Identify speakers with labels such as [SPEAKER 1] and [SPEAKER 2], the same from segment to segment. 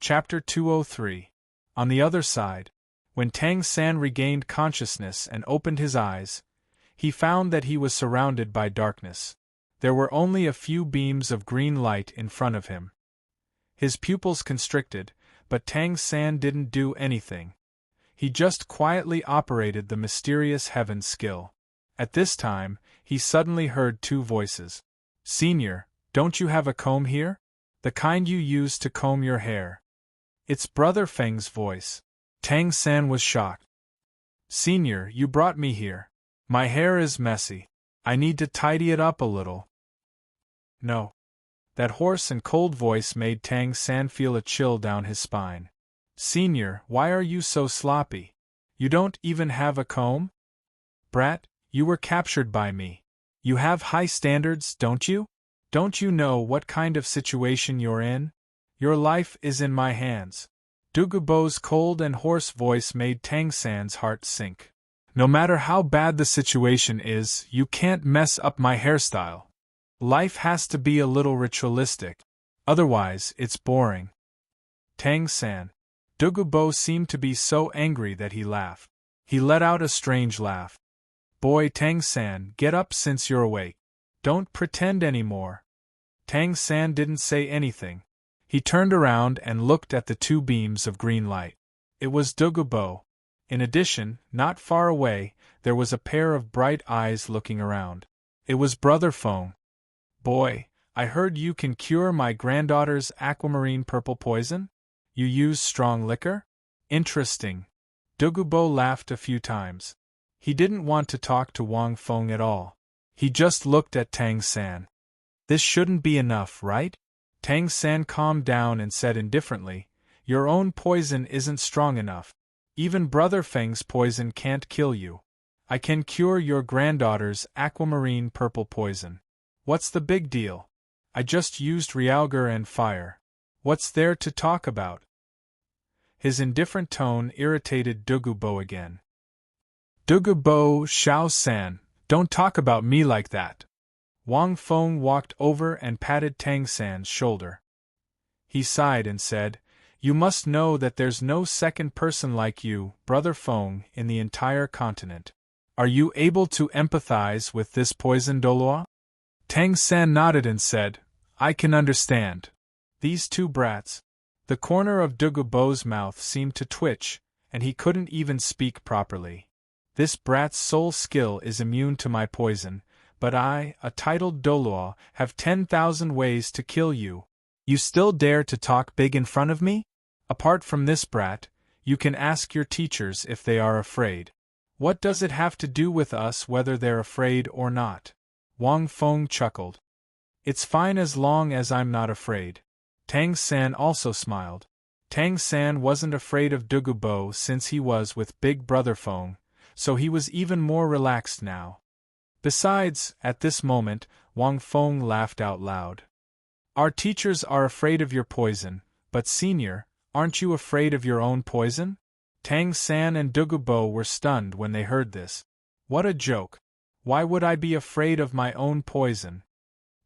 [SPEAKER 1] Chapter 203. On the other side, when Tang San regained consciousness and opened his eyes, he found that he was surrounded by darkness. There were only a few beams of green light in front of him. His pupils constricted, but Tang San didn't do anything. He just quietly operated the mysterious heaven skill. At this time, he suddenly heard two voices. "Senior, don't you have a comb here? The kind you use to comb your hair." It's Brother Feng's voice. Tang San was shocked. "Senior, you brought me here. My hair is messy. I need to tidy it up a little." "No." That hoarse and cold voice made Tang San feel a chill down his spine. "Senior, why are you so sloppy? You don't even have a comb? Brat, you were captured by me. You have high standards, don't you? Don't you know what kind of situation you're in? Your life is in my hands." Douluo's cold and hoarse voice made Tang San's heart sink. "No matter how bad the situation is, you can't mess up my hairstyle. Life has to be a little ritualistic. Otherwise, it's boring." Tang San. Douluo seemed to be so angry that he laughed. He let out a strange laugh. "Boy Tang San, get up since you're awake. Don't pretend anymore." Tang San didn't say anything. He turned around and looked at the two beams of green light. It was Douluo. In addition, not far away, there was a pair of bright eyes looking around. It was Brother Feng. "Boy, I heard you can cure my granddaughter's aquamarine purple poison? You use strong liquor? Interesting." Douluo laughed a few times. He didn't want to talk to Wang Feng at all. He just looked at Tang San. "This shouldn't be enough, right?" Tang San calmed down and said indifferently, "Your own poison isn't strong enough. Even Brother Feng's poison can't kill you. I can cure your granddaughter's aquamarine purple poison. What's the big deal? I just used realgar and fire. What's there to talk about?" His indifferent tone irritated Douluo again. "Douluo, Xiao San, don't talk about me like that." Wang Feng walked over and patted Tang San's shoulder. He sighed and said, "You must know that there's no second person like you, Brother Feng, in the entire continent. Are you able to empathize with this poison, Douluo?" Tang San nodded and said, "I can understand." These two brats. The corner of Douluo's mouth seemed to twitch, and he couldn't even speak properly. "This brat's sole skill is immune to my poison, but I, a titled Douluo, have 10,000 ways to kill you. You still dare to talk big in front of me? Apart from this brat, you can ask your teachers if they are afraid. What does it have to do with us whether they're afraid or not?" Wang Feng chuckled. "It's fine as long as I'm not afraid." Tang San also smiled. Tang San wasn't afraid of Douluo since he was with Big Brother Feng, so he was even more relaxed now. Besides, at this moment, Wang Feng laughed out loud. "Our teachers are afraid of your poison, but senior, aren't you afraid of your own poison?" Tang San and Douluo were stunned when they heard this. What a joke! Why would I be afraid of my own poison?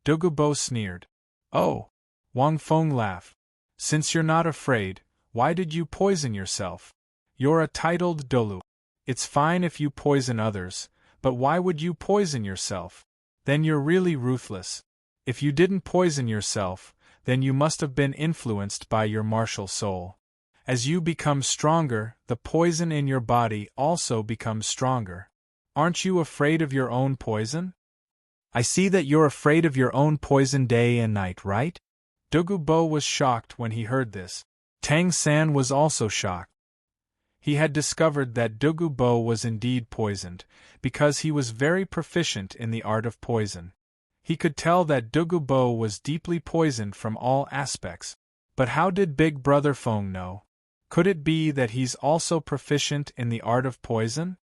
[SPEAKER 1] Douluo sneered. "Oh!" Wang Feng laughed. "Since you're not afraid, why did you poison yourself? You're a titled Dalu. It's fine if you poison others, but why would you poison yourself? Then you're really ruthless. If you didn't poison yourself, then you must have been influenced by your martial soul. As you become stronger, the poison in your body also becomes stronger. Aren't you afraid of your own poison? I see that you're afraid of your own poison day and night, right?" Douluo was shocked when he heard this. Tang San was also shocked. He had discovered that Douluo was indeed poisoned, because he was very proficient in the art of poison. He could tell that Douluo was deeply poisoned from all aspects. But how did Big Brother Feng know? Could it be that he's also proficient in the art of poison?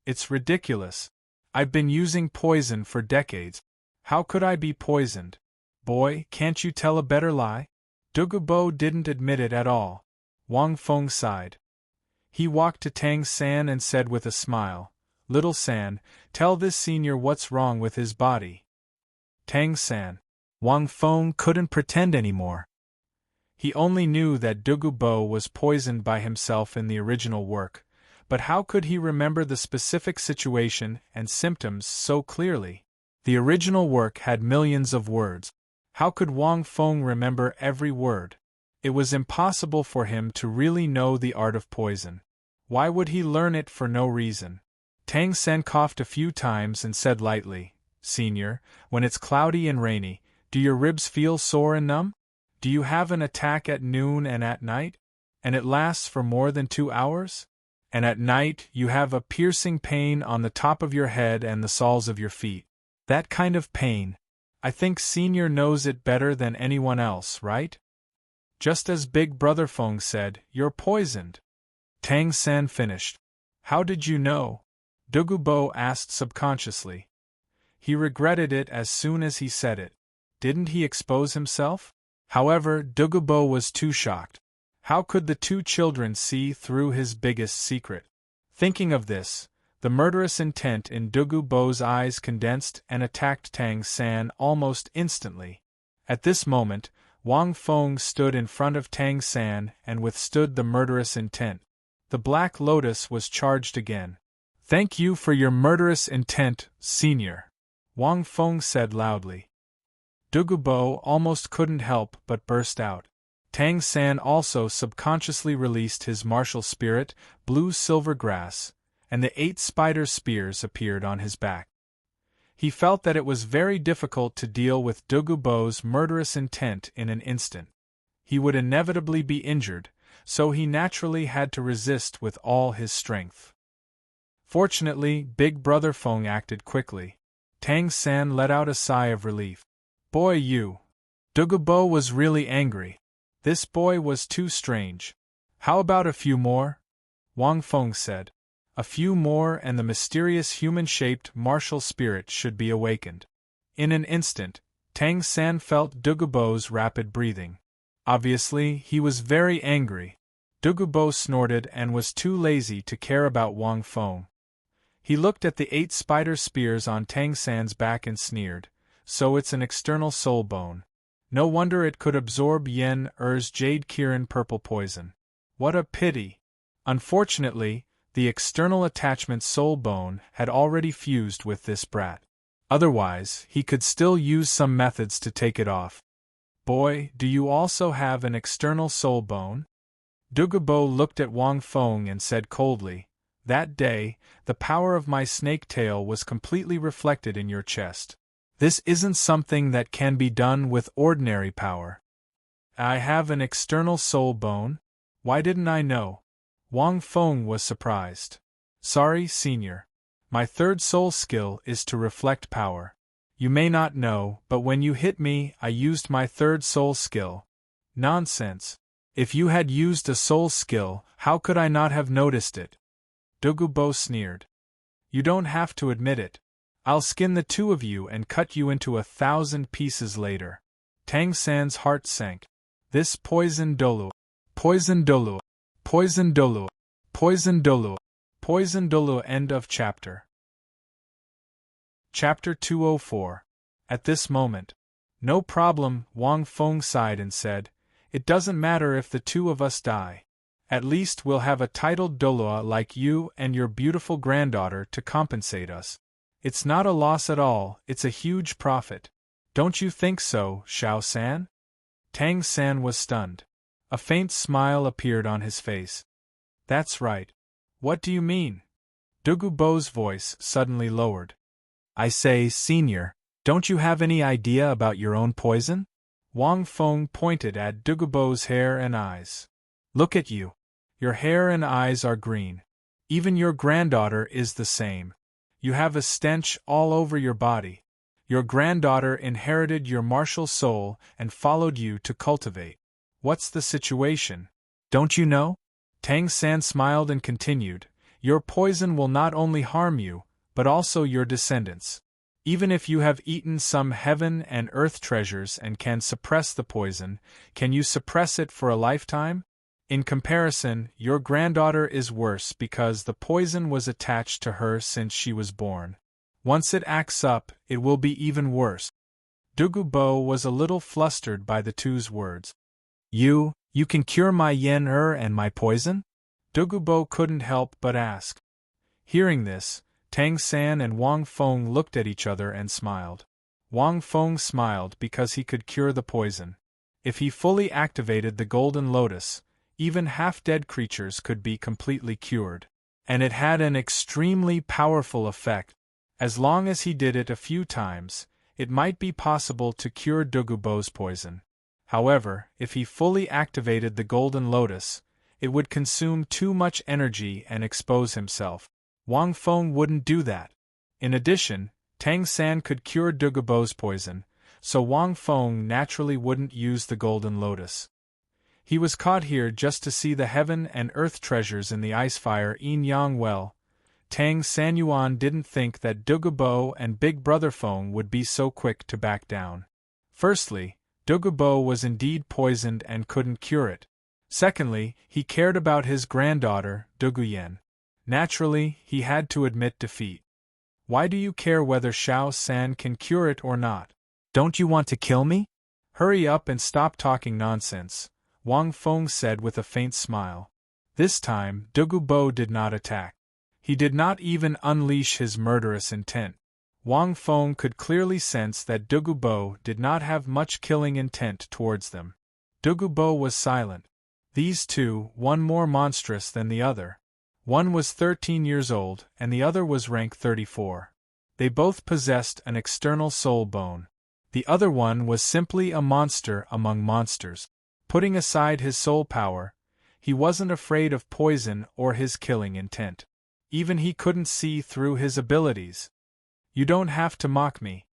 [SPEAKER 1] It's ridiculous. I've been using poison for decades. How could I be poisoned? Boy, can't you tell a better lie? Douluo didn't admit it at all. Wang Feng sighed. He walked to Tang San and said with a smile, "Little San, tell this senior what's wrong with his body." Tang San. Wang Feng couldn't pretend anymore. He only knew that Douluo was poisoned by himself in the original work, but how could he remember the specific situation and symptoms so clearly? The original work had millions of words. How could Wang Feng remember every word? It was impossible for him to really know the art of poison. Why would he learn it for no reason? Tang San coughed a few times and said lightly, "Senior, when it's cloudy and rainy, do your ribs feel sore and numb? Do you have an attack at noon and at night? And it lasts for more than 2 hours? And at night you have a piercing pain on the top of your head and the soles of your feet. That kind of pain. I think Senior knows it better than anyone else, right?" Just as Big Brother Feng said, "You're poisoned." Tang San finished. "How did you know?" Douluo asked subconsciously. He regretted it as soon as he said it. Didn't he expose himself? However, Douluo was too shocked. How could the two children see through his biggest secret? Thinking of this, the murderous intent in Douluo's eyes condensed and attacked Tang San almost instantly. At this moment, Wang Feng stood in front of Tang San and withstood the murderous intent. The Black Lotus was charged again. "Thank you for your murderous intent, Senior," Wang Feng said loudly. Douluo almost couldn't help but burst out. Tang San also subconsciously released his martial spirit, blue silver grass, and the 8 spider spears appeared on his back. He felt that it was very difficult to deal with Douluo's murderous intent in an instant. He would inevitably be injured, so he naturally had to resist with all his strength. Fortunately, Big Brother Feng acted quickly. Tang San let out a sigh of relief. "Boy, you!" Douluo was really angry. This boy was too strange. "How about a few more?" Wang Feng said. "A few more and the mysterious human-shaped martial spirit should be awakened." In an instant, Tang San felt Douluo's rapid breathing. Obviously, he was very angry. Douluo snorted and was too lazy to care about Wang Feng. He looked at the 8 spider spears on Tang San's back and sneered, "So it's an external soul bone. No wonder it could absorb Yen Er's Jade Kirin purple poison. What a pity!" Unfortunately, the external attachment soul bone had already fused with this brat. Otherwise, he could still use some methods to take it off. "Boy, do you also have an external soul bone?" Douluo looked at Wang Feng and said coldly, "That day, the power of my snake tail was completely reflected in your chest. This isn't something that can be done with ordinary power." "I have an external soul bone? Why didn't I know?" Wang Feng was surprised. "Sorry, Senior. My third soul skill is to reflect power. You may not know, but when you hit me, I used my third soul skill." "Nonsense. If you had used a soul skill, how could I not have noticed it?" Douluo sneered. "You don't have to admit it. I'll skin the two of you and cut you into 1,000 pieces later." Tang San's heart sank. This poison Douluo. Poison Douluo. Poison Douluo. Poison Douluo. Poison Douluo. End of chapter. Chapter 204. At this moment. "No problem," Wang Feng sighed and said, "It doesn't matter if the two of us die. At least we'll have a titled Douluo like you and your beautiful granddaughter to compensate us. It's not a loss at all, it's a huge profit. Don't you think so, Xiao-san?" Tang San was stunned. A faint smile appeared on his face. "That's right. What do you mean?" Douluo's voice suddenly lowered. "I say, Senior, don't you have any idea about your own poison?" Wang Feng pointed at Douluo's hair and eyes. "Look at you. Your hair and eyes are green. Even your granddaughter is the same. You have a stench all over your body. Your granddaughter inherited your martial soul and followed you to cultivate. What's the situation? Don't you know?" Tang San smiled and continued, "Your poison will not only harm you, but also your descendants. Even if you have eaten some heaven and earth treasures and can suppress the poison, can you suppress it for a lifetime? In comparison, your granddaughter is worse because the poison was attached to her since she was born. Once it acts up, it will be even worse." Douluo was a little flustered by the two's words. "You, You can cure my yen and my poison? Douluo couldn't help but ask. Hearing this, Tang San and Wang Feng looked at each other and smiled. Wang Feng smiled because he could cure the poison. If he fully activated the Golden Lotus, even half-dead creatures could be completely cured. And it had an extremely powerful effect. As long as he did it a few times, it might be possible to cure Douluo's poison. However, if he fully activated the Golden Lotus, it would consume too much energy and expose himself. Wang Feng wouldn't do that. In addition, Tang San could cure Douluo's poison, so Wang Feng naturally wouldn't use the Golden Lotus. He was caught here just to see the heaven and earth treasures in the Icefire Yin-Yang well. Tang Sanyuan didn't think that Douluo and Big Brother Feng would be so quick to back down. Firstly, Douluo was indeed poisoned and couldn't cure it. Secondly, he cared about his granddaughter, Douluyen. Naturally, he had to admit defeat. Why do you care whether Xiao San can cure it or not? Don't you want to kill me? Hurry up and stop talking nonsense, Wang Feng said with a faint smile. This time, Douluo did not attack. He did not even unleash his murderous intent. Wang Feng could clearly sense that Douluo did not have much killing intent towards them. Douluo was silent. These two, one more monstrous than the other. One was 13 years old, and the other was rank 34. They both possessed an external soul bone. The other one was simply a monster among monsters. Putting aside his soul power, he wasn't afraid of poison or his killing intent. Even he couldn't see through his abilities. You don't have to mock me,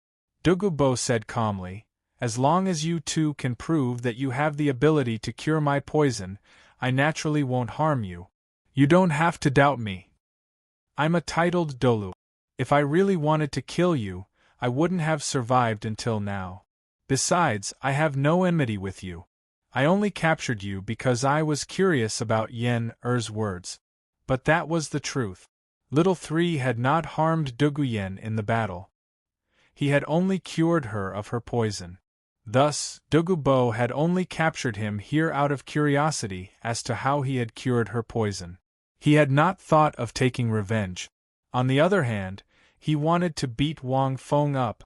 [SPEAKER 1] Douluo said calmly. As long as you two can prove that you have the ability to cure my poison, I naturally won't harm you. You don't have to doubt me. I'm a titled Dalu. If I really wanted to kill you, I wouldn't have survived until now. Besides, I have no enmity with you. I only captured you because I was curious about Yen-Er's words. But that was the truth. Little Three had not harmed Douluyen in the battle. He had only cured her of her poison. Thus, Douluo had only captured him here out of curiosity as to how he had cured her poison. He had not thought of taking revenge. On the other hand, he wanted to beat Wang Feng up.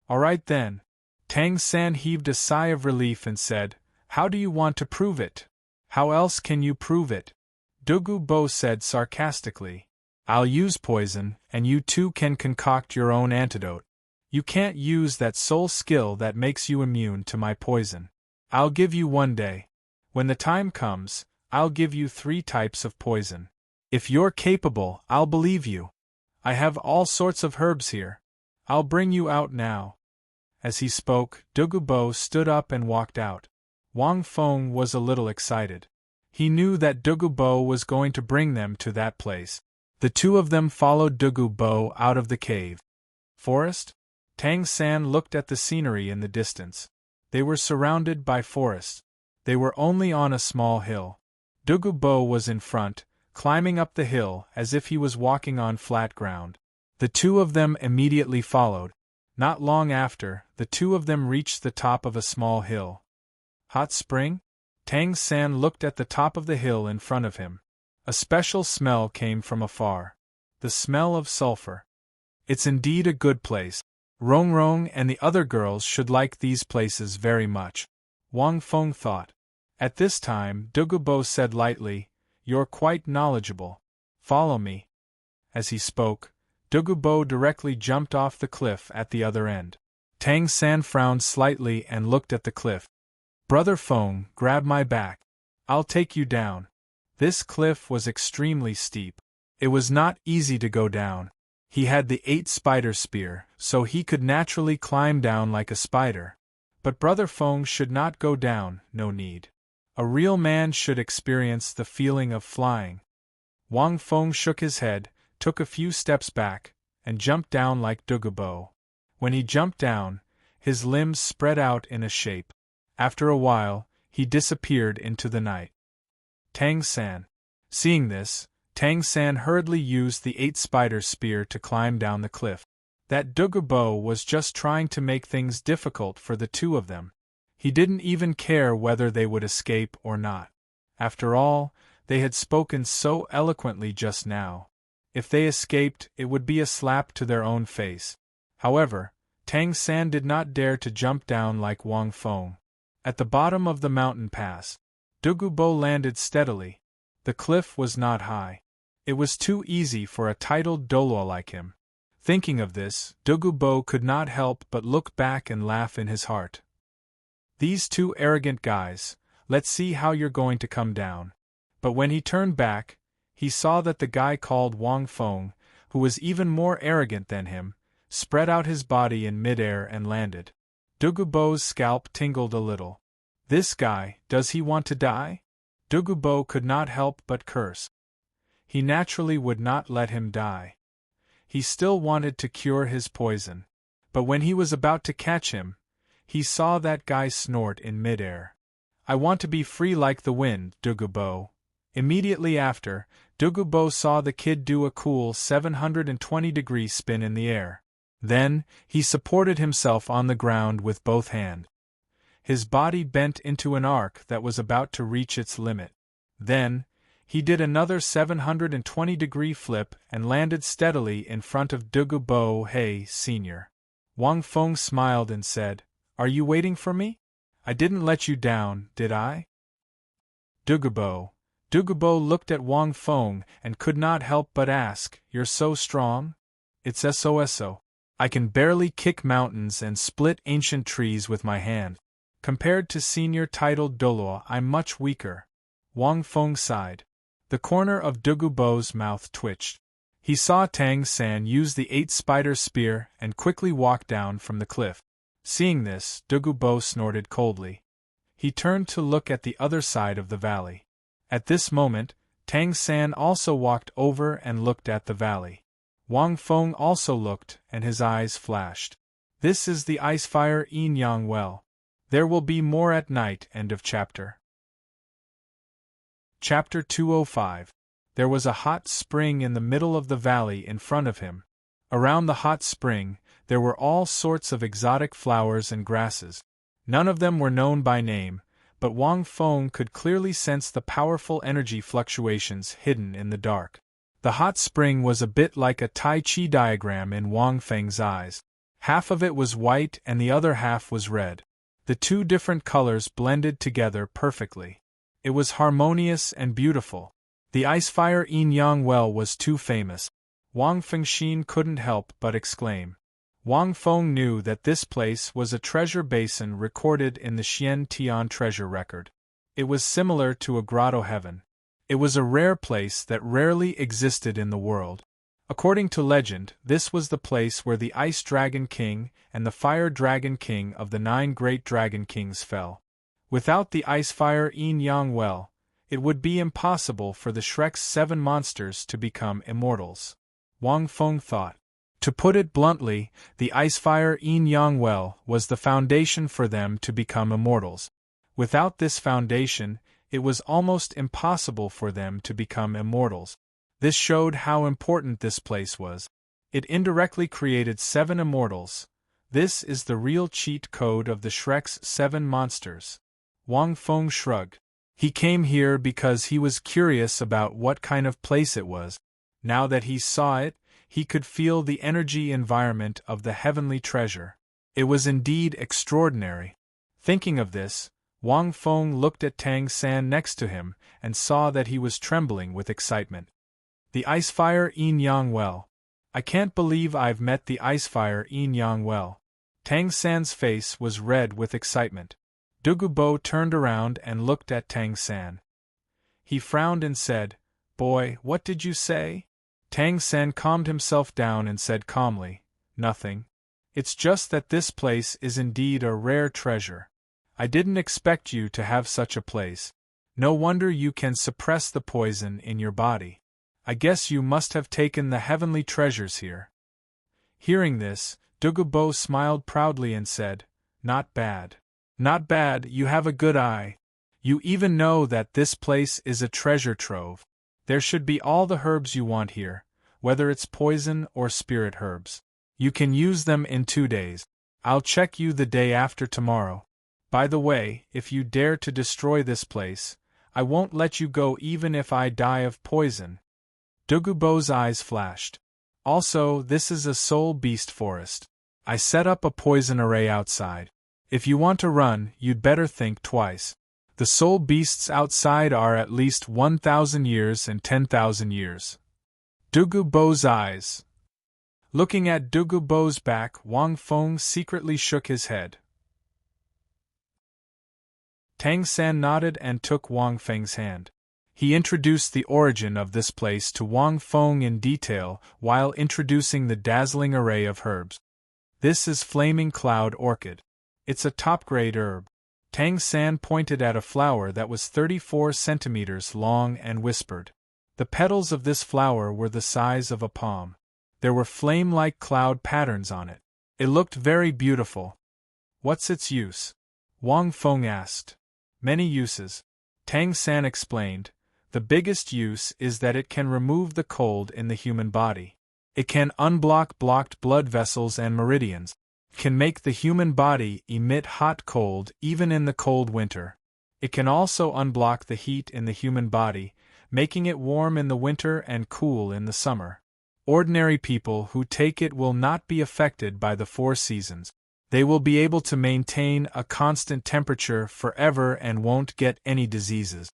[SPEAKER 1] All right then. Tang San heaved a sigh of relief and said, How do you want to prove it? How else can you prove it? Douluo said sarcastically, I'll use poison, and you two can concoct your own antidote. You can't use that soul skill that makes you immune to my poison. I'll give you one day. When the time comes, I'll give you 3 types of poison. If you're capable, I'll believe you. I have all sorts of herbs here. I'll bring you out now. As he spoke, Douluo stood up and walked out. Wang Feng was a little excited. He knew that Douluo was going to bring them to that place. The two of them followed Douluo out of the cave. Forest? Tang San looked at the scenery in the distance. They were surrounded by forest. They were only on a small hill. Douluo was in front, climbing up the hill as if he was walking on flat ground. The two of them immediately followed. Not long after, the two of them reached the top of a small hill. Hot spring? Tang San looked at the top of the hill in front of him. A special smell came from afar. The smell of sulfur. It's indeed a good place. Rong Rong and the other girls should like these places very much, Wang Feng thought. At this time, Douluo said lightly, You're quite knowledgeable. Follow me. As he spoke, Douluo directly jumped off the cliff at the other end. Tang San frowned slightly and looked at the cliff. Brother Feng, grab my back. I'll take you down. This cliff was extremely steep. It was not easy to go down. He had the 8 spider spear, so he could naturally climb down like a spider. But Brother Feng should not go down, no need. A real man should experience the feeling of flying. Wang Feng shook his head, took a few steps back, and jumped down like Douluo. When he jumped down, his limbs spread out in a shape. After a while, he disappeared into the night. Tang San. Seeing this, Tang San hurriedly used the 8 spider spear to climb down the cliff. That Douluo was just trying to make things difficult for the two of them. He didn't even care whether they would escape or not. After all, they had spoken so eloquently just now. If they escaped, it would be a slap to their own face. However, Tang San did not dare to jump down like Wang Feng. At the bottom of the mountain pass, Douluo landed steadily. The cliff was not high. It was too easy for a titled Douluo like him. Thinking of this, Douluo could not help but look back and laugh in his heart. These two arrogant guys, let's see how you're going to come down. But when he turned back, he saw that the guy called Wang Feng, who was even more arrogant than him, spread out his body in midair and landed. Douluo's scalp tingled a little. This guy, does he want to die? Douluo could not help but curse. He naturally would not let him die. He still wanted to cure his poison. But when he was about to catch him, he saw that guy snort in midair. I want to be free like the wind, Douluo. Immediately after, Douluo saw the kid do a cool 720-degree spin in the air. Then, he supported himself on the ground with both hands. His body bent into an arc that was about to reach its limit. Then, he did another 720-degree flip and landed steadily in front of Douluo. Hey, senior. Wang Feng smiled and said, Are you waiting for me? I didn't let you down, did I? Douluo looked at Wang Feng and could not help but ask, You're so strong? It's so. I can barely kick mountains and split ancient trees with my hand. Compared to senior titled Douluo, I'm much weaker. Wang Feng sighed. The corner of Douluo's mouth twitched. He saw Tang San use the 8-spider spear and quickly walk down from the cliff. Seeing this, Douluo snorted coldly. He turned to look at the other side of the valley. At this moment, Tang San also walked over and looked at the valley. Wang Feng also looked, and his eyes flashed. This is the Icefire Yin-Yang Well. There will be more at night. End of chapter. Chapter 205. There was a hot spring in the middle of the valley in front of him. Around the hot spring, there were all sorts of exotic flowers and grasses. None of them were known by name, but Wang Feng could clearly sense the powerful energy fluctuations hidden in the dark. The hot spring was a bit like a Tai Chi diagram in Wang Feng's eyes. Half of it was white and the other half was red. The two different colors blended together perfectly. It was harmonious and beautiful. The Icefire Yin-Yang Well was too famous. Wang Fengxin couldn't help but exclaim. Wang Feng knew that this place was a treasure basin recorded in the Xian Tian treasure record. It was similar to a grotto heaven. It was a rare place that rarely existed in the world. According to legend, this was the place where the Ice Dragon King and the Fire Dragon King of the 9 great Dragon Kings fell. Without the Icefire Yin-Yang Well, it would be impossible for the Shrek's 7 monsters to become immortals. Wang Feng thought. To put it bluntly, the Icefire Yin-Yang Well was the foundation for them to become immortals. Without this foundation, it was almost impossible for them to become immortals. This showed how important this place was. It indirectly created 7 immortals. This is the real cheat code of the Shrek's 7 monsters. Wang Feng shrugged. He came here because he was curious about what kind of place it was. Now that he saw it, he could feel the energy environment of the heavenly treasure. It was indeed extraordinary. Thinking of this, Wang Feng looked at Tang San next to him and saw that he was trembling with excitement. The Icefire Yin-Yang Well. I can't believe I've met the Icefire Yin-Yang Well. Tang San's face was red with excitement. Douluo turned around and looked at Tang San. He frowned and said, Boy, what did you say? Tang San calmed himself down and said calmly, Nothing. It's just that this place is indeed a rare treasure. I didn't expect you to have such a place. No wonder you can suppress the poison in your body. I guess you must have taken the heavenly treasures here. Hearing this, Douluo smiled proudly and said, Not bad. Not bad, you have a good eye. You even know that this place is a treasure trove. There should be all the herbs you want here, whether it's poison or spirit herbs. You can use them in 2 days. I'll check you the day after tomorrow. By the way, if you dare to destroy this place, I won't let you go even if I die of poison. Douluo's eyes flashed. Also, this is a soul beast forest. I set up a poison array outside. If you want to run, you'd better think twice. The soul beasts outside are at least 1,000 years and 10,000 years. Douluo's eyes. Looking at Douluo's back, Wang Feng secretly shook his head. Tang San nodded and took Wang Feng's hand. He introduced the origin of this place to Wang Feng in detail while introducing the dazzling array of herbs. This is Flaming Cloud Orchid. It's a top-grade herb. Tang San pointed at a flower that was 34 centimeters long and whispered. The petals of this flower were the size of a palm. There were flame-like cloud patterns on it. It looked very beautiful. What's its use? Wang Feng asked. Many uses. Tang San explained. The biggest use is that it can remove the cold in the human body. It can unblock blocked blood vessels and meridians. Can make the human body emit hot cold even in the cold winter. It can also unblock the heat in the human body, making it warm in the winter and cool in the summer. Ordinary people who take it will not be affected by the 4 seasons. They will be able to maintain a constant temperature forever and won't get any diseases.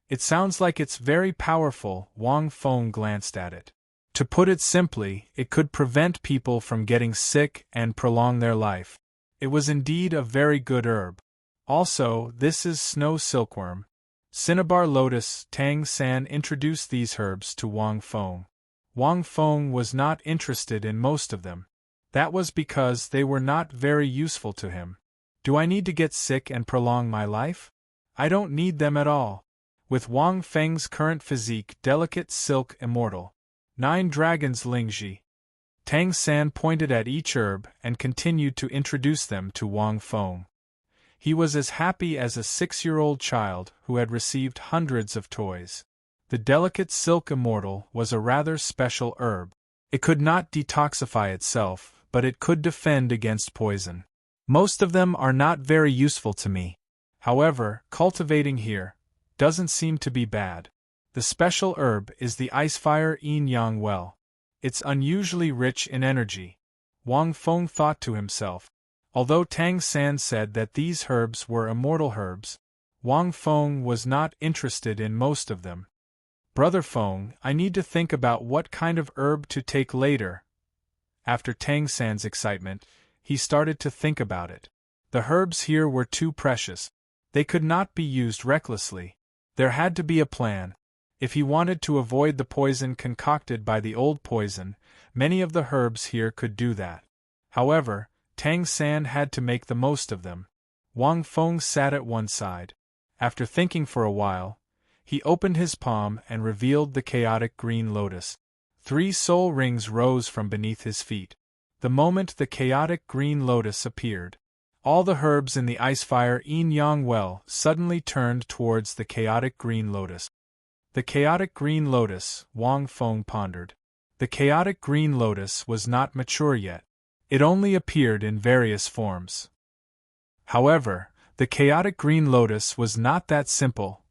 [SPEAKER 1] It sounds like it's very powerful. Wang Feng glanced at it. To put it simply, it could prevent people from getting sick and prolong their life. It was indeed a very good herb. Also, this is snow silkworm. Cinnabar lotus. Tang San introduced these herbs to Wang Feng. Wang Feng was not interested in most of them. That was because they were not very useful to him. Do I need to get sick and prolong my life? I don't need them at all. With Wang Feng's current physique, delicate silk immortal. 9 dragons Lingji. Tang San pointed at each herb and continued to introduce them to Wang Feng. He was as happy as a 6-year-old child who had received hundreds of toys. The delicate silk immortal was a rather special herb. It could not detoxify itself, but it could defend against poison. Most of them are not very useful to me. However, cultivating here doesn't seem to be bad. The special herb is the Icefire Yin-Yang Well. It's unusually rich in energy. Wang Feng thought to himself. Although Tang San said that these herbs were immortal herbs, Wang Feng was not interested in most of them. Brother Feng, I need to think about what kind of herb to take later. After Tang San's excitement, he started to think about it. The herbs here were too precious. They could not be used recklessly. There had to be a plan. If he wanted to avoid the poison concocted by the old poison, many of the herbs here could do that. However, Tang San had to make the most of them. Wang Feng sat at one side. After thinking for a while, he opened his palm and revealed the chaotic green lotus. 3 soul rings rose from beneath his feet. The moment the chaotic green lotus appeared, all the herbs in the Icefire Yin-Yang Well suddenly turned towards the chaotic green lotus. The chaotic green lotus, Wang Feng pondered. The chaotic green lotus was not mature yet. It only appeared in various forms. However, the chaotic green lotus was not that simple.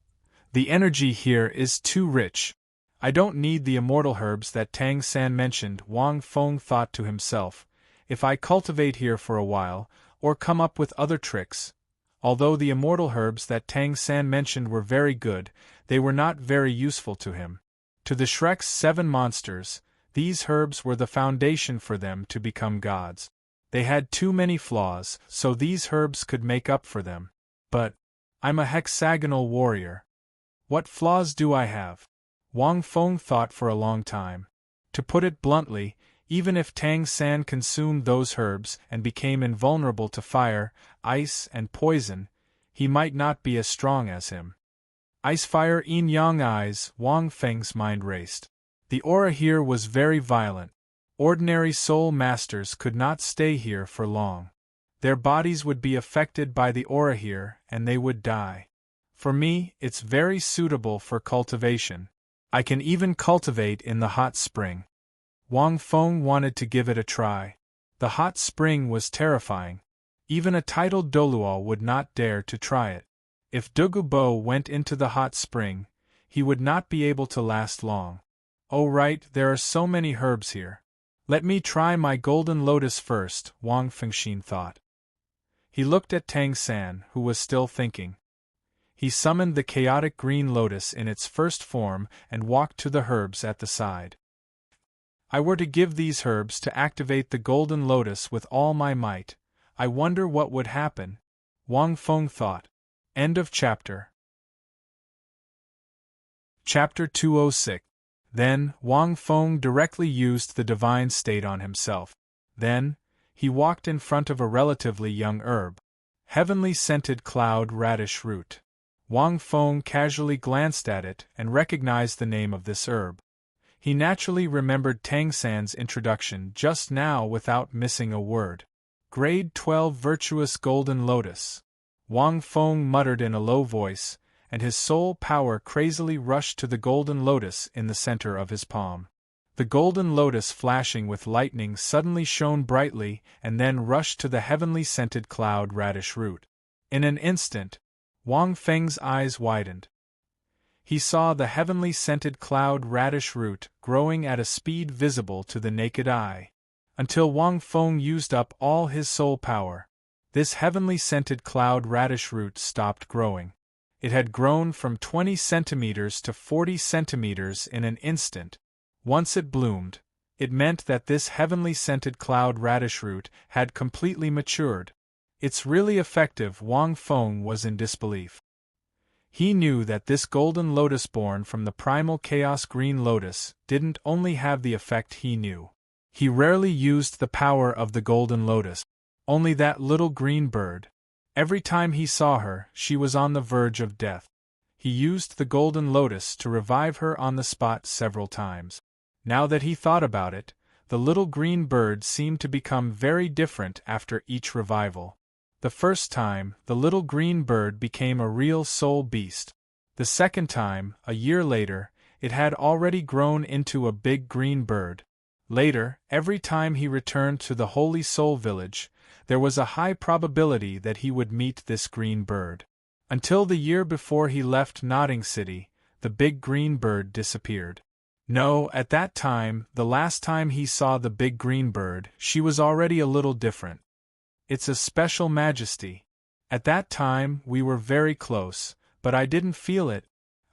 [SPEAKER 1] The energy here is too rich. I don't need the immortal herbs that Tang San mentioned, Wang Feng thought to himself. If I cultivate here for a while, or come up with other tricks. Although the immortal herbs that Tang San mentioned were very good, they were not very useful to him. To the Shrek's 7 monsters, these herbs were the foundation for them to become gods. They had too many flaws, so these herbs could make up for them. But I'm a hexagonal warrior. What flaws do I have? Wang Feng thought for a long time. To put it bluntly, even if Tang San consumed those herbs and became invulnerable to fire, ice, and poison, he might not be as strong as him. Icefire Yin-Yang Eyes, Wang Feng's mind raced. The aura here was very violent. Ordinary soul masters could not stay here for long. Their bodies would be affected by the aura here and they would die. For me, it's very suitable for cultivation. I can even cultivate in the hot spring. Wang Feng wanted to give it a try. The hot spring was terrifying. Even a titled Douluo would not dare to try it. If Douluo went into the hot spring, he would not be able to last long. Oh right, there are so many herbs here. Let me try my golden lotus first, Wang Fengxian thought. He looked at Tang San, who was still thinking. He summoned the chaotic green lotus in its first form and walked to the herbs at the side. I were to give these herbs to activate the golden lotus with all my might, I wonder what would happen, Wang Feng thought. End of chapter. Chapter 206. Then, Wang Feng directly used the divine state on himself. Then, he walked in front of a relatively young herb. Heavenly scented cloud radish root. Wang Feng casually glanced at it and recognized the name of this herb. He naturally remembered Tang San's introduction just now without missing a word. Grade 12 Virtuous Golden Lotus. Wang Feng muttered in a low voice, and his soul power crazily rushed to the golden lotus in the center of his palm. The golden lotus, flashing with lightning, suddenly shone brightly and then rushed to the heavenly scented cloud radish root. In an instant, Wang Feng's eyes widened. He saw the heavenly scented cloud radish root growing at a speed visible to the naked eye. Until Wang Feng used up all his soul power, this heavenly scented cloud radish root stopped growing. It had grown from 20 centimeters to 40 centimeters in an instant. Once it bloomed, it meant that this heavenly scented cloud radish root had completely matured. It's really effective. Wang Feng was in disbelief. He knew that this golden lotus born from the primal chaos green lotus didn't only have the effect he knew. He rarely used the power of the golden lotus. Only that little green bird. Every time he saw her, she was on the verge of death. He used the golden lotus to revive her on the spot several times. Now that he thought about it, the little green bird seemed to become very different after each revival. The first time, the little green bird became a real soul beast. The second time, a year later, it had already grown into a big green bird. Later, every time he returned to the Holy Soul Village, there was a high probability that he would meet this green bird. Until the year before he left Nodding City, the big green bird disappeared. No, at that time, the last time he saw the big green bird, she was already a little different. It's a special majesty. At that time, we were very close, but I didn't feel it.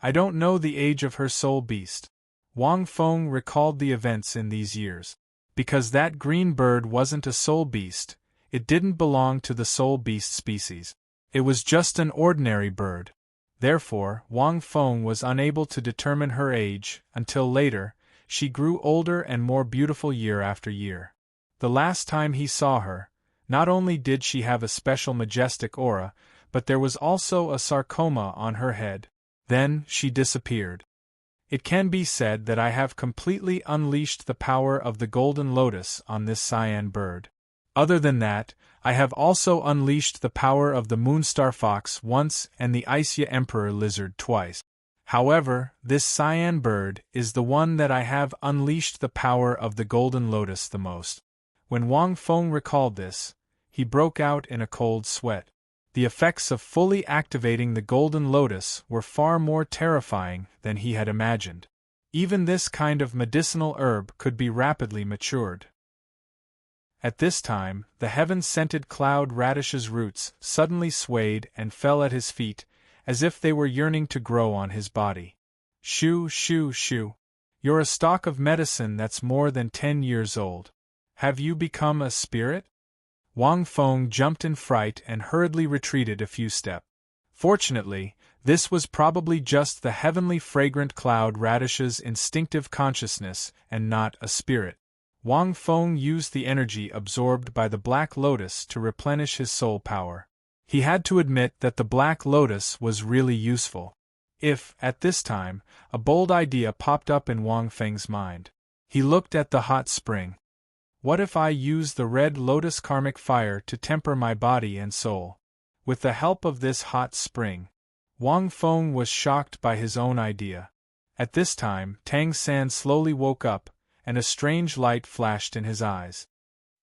[SPEAKER 1] I don't know the age of her soul beast. Wang Feng recalled the events in these years. Because that green bird wasn't a soul beast, it didn't belong to the soul beast species. It was just an ordinary bird. Therefore, Wang Feng was unable to determine her age until later. She grew older and more beautiful year after year. The last time he saw her, not only did she have a special majestic aura, but there was also a sarcoma on her head. Then, she disappeared. It can be said that I have completely unleashed the power of the golden lotus on this cyan bird. Other than that, I have also unleashed the power of the Moonstar Fox once and the Isia Emperor Lizard twice. However, this cyan bird is the one that I have unleashed the power of the golden lotus the most. When Wang Feng recalled this, he broke out in a cold sweat. The effects of fully activating the golden lotus were far more terrifying than he had imagined. Even this kind of medicinal herb could be rapidly matured. At this time, the heaven-scented cloud radish's roots suddenly swayed and fell at his feet, as if they were yearning to grow on his body. Shoo, shoo, shoo. You're a stalk of medicine that's more than 10 years old. Have you become a spirit? Wang Feng jumped in fright and hurriedly retreated a few steps. Fortunately, this was probably just the heavenly fragrant cloud radish's instinctive consciousness and not a spirit. Wang Feng used the energy absorbed by the Black Lotus to replenish his soul power. He had to admit that the Black Lotus was really useful. If, at this time, a bold idea popped up in Wang Feng's mind. He looked at the hot spring. What if I use the red lotus karmic fire to temper my body and soul? With the help of this hot spring. Wang Feng was shocked by his own idea. At this time, Tang San slowly woke up, and a strange light flashed in his eyes.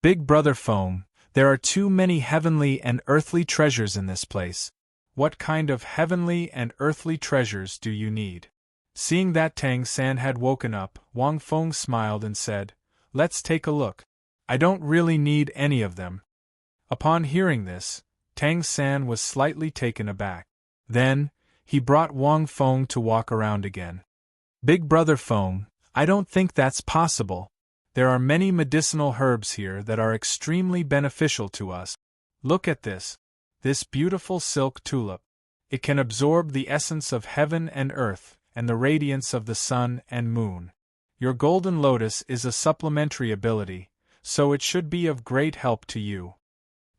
[SPEAKER 1] Big Brother Feng, There are too many heavenly and earthly treasures in this place. What kind of heavenly and earthly treasures do you need? Seeing that Tang San had woken up, Wang Feng smiled and said, "Let's take a look. I don't really need any of them." Upon hearing this, Tang San was slightly taken aback. Then, he brought Wang Feng to walk around again. "Big brother Feng, I don't think that's possible. There are many medicinal herbs here that are extremely beneficial to us. Look at this. This beautiful silk tulip. It can absorb the essence of heaven and earth, and the radiance of the sun and moon. Your golden lotus is a supplementary ability, so it should be of great help to you."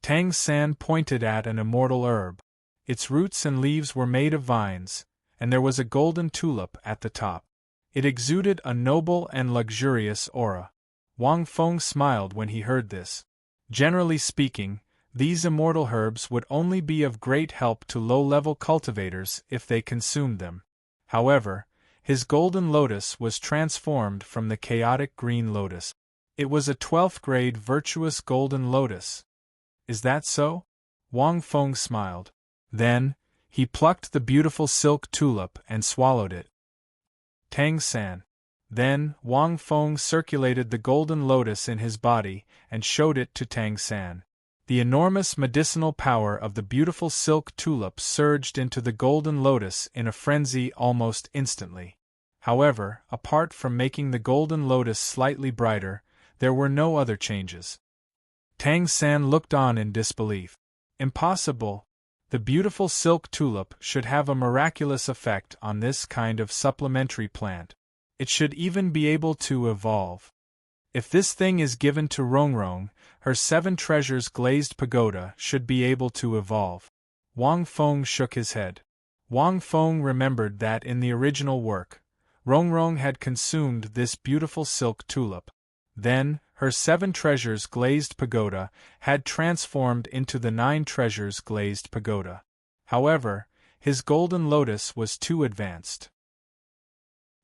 [SPEAKER 1] Tang San pointed at an immortal herb. Its roots and leaves were made of vines, and there was a golden tulip at the top. It exuded a noble and luxurious aura. Wang Feng smiled when he heard this. Generally speaking, these immortal herbs would only be of great help to low-level cultivators if they consumed them. However, his golden lotus was transformed from the chaotic green lotus. It was a 12th grade virtuous golden lotus. "Is that so?" Wang Feng smiled. Then, he plucked the beautiful silk tulip and swallowed it. Tang San. Then, Wang Feng circulated the golden lotus in his body and showed it to Tang San. The enormous medicinal power of the beautiful silk tulip surged into the golden lotus in a frenzy almost instantly. However, apart from making the golden lotus slightly brighter, there were no other changes. Tang San looked on in disbelief. Impossible! The beautiful silk tulip should have a miraculous effect on this kind of supplementary plant. It should even be able to evolve. If this thing is given to Rongrong, her 7 treasures glazed pagoda should be able to evolve. Wang Feng shook his head. Wang Feng remembered that in the original work, Rongrong had consumed this beautiful silk tulip. Then, her 7 treasures glazed pagoda had transformed into the 9 treasures glazed pagoda. However, his golden lotus was too advanced.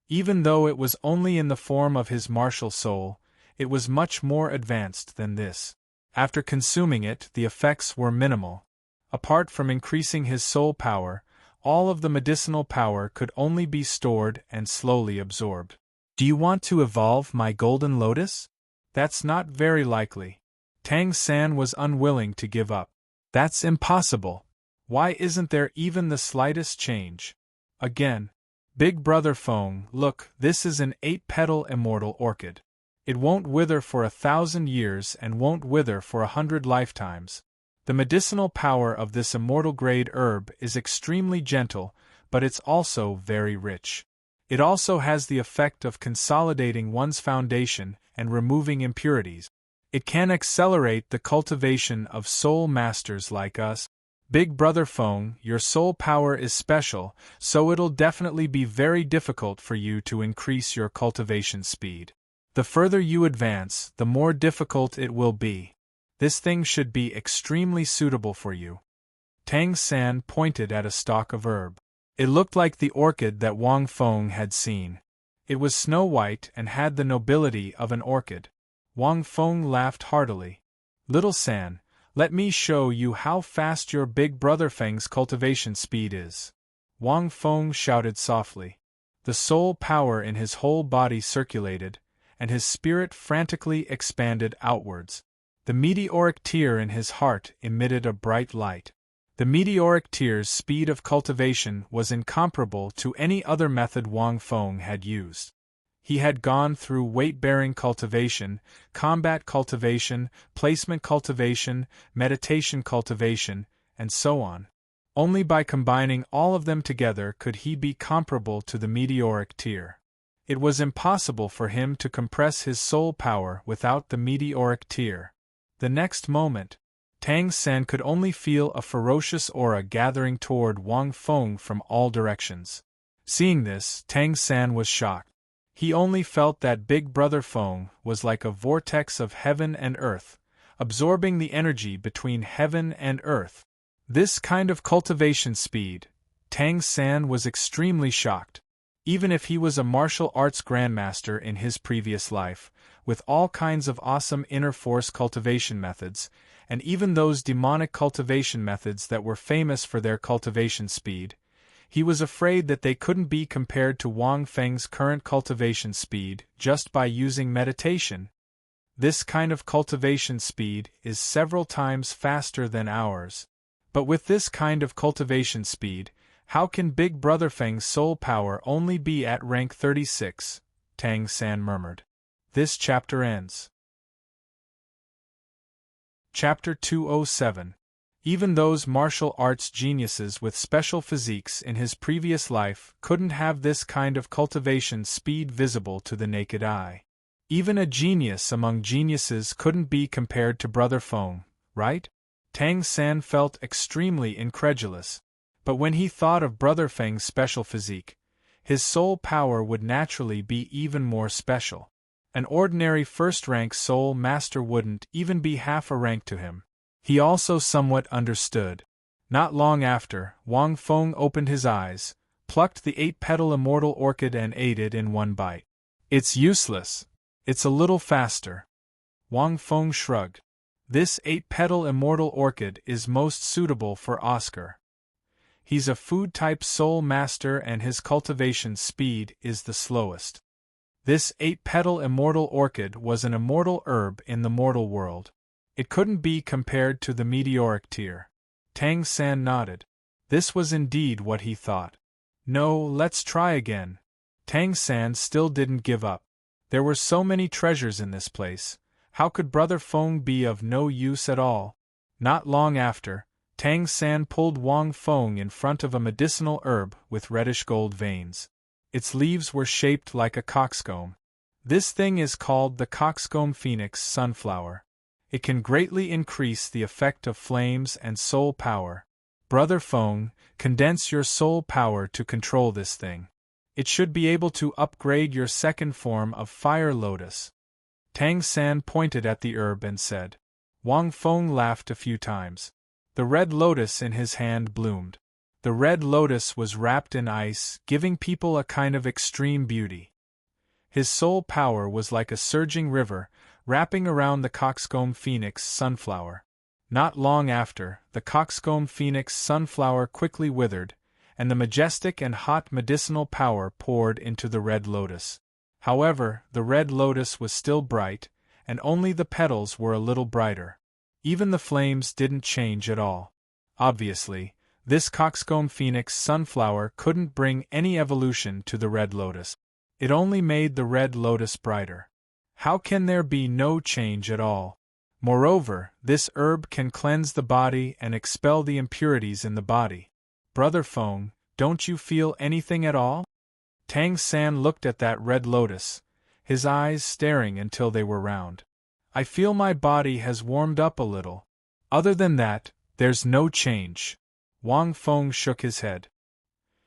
[SPEAKER 1] Even though it was only in the form of his martial soul, it was much more advanced than this. After consuming it, the effects were minimal. Apart from increasing his soul power, all of the medicinal power could only be stored and slowly absorbed. "Do you want to evolve my golden lotus?" "That's not very likely." Tang San was unwilling to give up. "That's impossible. Why isn't there even the slightest change?" Again, "Big brother Feng, look, this is an 8-petal immortal orchid. It won't wither for 1,000 years and won't wither for 100 lifetimes. The medicinal power of this immortal grade herb is extremely gentle, but it's also very rich. It also has the effect of consolidating one's foundation and removing impurities. It can accelerate the cultivation of soul masters like us. Big brother Feng, your soul power is special, so it'll definitely be very difficult for you to increase your cultivation speed. The further you advance, the more difficult it will be. This thing should be extremely suitable for you." Tang San pointed at a stalk of herb. It looked like the orchid that Wang Feng had seen. It was snow-white and had the nobility of an orchid. Wang Feng laughed heartily. "Little San, let me show you how fast your big brother Feng's cultivation speed is." Wang Feng shouted softly. The soul power in his whole body circulated, and his spirit frantically expanded outwards. The meteoric tear in his heart emitted a bright light. The meteoric tear's speed of cultivation was incomparable to any other method Wang Feng had used. He had gone through weight-bearing cultivation, combat cultivation, placement cultivation, meditation cultivation, and so on. Only by combining all of them together could he be comparable to the meteoric tear. It was impossible for him to compress his soul power without the meteoric tear. The next moment, Tang San could only feel a ferocious aura gathering toward Wang Feng from all directions. Seeing this, Tang San was shocked. He only felt that Big Brother Feng was like a vortex of heaven and earth, absorbing the energy between heaven and earth. This kind of cultivation speed, Tang San was extremely shocked. Even if he was a martial arts grandmaster in his previous life, with all kinds of awesome inner force cultivation methods, and even those demonic cultivation methods that were famous for their cultivation speed, he was afraid that they couldn't be compared to Wang Feng's current cultivation speed just by using meditation. This kind of cultivation speed is several times faster than ours. But with this kind of cultivation speed, how can Big Brother Feng's soul power only be at rank 36? Tang San murmured. This chapter ends. Chapter 207. Even those martial arts geniuses with special physiques in his previous life couldn't have this kind of cultivation speed visible to the naked eye. Even a genius among geniuses couldn't be compared to Brother Feng, right? Tang San felt extremely incredulous. But when he thought of Brother Feng's special physique, his soul power would naturally be even more special. An ordinary first-rank soul master wouldn't even be half a rank to him. He also somewhat understood. Not long after, Wang Feng opened his eyes, plucked the 8-petal immortal orchid and ate it in one bite. It's useless. It's a little faster. Wang Feng shrugged. This 8-petal immortal orchid is most suitable for Oscar. He's a food-type soul master and his cultivation speed is the slowest. This 8-petal immortal orchid was an immortal herb in the mortal world. It couldn't be compared to the meteoric tear. Tang San nodded. This was indeed what he thought. No, let's try again. Tang San still didn't give up. There were so many treasures in this place. How could Brother Feng be of no use at all? Not long after, Tang San pulled Wang Feng in front of a medicinal herb with reddish-gold veins. Its leaves were shaped like a coxcomb. This thing is called the coxcomb phoenix sunflower. It can greatly increase the effect of flames and soul power. Brother Feng, condense your soul power to control this thing. It should be able to upgrade your second form of fire lotus. Tang San pointed at the herb and said. Wang Feng laughed a few times. The red lotus in his hand bloomed. The red lotus was wrapped in ice, giving people a kind of extreme beauty. His soul power was like a surging river, wrapping around the coxcomb phoenix sunflower. Not long after, the coxcomb phoenix sunflower quickly withered, and the majestic and hot medicinal power poured into the red lotus. However, the red lotus was still bright, and only the petals were a little brighter. Even the flames didn't change at all. Obviously, this coxcomb phoenix sunflower couldn't bring any evolution to the red lotus. It only made the red lotus brighter. How can there be no change at all? Moreover, this herb can cleanse the body and expel the impurities in the body. Brother Feng, don't you feel anything at all? Tang San looked at that red lotus, his eyes staring until they were round. I feel my body has warmed up a little. Other than that, there's no change. Wang Feng shook his head.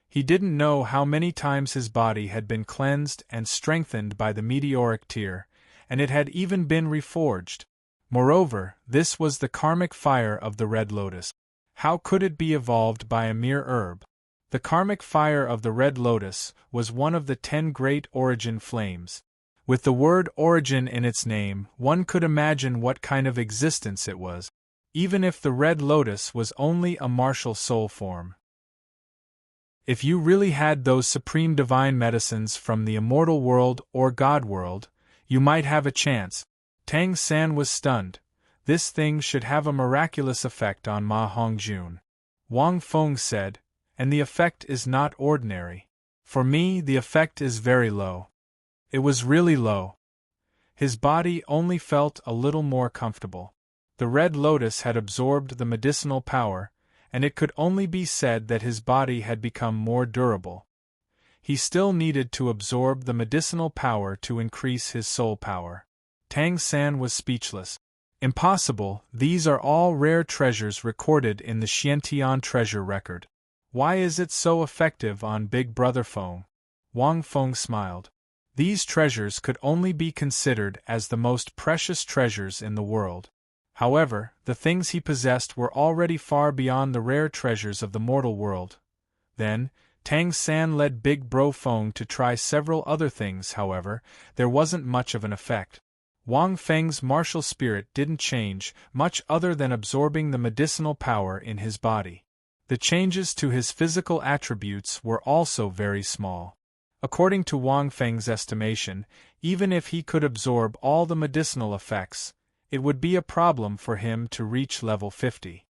[SPEAKER 1] He didn't know how many times his body had been cleansed and strengthened by the meteoric tear, and it had even been reforged. Moreover, this was the karmic fire of the red lotus. How could it be evolved by a mere herb? The karmic fire of the red lotus was one of the 10 great origin flames. With the word origin in its name, one could imagine what kind of existence it was, even if the red lotus was only a martial soul form. If you really had those supreme divine medicines from the immortal world or God world, you might have a chance. Tang San was stunned. This thing should have a miraculous effect on Ma Hongjun. Wang Feng said, and the effect is not ordinary. For me, the effect is very low. It was really low. His body only felt a little more comfortable. The red lotus had absorbed the medicinal power, and it could only be said that his body had become more durable. He still needed to absorb the medicinal power to increase his soul power. Tang San was speechless. Impossible, these are all rare treasures recorded in the Xiantian treasure record. Why is it so effective on Big Brother Feng? Wang Feng smiled. These treasures could only be considered as the most precious treasures in the world. However, the things he possessed were already far beyond the rare treasures of the mortal world. Then, Tang San led Big Bro Feng to try several other things. However, there wasn't much of an effect. Wang Feng's martial spirit didn't change much other than absorbing the medicinal power in his body. The changes to his physical attributes were also very small. According to Wang Feng's estimation, even if he could absorb all the medicinal effects, it would be a problem for him to reach level 50.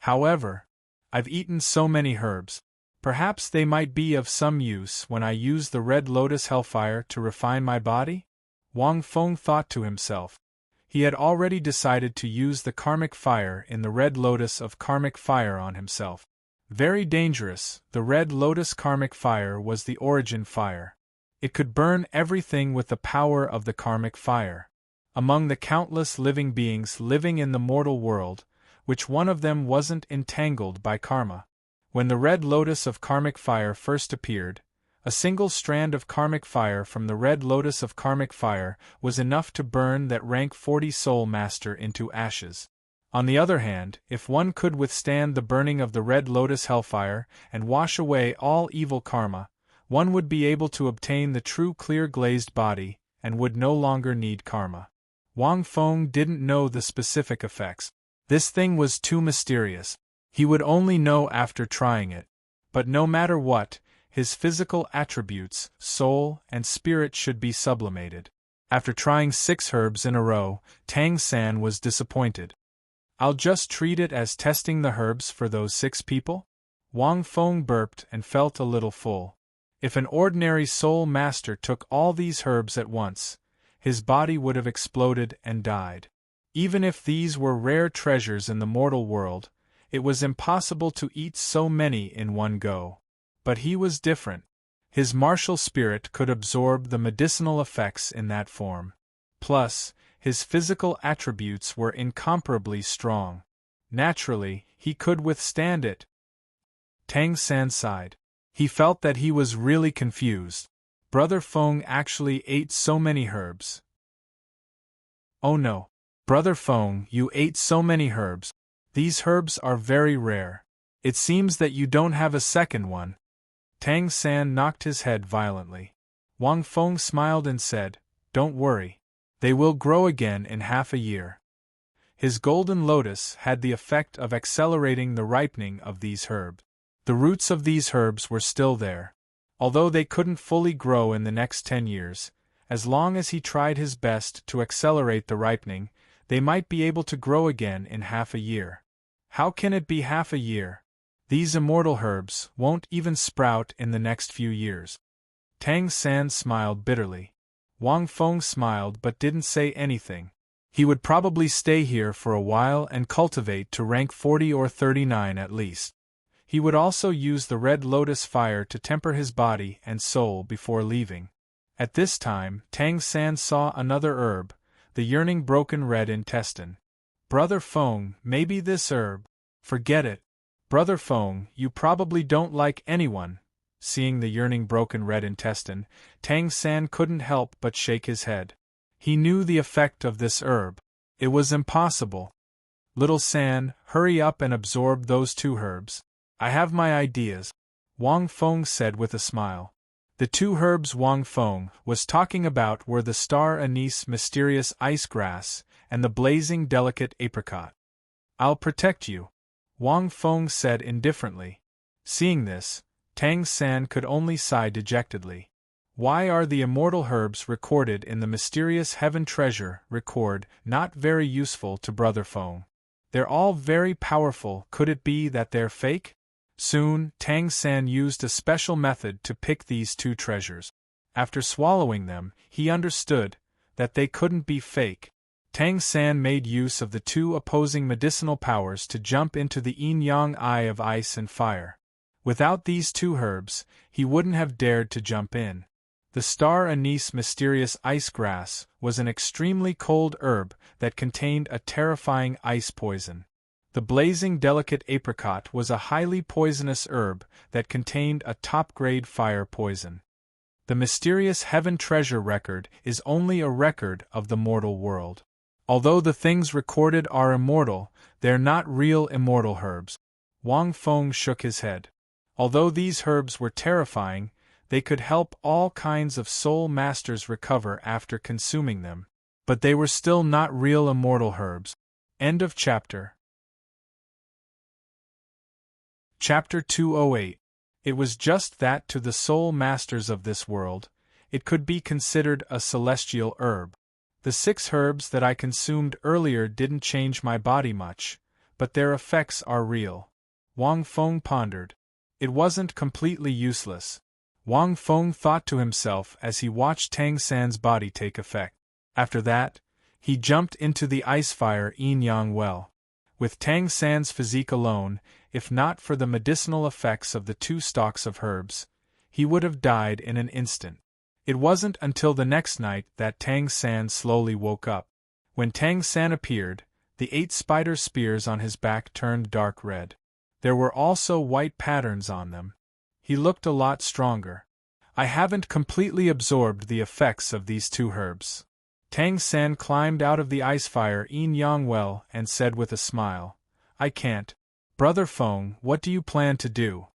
[SPEAKER 1] However, I've eaten so many herbs. Perhaps they might be of some use when I use the Red Lotus Hellfire to refine my body? Wang Feng thought to himself. He had already decided to use the Karmic Fire in the Red Lotus of Karmic Fire on himself. Very dangerous, the Red Lotus Karmic Fire was the origin fire. It could burn everything with the power of the Karmic Fire. Among the countless living beings living in the mortal world, which one of them wasn't entangled by karma? When the Red Lotus of Karmic Fire first appeared, a single strand of Karmic Fire from the Red Lotus of Karmic Fire was enough to burn that rank 40 Soul Master into ashes. On the other hand, if one could withstand the burning of the Red Lotus Hellfire and wash away all evil karma, one would be able to obtain the true clear glazed body and would no longer need karma. Wang Feng didn't know the specific effects. This thing was too mysterious. He would only know after trying it. But no matter what, his physical attributes, soul and spirit should be sublimated. After trying 6 herbs in a row, Tang San was disappointed. I'll just treat it as testing the herbs for those 6 people? Wang Feng burped and felt a little full. If an ordinary soul master took all these herbs at once, his body would have exploded and died. Even if these were rare treasures in the mortal world, it was impossible to eat so many in one go. But he was different. His martial spirit could absorb the medicinal effects in that form. Plus, his physical attributes were incomparably strong. Naturally, he could withstand it. Tang San sighed. He felt that he was really confused. Brother Feng actually ate so many herbs. Oh no. Brother Feng, you ate so many herbs. These herbs are very rare. It seems that you don't have a second one. Tang San knocked his head violently. Wang Feng smiled and said, Don't worry. They will grow again in half a year. His golden lotus had the effect of accelerating the ripening of these herbs. The roots of these herbs were still there. Although they couldn't fully grow in the next 10 years, as long as he tried his best to accelerate the ripening, they might be able to grow again in half a year. How can it be half a year? These immortal herbs won't even sprout in the next few years. Tang San smiled bitterly. Wang Feng smiled but didn't say anything. He would probably stay here for a while and cultivate to rank 40 or 39 at least. He would also use the Red Lotus Fire to temper his body and soul before leaving. At this time, Tang San saw another herb, the yearning broken red intestine. Brother Feng, maybe this herb. Forget it. Brother Feng, you probably don't like anyone. Seeing the yearning broken red intestine, Tang San couldn't help but shake his head. He knew the effect of this herb. It was impossible. Little San, hurry up and absorb those 2 herbs. I have my ideas, Wang Feng said with a smile. The 2 herbs Wang Feng was talking about were the star anise mysterious ice grass and the blazing delicate apricot. I'll protect you, Wang Feng said indifferently. Seeing this, Tang San could only sigh dejectedly. Why are the immortal herbs recorded in the mysterious heaven treasure record not very useful to Brother Feng? They're all very powerful. Could it be that they're fake? Soon, Tang San used a special method to pick these 2 treasures. After swallowing them, he understood that they couldn't be fake. Tang San made use of the 2 opposing medicinal powers to jump into the yin-yang eye of ice and fire. Without these 2 herbs, he wouldn't have dared to jump in. The star anise mysterious ice grass was an extremely cold herb that contained a terrifying ice poison. The blazing delicate apricot was a highly poisonous herb that contained a top-grade fire poison. The mysterious heaven treasure record is only a record of the mortal world. Although the things recorded are immortal, they're not real immortal herbs. Wang Feng shook his head. Although these herbs were terrifying, they could help all kinds of soul masters recover after consuming them. But they were still not real immortal herbs. End of chapter. Chapter 208. It was just that to the soul masters of this world, it could be considered a celestial herb. The 6 herbs that I consumed earlier didn't change my body much, but their effects are real. Wang Feng pondered. It wasn't completely useless. Wang Feng thought to himself as he watched Tang San's body take effect. After that, he jumped into the ice fire yin-yang well. With Tang San's physique alone, if not for the medicinal effects of the 2 stalks of herbs, he would have died in an instant. It wasn't until the next night that Tang San slowly woke up. When Tang San appeared, the 8 spider spears on his back turned dark red. There were also white patterns on them. He looked a lot stronger. I haven't completely absorbed the effects of these 2 herbs. Tang San climbed out of the ice fire yin-yang well and said with a smile, I can't. Brother Feng, what do you plan to do?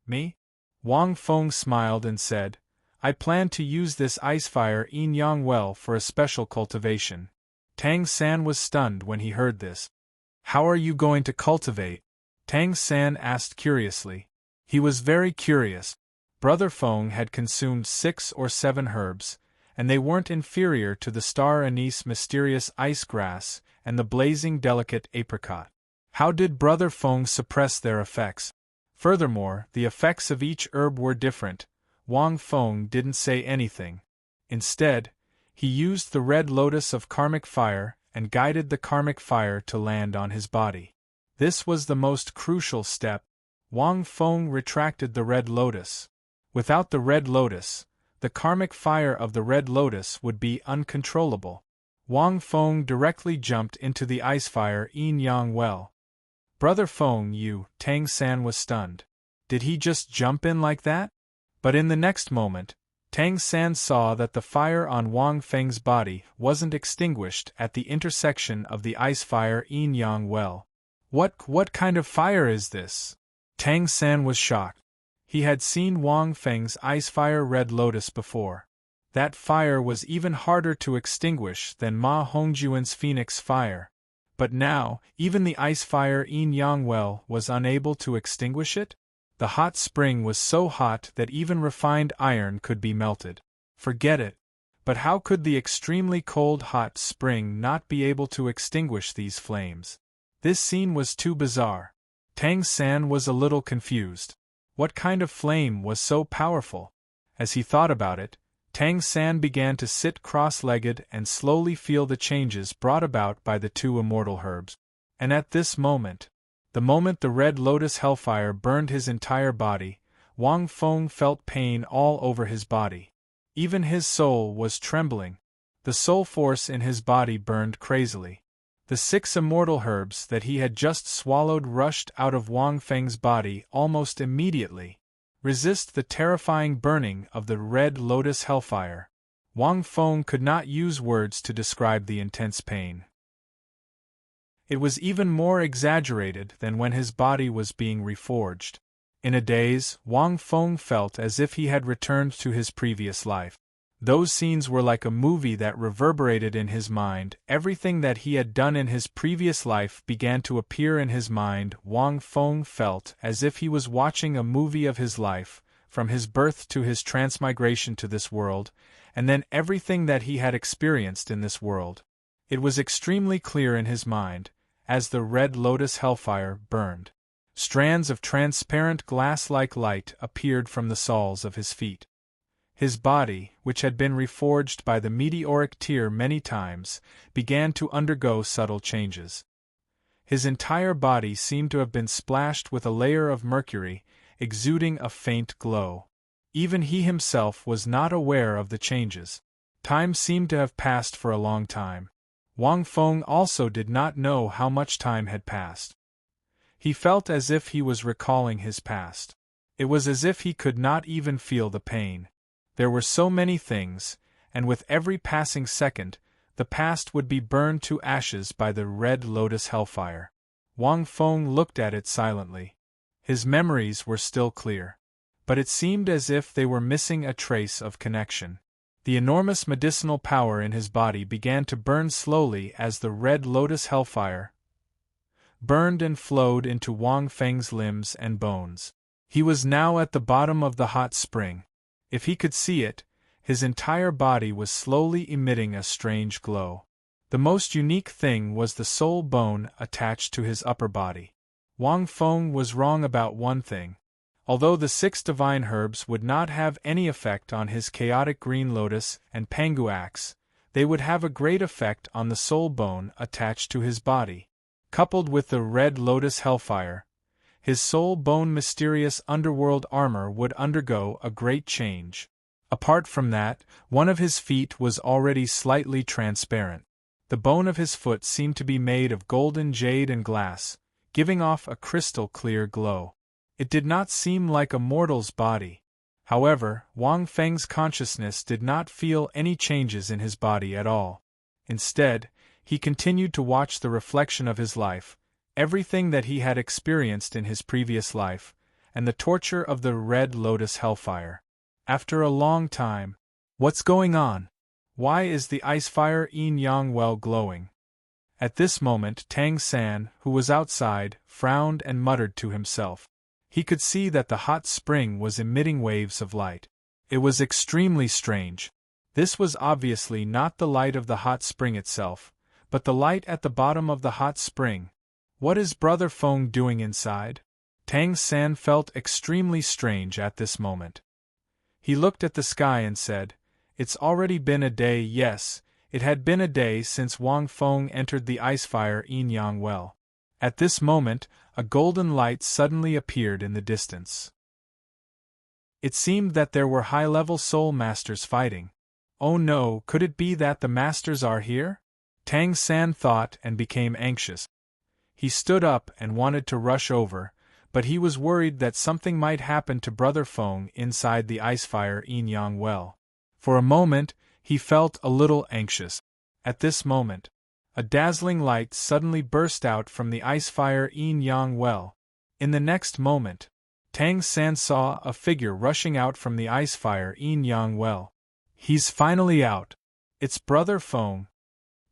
[SPEAKER 1] Me? Wang Feng smiled and said, I plan to use this ice fire yin-yang well for a special cultivation. Tang San was stunned when he heard this. How are you going to cultivate? Tang San asked curiously. He was very curious. Brother Feng had consumed 6 or 7 herbs, and they weren't inferior to the star anise mysterious ice grass and the blazing delicate apricot. How did Brother Feng suppress their effects? Furthermore, the effects of each herb were different. Wang Feng didn't say anything. Instead, he used the red lotus of karmic fire and guided the karmic fire to land on his body. This was the most crucial step. Wang Feng retracted the red lotus. Without the red lotus, the karmic fire of the red lotus would be uncontrollable. Wang Feng directly jumped into the ice fire yin-yang well. Brother Feng, Tang San was stunned. Did he just jump in like that? But in the next moment, Tang San saw that the fire on Wang Feng's body wasn't extinguished at the intersection of the ice fire yin-yang well. What kind of fire is this? Tang San was shocked. He had seen Wang Feng's ice fire red lotus before. That fire was even harder to extinguish than Ma Hongjuan's phoenix fire. But now, even the ice fire yin-yang well was unable to extinguish it? The hot spring was so hot that even refined iron could be melted. Forget it. But how could the extremely cold hot spring not be able to extinguish these flames? This scene was too bizarre. Tang San was a little confused. What kind of flame was so powerful? As he thought about it, Tang San began to sit cross-legged and slowly feel the changes brought about by the 2 immortal herbs. And at this moment, the moment the red lotus hellfire burned his entire body, Wang Feng felt pain all over his body. Even his soul was trembling. The soul force in his body burned crazily. The 6 immortal herbs that he had just swallowed rushed out of Wang Feng's body almost immediately. Resist the terrifying burning of the red lotus hellfire. Wang Feng could not use words to describe the intense pain. It was even more exaggerated than when his body was being reforged. In a daze, Wang Feng felt as if he had returned to his previous life. Those scenes were like a movie that reverberated in his mind. Everything that he had done in his previous life began to appear in his mind. Wang Feng felt as if he was watching a movie of his life, from his birth to his transmigration to this world, and then everything that he had experienced in this world. It was extremely clear in his mind, as the red lotus hellfire burned. Strands of transparent glass-like light appeared from the soles of his feet. His body, which had been reforged by the meteoric tear many times, began to undergo subtle changes. His entire body seemed to have been splashed with a layer of mercury, exuding a faint glow. Even he himself was not aware of the changes. Time seemed to have passed for a long time. Wang Feng also did not know how much time had passed. He felt as if he was recalling his past. It was as if he could not even feel the pain. There were so many things, and with every passing second, the past would be burned to ashes by the red lotus hellfire. Wang Feng looked at it silently. His memories were still clear. But it seemed as if they were missing a trace of connection. The enormous medicinal power in his body began to burn slowly as the red lotus hellfire burned and flowed into Wang Feng's limbs and bones. He was now at the bottom of the hot spring. If he could see it, his entire body was slowly emitting a strange glow. The most unique thing was the soul bone attached to his upper body. Wang Feng was wrong about one thing. Although the 6 divine herbs would not have any effect on his chaotic green lotus and pangu axe, they would have a great effect on the soul bone attached to his body. Coupled with the red lotus hellfire, his soul bone mysterious underworld armor would undergo a great change. Apart from that, one of his feet was already slightly transparent. The bone of his foot seemed to be made of golden jade and glass, giving off a crystal-clear glow. It did not seem like a mortal's body. However, Wang Feng's consciousness did not feel any changes in his body at all. Instead, he continued to watch the reflection of his life, everything that he had experienced in his previous life, and the torture of the red lotus hellfire. After a long time, "What's going on? Why is the icefire yin-yang well glowing?" At this moment Tang San, who was outside, frowned and muttered to himself. He could see that the hot spring was emitting waves of light. It was extremely strange. This was obviously not the light of the hot spring itself, but the light at the bottom of the hot spring. What is Brother Feng doing inside? Tang San felt extremely strange at this moment. He looked at the sky and said, "It's already been a day." Yes, it had been a day since Wang Feng entered the icefire yin-yang well. At this moment, a golden light suddenly appeared in the distance. It seemed that there were high-level soul masters fighting. Oh no, could it be that the masters are here? Tang San thought and became anxious. He stood up and wanted to rush over, but he was worried that something might happen to Brother Feng inside the icefire yin-yang well. For a moment, he felt a little anxious. At this moment, a dazzling light suddenly burst out from the icefire yin-yang well. In the next moment, Tang San saw a figure rushing out from the icefire yin-yang well. "He's finally out. It's Brother Feng."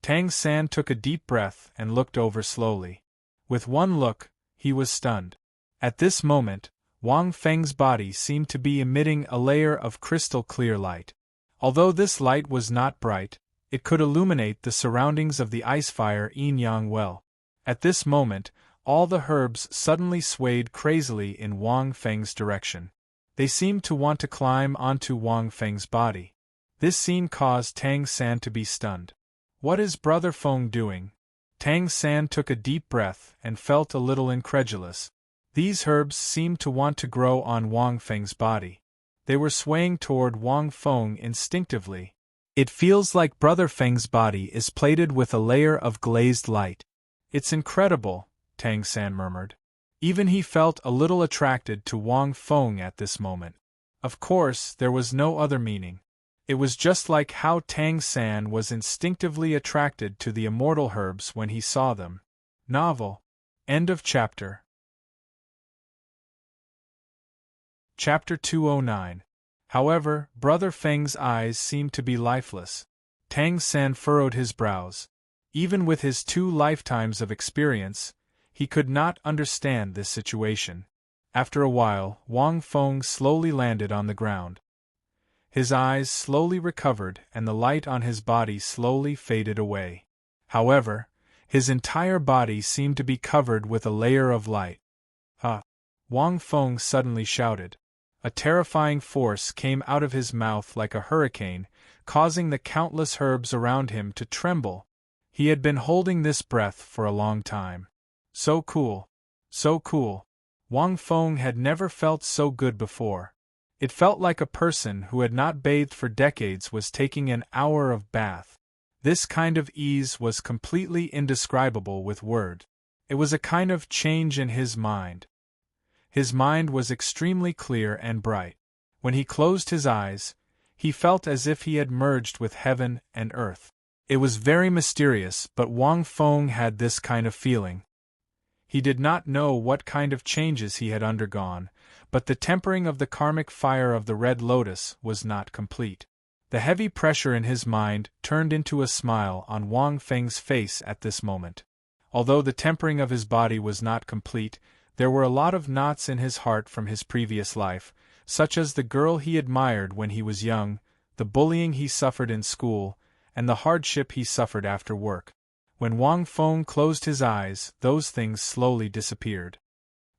[SPEAKER 1] Tang San took a deep breath and looked over slowly. With one look, he was stunned. At this moment, Wang Feng's body seemed to be emitting a layer of crystal-clear light. Although this light was not bright, it could illuminate the surroundings of the icefire yin-yang well. At this moment, all the herbs suddenly swayed crazily in Wang Feng's direction. They seemed to want to climb onto Wang Feng's body. This scene caused Tang San to be stunned. What is Brother Feng doing? Tang San took a deep breath and felt a little incredulous. These herbs seemed to want to grow on Wang Feng's body. They were swaying toward Wang Feng instinctively. "It feels like Brother Feng's body is plated with a layer of glazed light. It's incredible," Tang San murmured. Even he felt a little attracted to Wang Feng at this moment. Of course, there was no other meaning. It was just like how Tang San was instinctively attracted to the immortal herbs when he saw them. Novel. End of chapter. Chapter 209. However, Brother Feng's eyes seemed to be lifeless. Tang San furrowed his brows. Even with his 2 lifetimes of experience, he could not understand this situation. After a while, Wang Feng slowly landed on the ground. His eyes slowly recovered and the light on his body slowly faded away. However, his entire body seemed to be covered with a layer of light. "Ah!" Wang Feng suddenly shouted. A terrifying force came out of his mouth like a hurricane, causing the countless herbs around him to tremble. He had been holding this breath for a long time. So cool. So cool. Wang Feng had never felt so good before. It felt like a person who had not bathed for decades was taking an hour of bath. This kind of ease was completely indescribable with words. It was a kind of change in his mind. His mind was extremely clear and bright. When he closed his eyes, he felt as if he had merged with heaven and earth. It was very mysterious, but Wang Feng had this kind of feeling. He did not know what kind of changes he had undergone, but the tempering of the karmic fire of the Red Lotus was not complete. The heavy pressure in his mind turned into a smile on Wang Feng's face at this moment. Although the tempering of his body was not complete, there were a lot of knots in his heart from his previous life, such as the girl he admired when he was young, the bullying he suffered in school, and the hardship he suffered after work. When Wang Feng closed his eyes, those things slowly disappeared.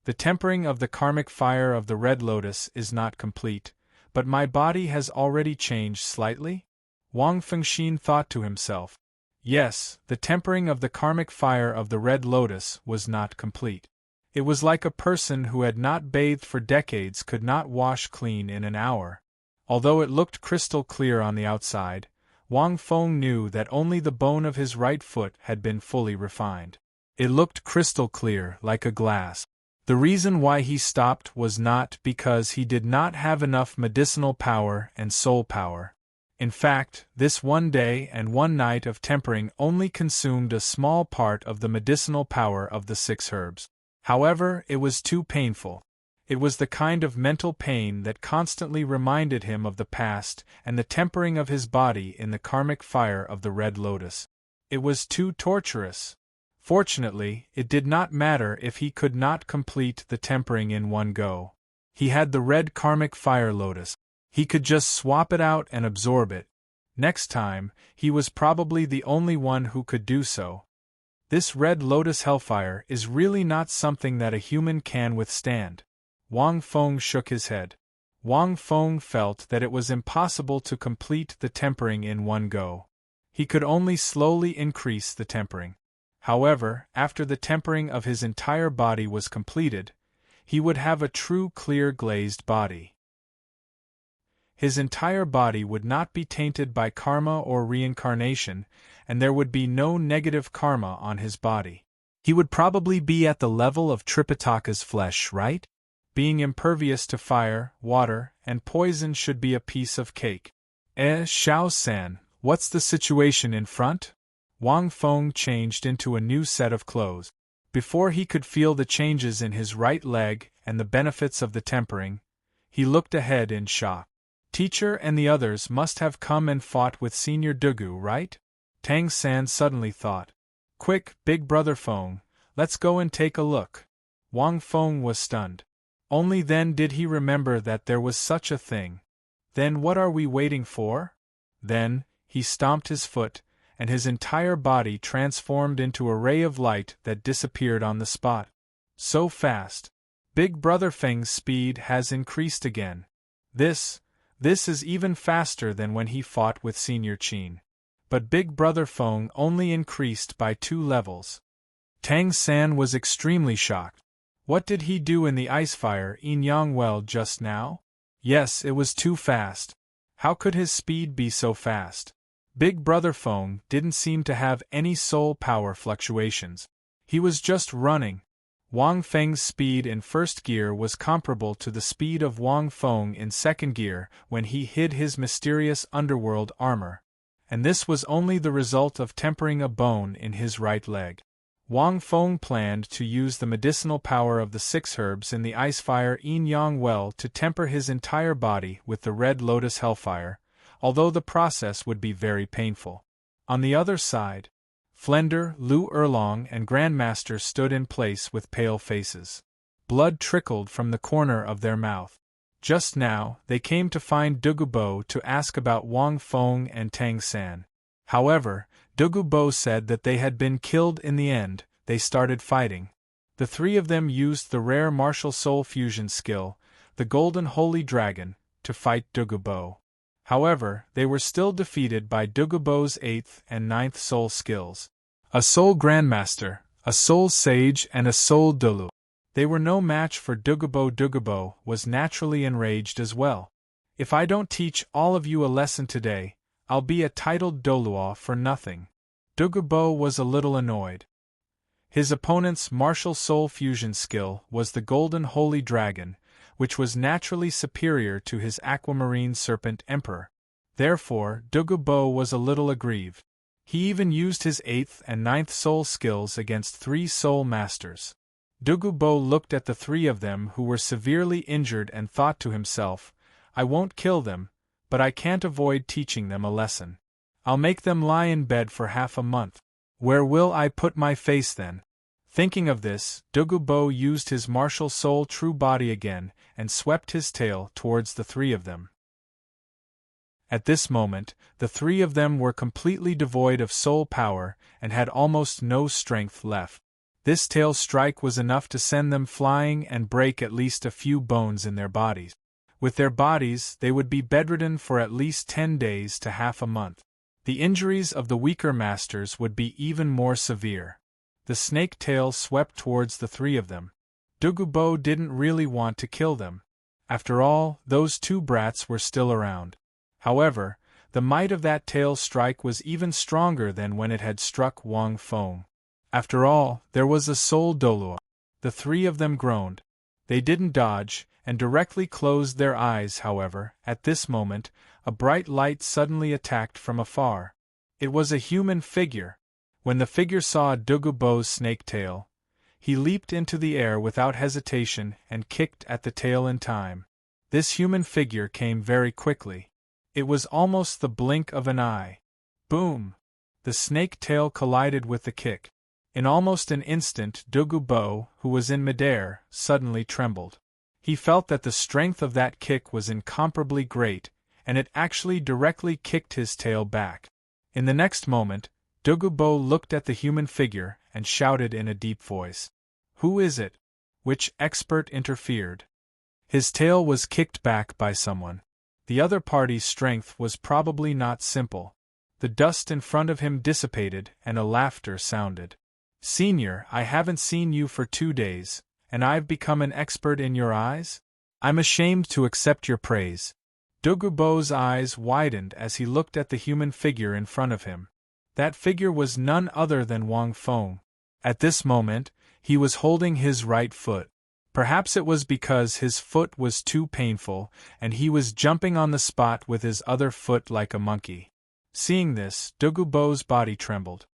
[SPEAKER 1] The tempering of the karmic fire of the Red Lotus is not complete, but my body has already changed slightly? Wang Fengxin thought to himself. Yes, the tempering of the karmic fire of the Red Lotus was not complete. It was like a person who had not bathed for decades could not wash clean in an hour. Although it looked crystal clear on the outside, Wang Feng knew that only the bone of his right foot had been fully refined. It looked crystal clear, like a glass. The reason why he stopped was not because he did not have enough medicinal power and soul power. In fact, this one day and one night of tempering only consumed a small part of the medicinal power of the 6 herbs. However, it was too painful. It was the kind of mental pain that constantly reminded him of the past and the tempering of his body in the karmic fire of the Red Lotus. It was too torturous. Fortunately, it did not matter if he could not complete the tempering in one go. He had the red karmic fire lotus. He could just swap it out and absorb it. Next time, he was probably the only one who could do so. This red lotus hellfire is really not something that a human can withstand. Wang Feng shook his head. Wang Feng felt that it was impossible to complete the tempering in one go. He could only slowly increase the tempering. However, after the tempering of his entire body was completed, he would have a true clear glazed body. His entire body would not be tainted by karma or reincarnation, and there would be no negative karma on his body. He would probably be at the level of Tripitaka's flesh, right? Being impervious to fire, water, and poison should be a piece of cake. Xiao-san, what's the situation in front? Wang Feng changed into a new set of clothes. Before he could feel the changes in his right leg and the benefits of the tempering, he looked ahead in shock. Teacher and the others must have come and fought with Senior Dugu, right? Tang San suddenly thought. Quick, big brother Feng, let's go and take a look. Wang Feng was stunned. Only then did he remember that there was such a thing. Then what are we waiting for? Then, he stomped his foot, and his entire body transformed into a ray of light that disappeared on the spot. So fast. Big Brother Feng's speed has increased again. This is even faster than when he fought with Senior Qin. But Big Brother Feng only increased by 2 levels. Tang San was extremely shocked. What did he do in the icefire in Yangwell just now? Yes, it was too fast. How could his speed be so fast? Big Brother Feng didn't seem to have any soul power fluctuations. He was just running. Wang Feng's speed in first gear was comparable to the speed of Wang Feng in second gear when he hid his mysterious underworld armor. And this was only the result of tempering a bone in his right leg. Wang Feng planned to use the medicinal power of the 6 herbs in the icefire Yin Yang well to temper his entire body with the red lotus hellfire, although the process would be very painful. On the other side, Flender, Lu Erlong and Grandmaster stood in place with pale faces. Blood trickled from the corner of their mouth. Just now, they came to find Dugubo to ask about Wang Feng and Tang San. However, Dugubo said that they had been killed in the end. They started fighting. The 3 of them used the rare martial soul fusion skill, the Golden Holy Dragon, to fight Dugubo. However, they were still defeated by Dugubo's 8th and 9th soul skills. A soul Grandmaster, a soul Sage and a soul Dalu. They were no match for Dugubo. Dugubo was naturally enraged as well. If I don't teach all of you a lesson today, I'll be a titled Douluo for nothing. Dugubo was a little annoyed. His opponent's martial soul fusion skill was the Golden Holy Dragon, which was naturally superior to his aquamarine serpent Emperor. Therefore, Dugubo was a little aggrieved. He even used his 8th and 9th soul skills against 3 soul masters. Douluo looked at the three of them who were severely injured and thought to himself, I won't kill them, but I can't avoid teaching them a lesson. I'll make them lie in bed for half a month. Where will I put my face then? Thinking of this, Douluo used his martial soul true body again and swept his tail towards the three of them. At this moment, the three of them were completely devoid of soul power and had almost no strength left. This tail strike was enough to send them flying and break at least a few bones in their bodies. With their bodies, they would be bedridden for at least 10 days to half a month. The injuries of the weaker masters would be even more severe. The snake tail swept towards the three of them. Douluo didn't really want to kill them. After all, those two brats were still around. However, the might of that tail strike was even stronger than when it had struck Wang Feng. After all, there was a soul Douluo. The three of them groaned. They didn't dodge, and directly closed their eyes. However, at this moment, a bright light suddenly attacked from afar. It was a human figure. When the figure saw Douluo's snake tail, he leaped into the air without hesitation and kicked at the tail in time. This human figure came very quickly. It was almost the blink of an eye. Boom! The snake tail collided with the kick. In almost an instant, Douluo, who was in midair, suddenly trembled. He felt that the strength of that kick was incomparably great, and it actually directly kicked his tail back. In the next moment, Douluo looked at the human figure and shouted in a deep voice, "Who is it?" Which expert interfered. His tail was kicked back by someone. The other party's strength was probably not simple. The dust in front of him dissipated and a laughter sounded. "Senior, I haven't seen you for 2 days, and I've become an expert in your eyes? I'm ashamed to accept your praise." Douluo's eyes widened as he looked at the human figure in front of him. That figure was none other than Wang Feng. At this moment, he was holding his right foot. Perhaps it was because his foot was too painful, and he was jumping on the spot with his other foot like a monkey. Seeing this, Douluo's body trembled.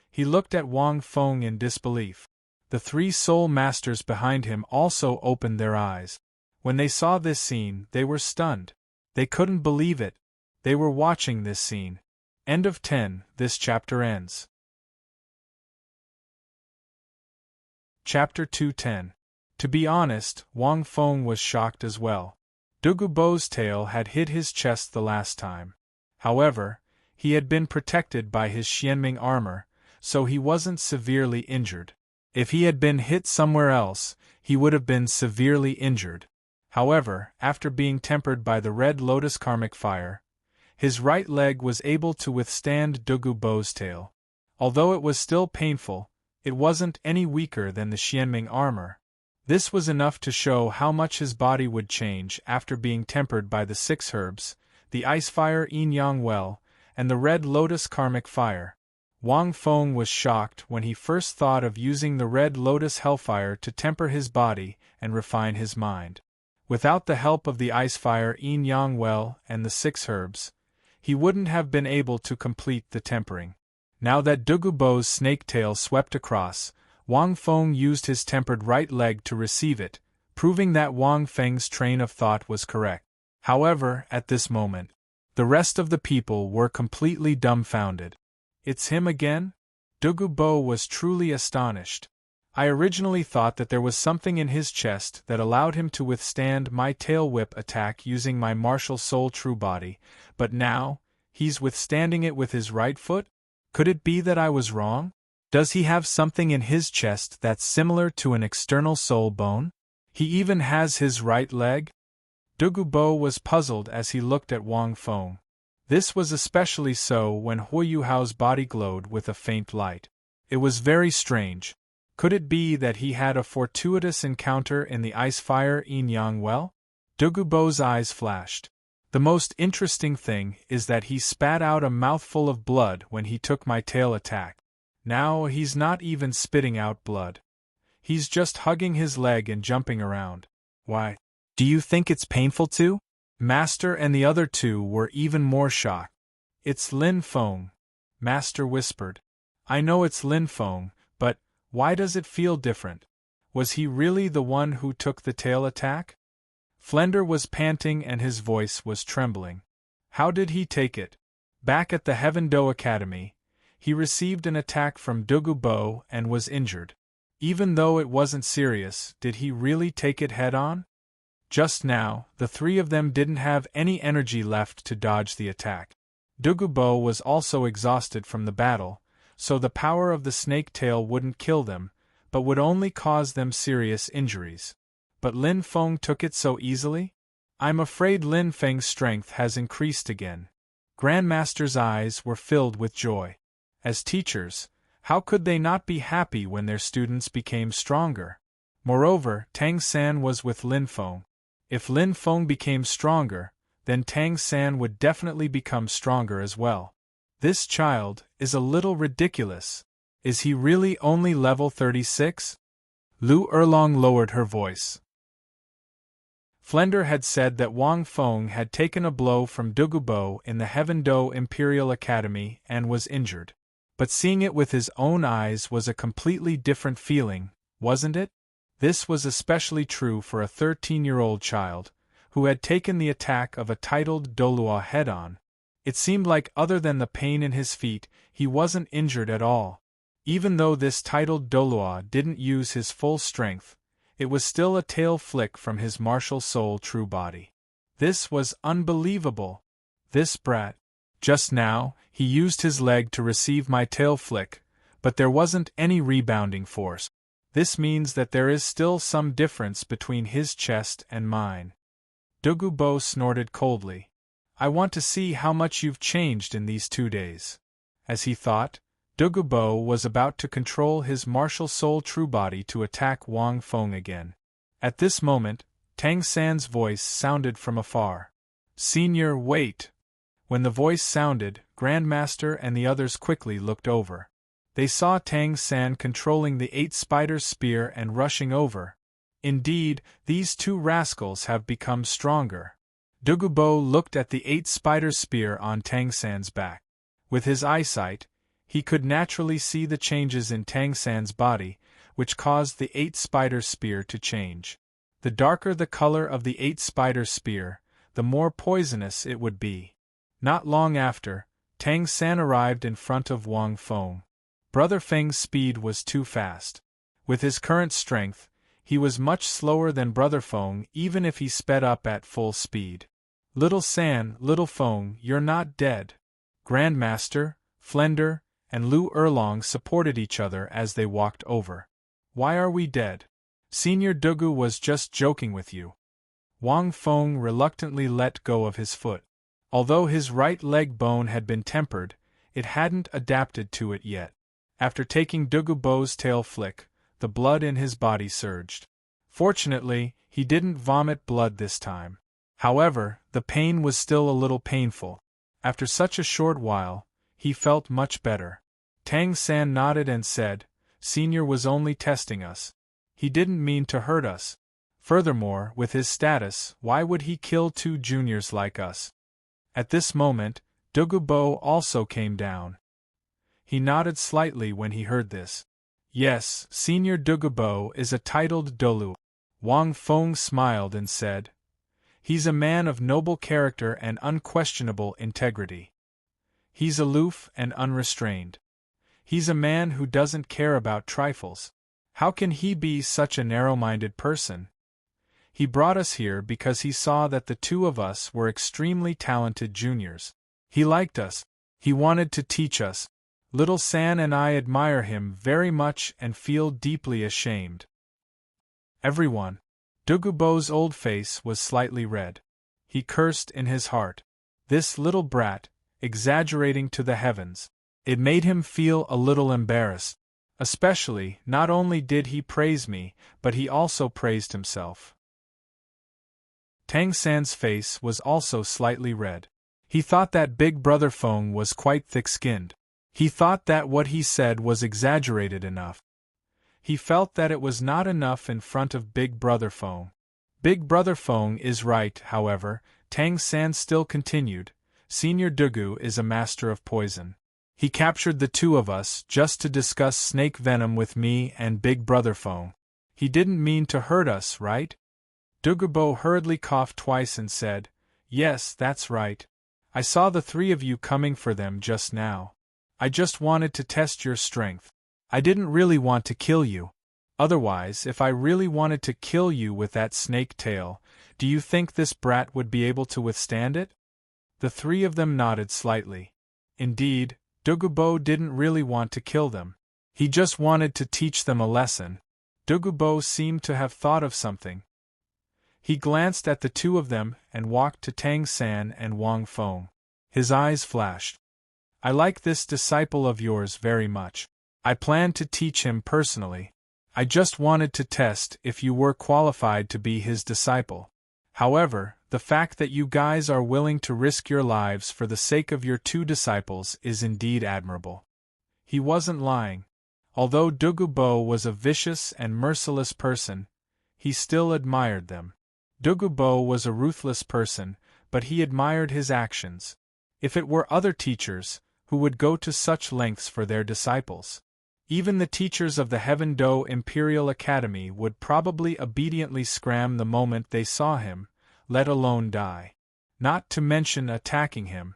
[SPEAKER 1] He looked at Wang Feng in disbelief. The three soul masters behind him also opened their eyes. When they saw this scene, they were stunned. They couldn't believe it. They were watching this scene. End of 10. This chapter ends. Chapter 2:10. To be honest, Wang Feng was shocked as well. Douluo's tail had hit his chest the last time. However, he had been protected by his Xianming armor, so he wasn't severely injured. If he had been hit somewhere else, he would have been severely injured. However, after being tempered by the red lotus karmic fire, his right leg was able to withstand Douluo's tail. Although it was still painful, it wasn't any weaker than the Xianming armor. This was enough to show how much his body would change after being tempered by the 6 herbs, the ice fire yin-yang well, and the red lotus karmic fire. Wang Feng was shocked when he first thought of using the red lotus hellfire to temper his body and refine his mind. Without the help of the ice fire yin-yang well and the 6 herbs, he wouldn't have been able to complete the tempering. Now that Douluo's snake tail swept across, Wang Feng used his tempered right leg to receive it, proving that Wang Feng's train of thought was correct. However, at this moment, the rest of the people were completely dumbfounded. "It's him again?" Douluo was truly astonished. "I originally thought that there was something in his chest that allowed him to withstand my tail whip attack using my martial soul true body, but now, he's withstanding it with his right foot? Could it be that I was wrong? Does he have something in his chest that's similar to an external soul bone? He even has his right leg?" Douluo was puzzled as he looked at Wang Feng. This was especially so when Huiyuhao's body glowed with a faint light. It was very strange. Could it be that he had a fortuitous encounter in the ice fire yin-yang well? Douluo's eyes flashed. The most interesting thing is that he spat out a mouthful of blood when he took my tail attack. Now he's not even spitting out blood. He's just hugging his leg and jumping around. Why? Do you think it's painful too? Master and the other two were even more shocked. "It's Lin Feng," Master whispered. "I know it's Lin Feng, but why does it feel different? Was he really the one who took the tail attack? Flender was panting and his voice was trembling. How did he take it? Back at the Heaven Do Academy, he received an attack from Douluo and was injured. Even though it wasn't serious, did he really take it head-on? Just now, the three of them didn't have any energy left to dodge the attack. Douluo was also exhausted from the battle, so the power of the snake tail wouldn't kill them, but would only cause them serious injuries. But Lin Feng took it so easily? I'm afraid Lin Feng's strength has increased again. Grandmaster's eyes were filled with joy. As teachers, how could they not be happy when their students became stronger? Moreover, Tang San was with Lin Feng. If Lin Feng became stronger, then Tang San would definitely become stronger as well. This child is a little ridiculous. Is he really only level 36? Lu Erlong lowered her voice. Flender had said that Wang Feng had taken a blow from Douluo in the Heaven Do Imperial Academy and was injured. But seeing it with his own eyes was a completely different feeling, wasn't it? This was especially true for a 13-year-old child, who had taken the attack of a titled Douluo head-on. It seemed like other than the pain in his feet, he wasn't injured at all. Even though this titled Douluo didn't use his full strength, it was still a tail flick from his martial soul true body. This was unbelievable. This brat. Just now, he used his leg to receive my tail flick, but there wasn't any rebounding force. This means that there is still some difference between his chest and mine. Douluo snorted coldly. I want to see how much you've changed in these 2 days. As he thought, Douluo was about to control his martial soul true body to attack Wang Feng again. At this moment, Tang San's voice sounded from afar. Senior, wait! When the voice sounded, Grandmaster and the others quickly looked over. They saw Tang San controlling the 8-spider spear and rushing over. Indeed, these two rascals have become stronger. Douluo looked at the 8-spider spear on Tang San's back. With his eyesight, he could naturally see the changes in Tang San's body, which caused the 8-spider spear to change. The darker the color of the 8-spider spear, the more poisonous it would be. Not long after, Tang San arrived in front of Wang Feng. Brother Feng's speed was too fast. With his current strength, he was much slower than Brother Feng even if he sped up at full speed. Little San, Little Feng, you're not dead. Grandmaster, Flender, and Lu Erlong supported each other as they walked over. Why are we dead? Senior Douluo was just joking with you. Wang Feng reluctantly let go of his foot. Although his right leg bone had been tempered, it hadn't adapted to it yet. After taking Douluo's tail flick, the blood in his body surged. Fortunately, he didn't vomit blood this time. However, the pain was still a little painful. After such a short while, he felt much better. Tang San nodded and said, Senior was only testing us. He didn't mean to hurt us. Furthermore, with his status, why would he kill 2 juniors like us? At this moment, Douluo also came down. He nodded slightly when he heard this. Yes, Senior Douluo is a titled Dalu. Wang Feng smiled and said, He's a man of noble character and unquestionable integrity. He's aloof and unrestrained. He's a man who doesn't care about trifles. How can he be such a narrow-minded person? He brought us here because he saw that the 2 of us were extremely talented juniors. He liked us. He wanted to teach us. Little San and I admire him very much and feel deeply ashamed. Everyone. Douluo's old face was slightly red. He cursed in his heart. This little brat, exaggerating to the heavens. It made him feel a little embarrassed. Especially, not only did he praise me, but he also praised himself. Tang San's face was also slightly red. He thought that Big Brother Feng was quite thick-skinned. He thought that what he said was exaggerated enough. He felt that it was not enough in front of Big Brother Feng. Big Brother Feng is right, however, Tang San still continued. Senior Douluo is a master of poison. He captured the 2 of us just to discuss snake venom with me and Big Brother Feng. He didn't mean to hurt us, right? Douluo hurriedly coughed twice and said, Yes, that's right. I saw the three of you coming for them just now. I just wanted to test your strength. I didn't really want to kill you. Otherwise, if I really wanted to kill you with that snake tail, do you think this brat would be able to withstand it? The three of them nodded slightly. Indeed, Douluo didn't really want to kill them. He just wanted to teach them a lesson. Douluo seemed to have thought of something. He glanced at the two of them and walked to Tang San and Wang Feng. His eyes flashed. I like this disciple of yours very much. I plan to teach him personally. I just wanted to test if you were qualified to be his disciple. However, the fact that you guys are willing to risk your lives for the sake of your two disciples is indeed admirable. He wasn't lying. Although Douluo was a vicious and merciless person, he still admired them. Douluo was a ruthless person, but he admired his actions. If it were other teachers, who would go to such lengths for their disciples? Even the teachers of the Heaven Do Imperial Academy would probably obediently scram the moment they saw him, let alone die. Not to mention attacking him.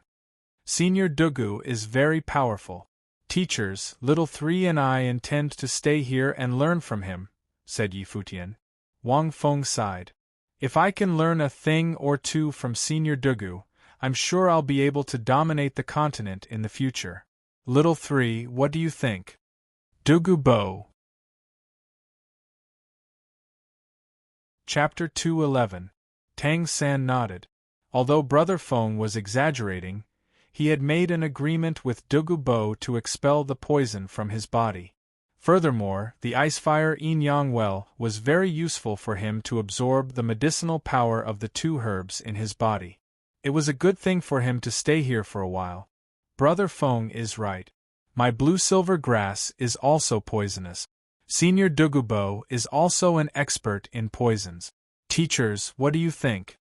[SPEAKER 1] Senior Douluo is very powerful. Teachers, Little Three and I intend to stay here and learn from him, said Yifutian. Wang Feng sighed. If I can learn a thing or two from Senior Douluo, I'm sure I'll be able to dominate the continent in the future. Little Three, what do you think? Douluo. Chapter 211. Tang San nodded. Although Brother Feng was exaggerating, he had made an agreement with Douluo to expel the poison from his body. Furthermore, the icefire yin-yang well was very useful for him to absorb the medicinal power of the two herbs in his body. It was a good thing for him to stay here for a while. Brother Feng is right. My blue-silver grass is also poisonous. Senior Douluo is also an expert in poisons. Teachers, what do you think?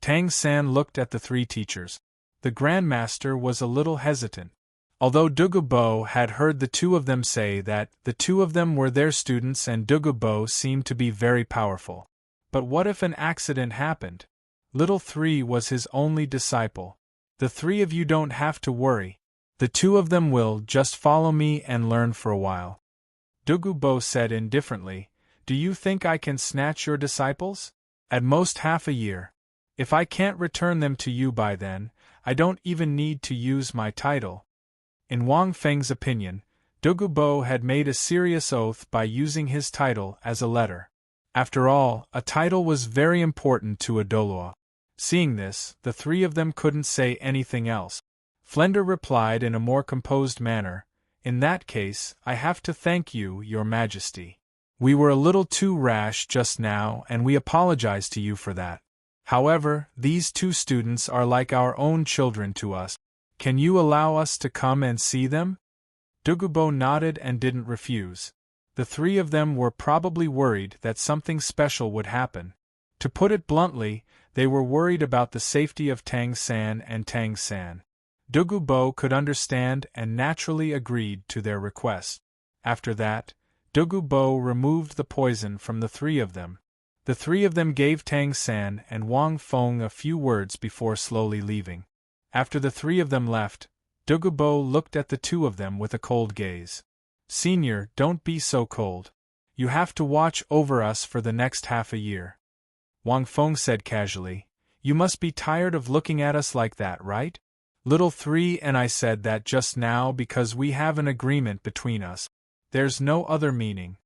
[SPEAKER 1] Tang San looked at the three teachers. The Grandmaster was a little hesitant. Although Douluo had heard the two of them say that the two of them were their students and Douluo seemed to be very powerful. But what if an accident happened? Little Three was his only disciple. The three of you don't have to worry. The two of them will just follow me and learn for a while. Douluo said indifferently, Do you think I can snatch your disciples? At most half a year. If I can't return them to you by then, I don't even need to use my title. In Wang Feng's opinion, Douluo had made a serious oath by using his title as a letter. After all, a title was very important to a Douluo. Seeing this, the three of them couldn't say anything else. Flender replied in a more composed manner, In that case, I have to thank you, Your Majesty. We were a little too rash just now and we apologize to you for that. However, these two students are like our own children to us. Can you allow us to come and see them? Douluo nodded and didn't refuse. The three of them were probably worried that something special would happen. To put it bluntly, they were worried about the safety of Tang San and Tang San. Douluo could understand and naturally agreed to their request. After that, Douluo removed the poison from the three of them. The three of them gave Tang San and Wang Feng a few words before slowly leaving. After the three of them left, Douluo looked at the two of them with a cold gaze. Senior, don't be so cold. You have to watch over us for the next half a year. Wang Feng said casually, You must be tired of looking at us like that, right? Little Three and I said that just now because we have an agreement between us. There's no other meaning.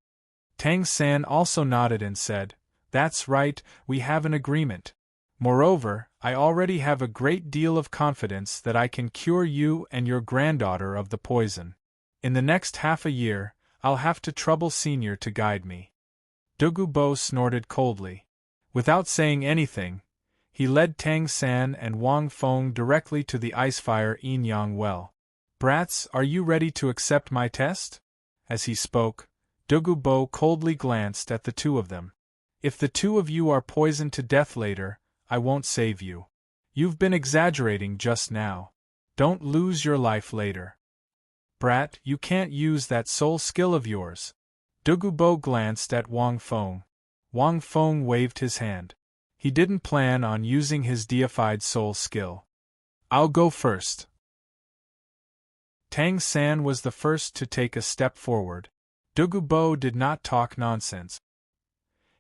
[SPEAKER 1] Tang San also nodded and said, That's right, we have an agreement. Moreover, I already have a great deal of confidence that I can cure you and your granddaughter of the poison. In the next half a year, I'll have to trouble Senior to guide me. Douluo snorted coldly. Without saying anything, he led Tang San and Wang Feng directly to the icefire yin-yang well. Brats, are you ready to accept my test? As he spoke, Douluo coldly glanced at the two of them. If the two of you are poisoned to death later, I won't save you. You've been exaggerating just now. Don't lose your life later. Brat, you can't use that soul skill of yours. Douluo glanced at Wang Feng. Wang Feng waved his hand. He didn't plan on using his deified soul skill. I'll go first. Tang San was the first to take a step forward. Douluo did not talk nonsense.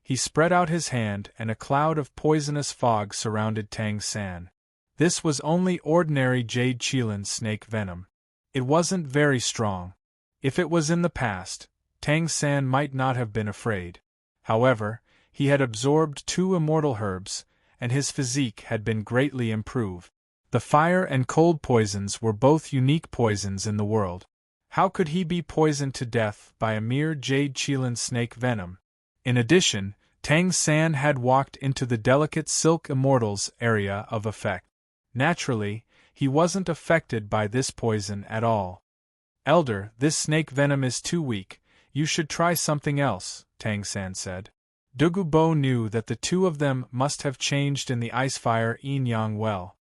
[SPEAKER 1] He spread out his hand and a cloud of poisonous fog surrounded Tang San. This was only ordinary jade qilin snake venom. It wasn't very strong. If it was in the past, Tang San might not have been afraid. However, he had absorbed 2 immortal herbs, and his physique had been greatly improved. The fire and cold poisons were both unique poisons in the world. How could he be poisoned to death by a mere jade qilin snake venom? In addition, Tang San had walked into the delicate silk immortals area of effect. Naturally, he wasn't affected by this poison at all. Elder, this snake venom is too weak, you should try something else, Tang San said. Douluo knew that the 2 of them must have changed in the icefire yin-yang well.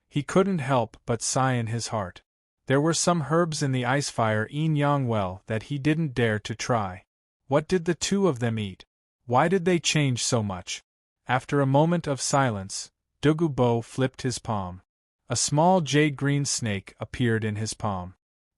[SPEAKER 1] He couldn't help but sigh in his heart. There were some herbs in the icefire yin-yang well that he didn't dare to try. What did the 2 of them eat? Why did they change so much? After a moment of silence, Douluo flipped his palm. A small jade-green snake appeared in his palm.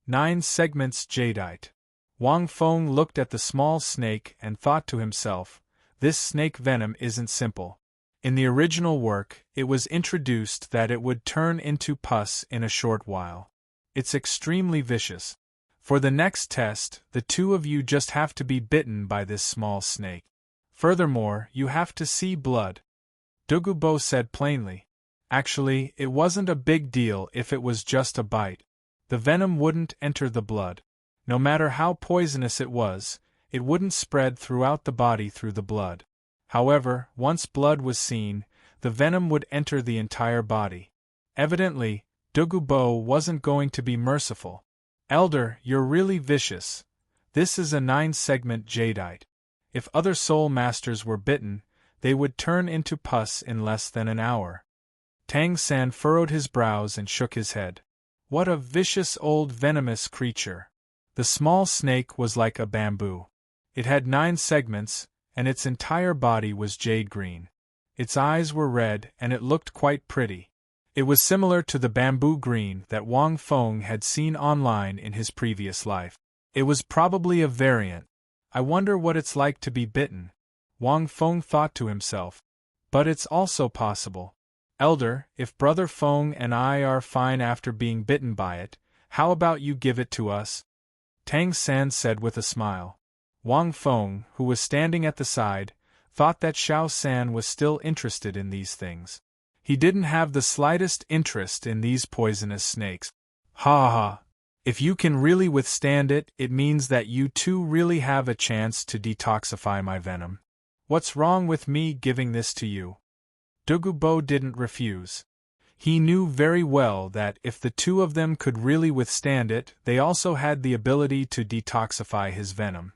[SPEAKER 1] 9 segments jadeite. Wang Feng looked at the small snake and thought to himself, this snake venom isn't simple. In the original work, it was introduced that it would turn into pus in a short while. It's extremely vicious. For the next test, the 2 of you just have to be bitten by this small snake. Furthermore, you have to see blood. Douluo said plainly. Actually, it wasn't a big deal if it was just a bite. The venom wouldn't enter the blood. No matter how poisonous it wouldn't spread throughout the body through the blood. However, once blood was seen, the venom would enter the entire body. Evidently, Douluo wasn't going to be merciful. Elder, you're really vicious. This is a 9-segment jadeite. If other soul masters were bitten, they would turn into pus in less than an hour. Tang San furrowed his brows and shook his head. What a vicious old venomous creature. The small snake was like a bamboo. It had 9 segments, and its entire body was jade green. Its eyes were red and it looked quite pretty. It was similar to the bamboo green that Wang Feng had seen online in his previous life. It was probably a variant. I wonder what it's like to be bitten, Wang Feng thought to himself. But it's also possible. Elder, if Brother Feng and I are fine after being bitten by it, how about you give it to us? Tang San said with a smile. Wang Feng, who was standing at the side, thought that Xiao San was still interested in these things. He didn't have the slightest interest in these poisonous snakes. Ha ha! If you can really withstand it, it means that you 2 really have a chance to detoxify my venom. What's wrong with me giving this to you? Douluo didn't refuse. He knew very well that if the 2 of them could really withstand it, they also had the ability to detoxify his venom.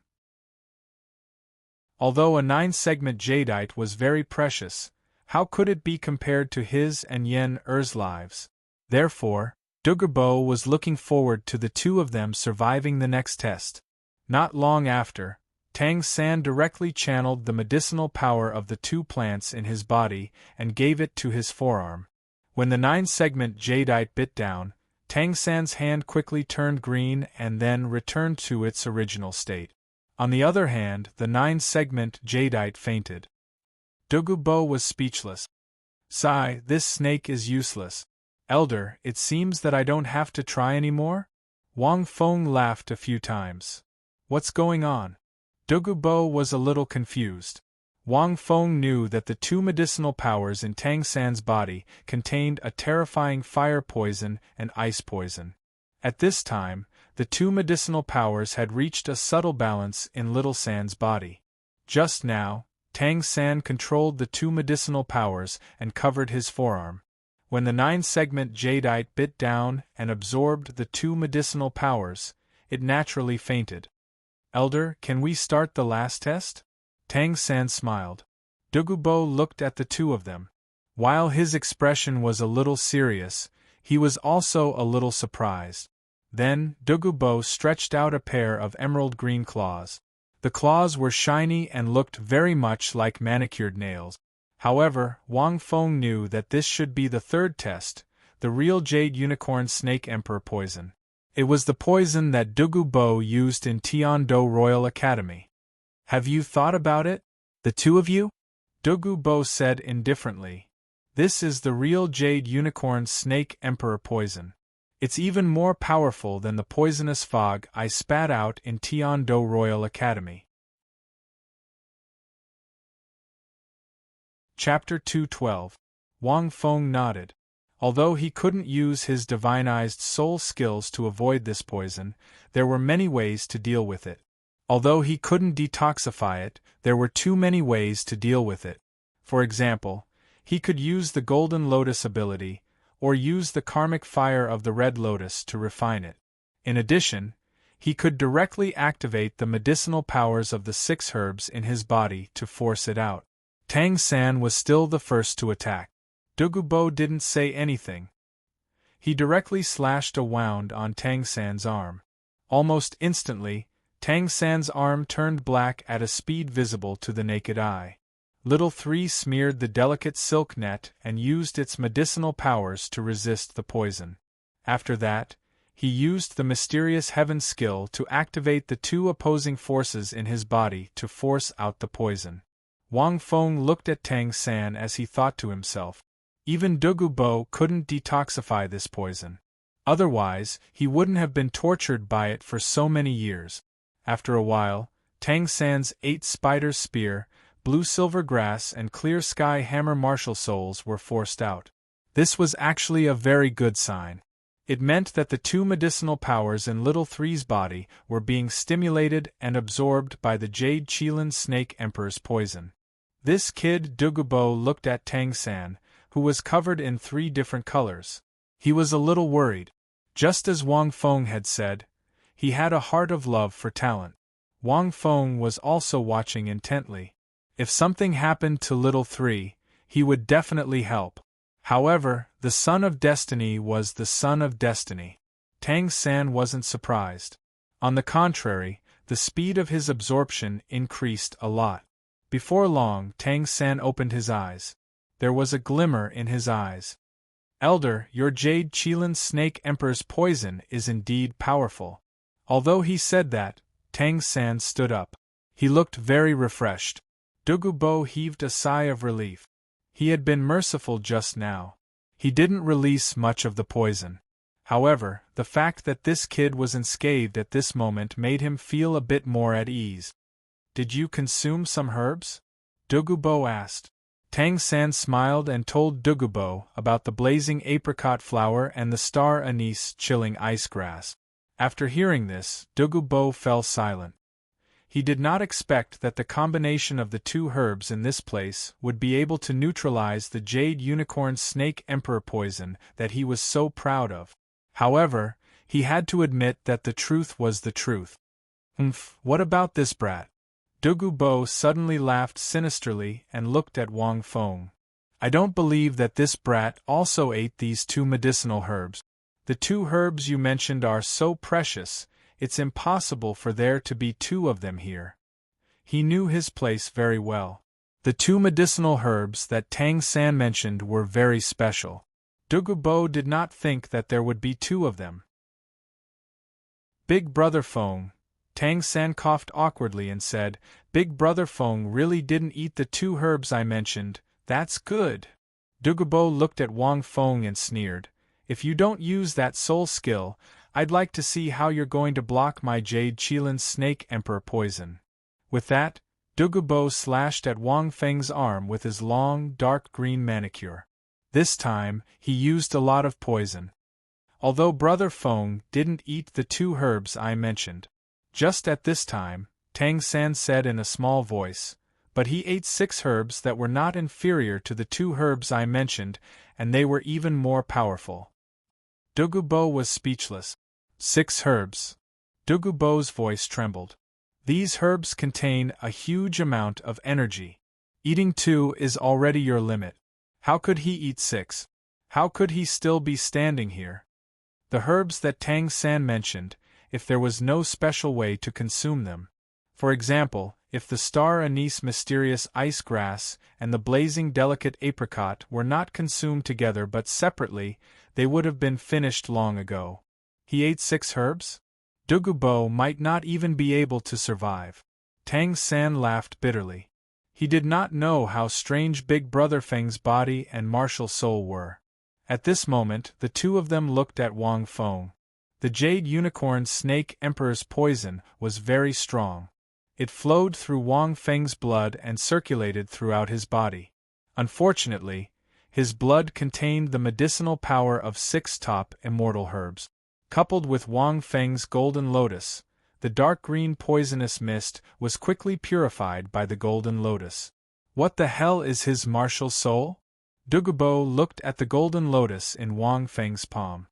[SPEAKER 1] Although a 9-segment jadeite was very precious, how could it be compared to his and Yen Er's lives? Therefore, Douluo was looking forward to the 2 of them surviving the next test. Not long after, Tang San directly channeled the medicinal power of the 2 plants in his body and gave it to his forearm. When the 9-segment jadeite bit down, Tang San's hand quickly turned green and then returned to its original state. On the other hand, the 9-segment jadeite fainted. Douluo was speechless. Sigh, this snake is useless. Elder, it seems that I don't have to try anymore? Wang Feng laughed a few times. What's going on? Douluo was a little confused. Wang Feng knew that the 2 medicinal powers in Tang San's body contained a terrifying fire poison and ice poison. At this time, the 2 medicinal powers had reached a subtle balance in Little San's body. Just now, Tang San controlled the 2 medicinal powers and covered his forearm. When the 9-segment jadeite bit down and absorbed the 2 medicinal powers, it naturally fainted. Elder, can we start the last test? Tang San smiled. Douluo looked at the 2 of them. While his expression was a little serious, he was also a little surprised. Then, Douluo stretched out a pair of emerald green claws. The claws were shiny and looked very much like manicured nails. However, Wang Feng knew that this should be the third test, the real Jade Unicorn Snake Emperor poison. It was the poison that Douluo used in Tiando Royal Academy. Have you thought about it? The two of you? Douluo said indifferently. This is the real Jade Unicorn Snake Emperor poison. It's even more powerful than the poisonous fog I spat out in Tiando Royal Academy. Chapter 212. Wang Feng nodded. Although he couldn't use his divinized soul skills to avoid this poison, there were many ways to deal with it. Although he couldn't detoxify it, there were too many ways to deal with it. For example, he could use the Golden Lotus ability, or use the karmic fire of the Red Lotus to refine it. In addition, he could directly activate the medicinal powers of the 6 herbs in his body to force it out. Tang San was still the first to attack. Douluo didn't say anything. He directly slashed a wound on Tang San's arm. Almost instantly, Tang San's arm turned black at a speed visible to the naked eye. Little Three smeared the delicate silk net and used its medicinal powers to resist the poison. After that, he used the mysterious heaven skill to activate the 2 opposing forces in his body to force out the poison. Wang Feng looked at Tang San as he thought to himself. Even Douluo couldn't detoxify this poison. Otherwise, he wouldn't have been tortured by it for so many years. After a while, Tang San's 8 spider spear, blue silver grass and clear sky hammer martial souls were forced out. This was actually a very good sign. It meant that the 2 medicinal powers in Little Three's body were being stimulated and absorbed by the Jade Qilin Snake Emperor's poison. This kid Douluo looked at Tang San, who was covered in 3 different colors. He was a little worried. Just as Wang Feng had said, he had a heart of love for talent. Wang Feng was also watching intently. If something happened to Little Three, he would definitely help. However, the Son of Destiny was the Son of Destiny. Tang San wasn't surprised. On the contrary, the speed of his absorption increased a lot. Before long, Tang San opened his eyes. There was a glimmer in his eyes. Elder, your Jade Qilin Snake Emperor's poison is indeed powerful. Although he said that, Tang San stood up. He looked very refreshed. Douluo heaved a sigh of relief. He had been merciful just now. He didn't release much of the poison. However, the fact that this kid was unscathed at this moment made him feel a bit more at ease. Did you consume some herbs? Douluo asked. Tang San smiled and told Douluo about the blazing apricot flower and the star anise chilling ice grass. After hearing this, Douluo fell silent. He did not expect that the combination of the 2 herbs in this place would be able to neutralize the Jade Unicorn Snake Emperor poison that he was so proud of. However, he had to admit that the truth was the truth. What about this brat? Douluo suddenly laughed sinisterly and looked at Wang Feng. I don't believe that this brat also ate these 2 medicinal herbs. The 2 herbs you mentioned are so precious, it's impossible for there to be 2 of them here. He knew his place very well. The 2 medicinal herbs that Tang San mentioned were very special. Douluo did not think that there would be 2 of them. Big Brother Feng. Tang San coughed awkwardly and said, Big Brother Feng really didn't eat the 2 herbs I mentioned. That's good. Douluo looked at Wang Feng and sneered. If you don't use that soul skill, I'd like to see how you're going to block my Jade Qilin Snake Emperor poison. With that, Douluo slashed at Wang Feng's arm with his long, dark green manicure. This time, he used a lot of poison. Although Brother Feng didn't eat the 2 herbs I mentioned. Just at this time, Tang San said in a small voice, but he ate 6 herbs that were not inferior to the 2 herbs I mentioned, and they were even more powerful. Douluo was speechless. 6 herbs. Douluo's voice trembled. These herbs contain a huge amount of energy. Eating 2 is already your limit. How could he eat 6? How could he still be standing here? The herbs that Tang San mentioned, if there was no special way to consume them. For example, if the star anise mysterious ice grass and the blazing delicate apricot were not consumed together but separately, they would have been finished long ago. He ate 6 herbs? Douluo might not even be able to survive. Tang San laughed bitterly. He did not know how strange Big Brother Feng's body and martial soul were. At this moment, the two of them looked at Wang Feng. The Jade Unicorn Snake Emperor's poison was very strong. It flowed through Wang Feng's blood and circulated throughout his body. Unfortunately, his blood contained the medicinal power of 6 top immortal herbs. Coupled with Wang Feng's golden lotus, the dark green poisonous mist was quickly purified by the golden lotus. What the hell is his martial soul? Douluo looked at the golden lotus in Wang Feng's palm.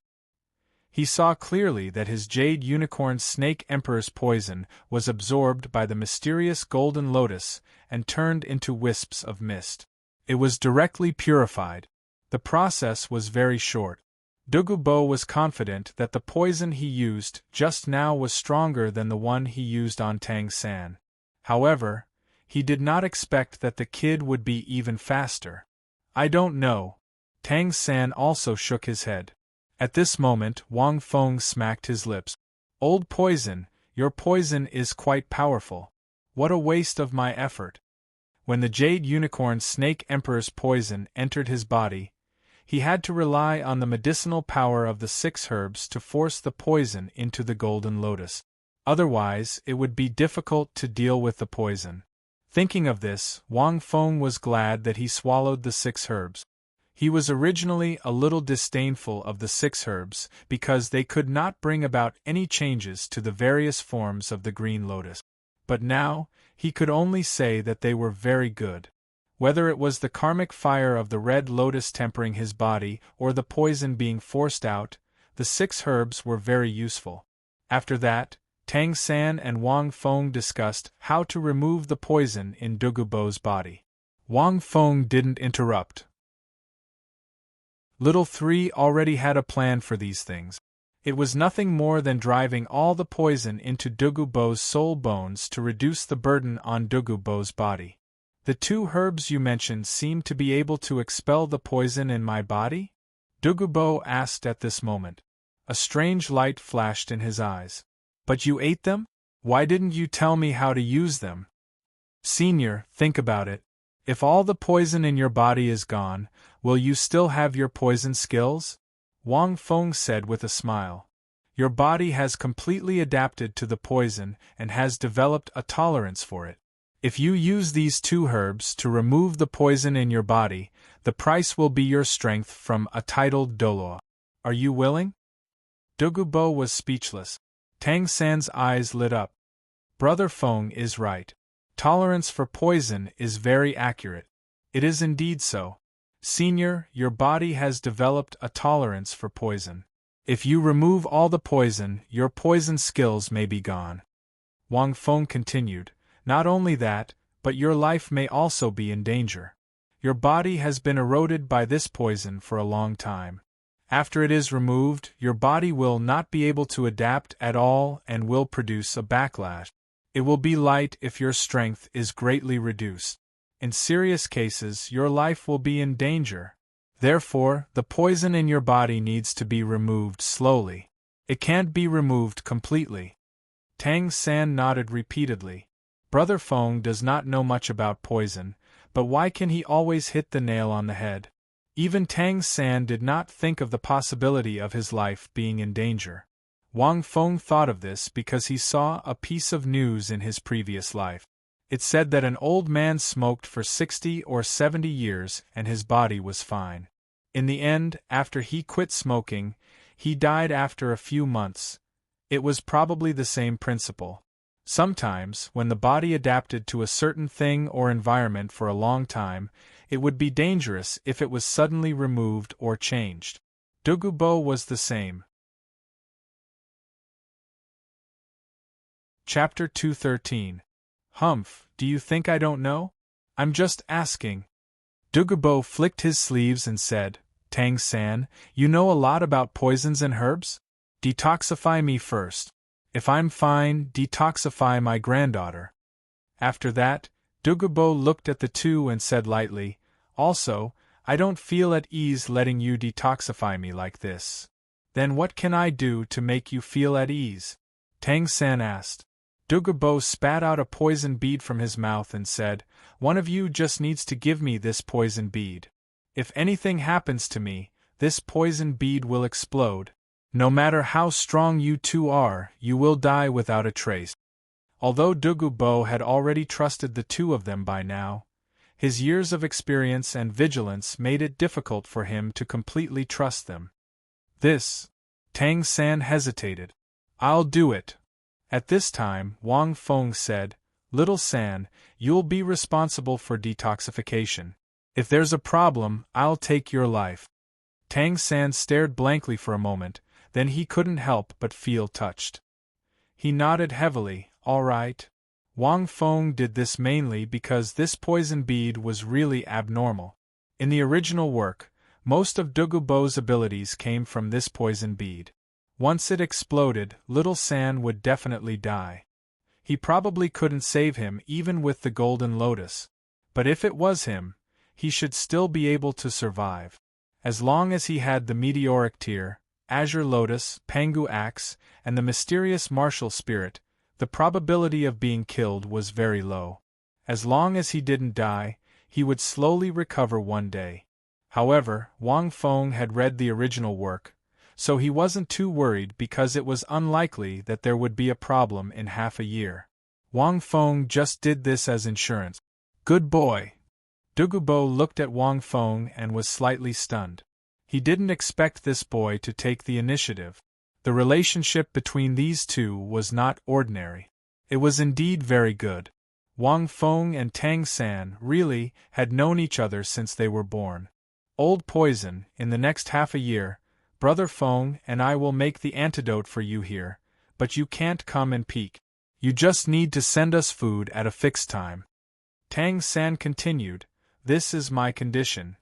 [SPEAKER 1] He saw clearly that his Jade Unicorn Snake Emperor's poison was absorbed by the mysterious golden lotus and turned into wisps of mist. It was directly purified. The process was very short. Douluo was confident that the poison he used just now was stronger than the one he used on Tang San. However, he did not expect that the kid would be even faster. I don't know. Tang San also shook his head. At this moment, Wang Feng smacked his lips. Old poison, your poison is quite powerful. What a waste of my effort. When the Jade Unicorn Snake Emperor's poison entered his body, he had to rely on the medicinal power of the 6 herbs to force the poison into the golden lotus. Otherwise, it would be difficult to deal with the poison. Thinking of this, Wang Feng was glad that he swallowed the 6 herbs. He was originally a little disdainful of the 6 herbs because they could not bring about any changes to the various forms of the green lotus. But now, he could only say that they were very good. Whether it was the karmic fire of the red lotus tempering his body or the poison being forced out, the 6 herbs were very useful. After that, Tang San and Wang Feng discussed how to remove the poison in Douluo's body. Wang Feng didn't interrupt. Little 3 already had a plan for these things. It was nothing more than driving all the poison into Douluo's soul bones to reduce the burden on Douluo's body. The 2 herbs you mentioned seem to be able to expel the poison in my body? Douluo asked at this moment. A strange light flashed in his eyes. But you ate them? Why didn't you tell me how to use them? Senior, think about it. If all the poison in your body is gone, will you still have your poison skills? Wang Feng said with a smile. Your body has completely adapted to the poison and has developed a tolerance for it. If you use these 2 herbs to remove the poison in your body, the price will be your strength from a titled Douluo. Are you willing? Douluo was speechless. Tang San's eyes lit up. Brother Feng is right. Tolerance for poison is very accurate. It is indeed so. Senior, your body has developed a tolerance for poison. If you remove all the poison, your poison skills may be gone. Wang Feng continued. Not only that, but your life may also be in danger. Your body has been eroded by this poison for a long time. After it is removed, your body will not be able to adapt at all and will produce a backlash. It will be light if your strength is greatly reduced. In serious cases, your life will be in danger. Therefore, the poison in your body needs to be removed slowly. It can't be removed completely. Tang San nodded repeatedly. Brother Feng does not know much about poison, but why can he always hit the nail on the head? Even Tang San did not think of the possibility of his life being in danger. Wang Feng thought of this because he saw a piece of news in his previous life. It said that an old man smoked for 60 or 70 years and his body was fine. In the end, after he quit smoking, he died after a few months. It was probably the same principle. Sometimes, when the body adapted to a certain thing or environment for a long time, it would be dangerous if it was suddenly removed or changed. Douluo was the same. Chapter 213. Humph, do you think I don't know? I'm just asking. Douluo flicked his sleeves and said, Tang San, you know a lot about poisons and herbs? Detoxify me first. If I'm fine, detoxify my granddaughter. After that, Douluo looked at the two and said lightly, "Also, I don't feel at ease letting you detoxify me like this." "Then what can I do to make you feel at ease?" Tang San asked. Douluo spat out a poison bead from his mouth and said, "One of you just needs to give me this poison bead. If anything happens to me, this poison bead will explode. No matter how strong you two are, you will die without a trace." Although Douluo had already trusted the two of them by now, his years of experience and vigilance made it difficult for him to completely trust them. Tang San hesitated. "I'll do it." At this time, Wang Feng said, "Little San, you'll be responsible for detoxification. If there's a problem, I'll take your life." Tang San stared blankly for a moment, then he couldn't help but feel touched. He nodded heavily. "All right." Wang Feng did this mainly because this poison bead was really abnormal. In the original work, most of Douluo's abilities came from this poison bead. Once it exploded, Little San would definitely die. He probably couldn't save him even with the Golden Lotus. But if it was him, he should still be able to survive. As long as he had the Meteoric Tear, Azure Lotus, Pangu Axe, and the mysterious martial spirit, the probability of being killed was very low. As long as he didn't die, he would slowly recover one day. However, Wang Feng had read the original work, so he wasn't too worried because it was unlikely that there would be a problem in half a year. Wang Feng just did this as insurance. "Good boy." Douluo looked at Wang Feng and was slightly stunned. He didn't expect this boy to take the initiative. The relationship between these two was not ordinary. It was indeed very good. Wang Feng and Tang San really had known each other since they were born. "Old Poison, in the next half a year, Brother Feng and I will make the antidote for you here, but you can't come and peek. You just need to send us food at a fixed time." Tang San continued, "This is my condition."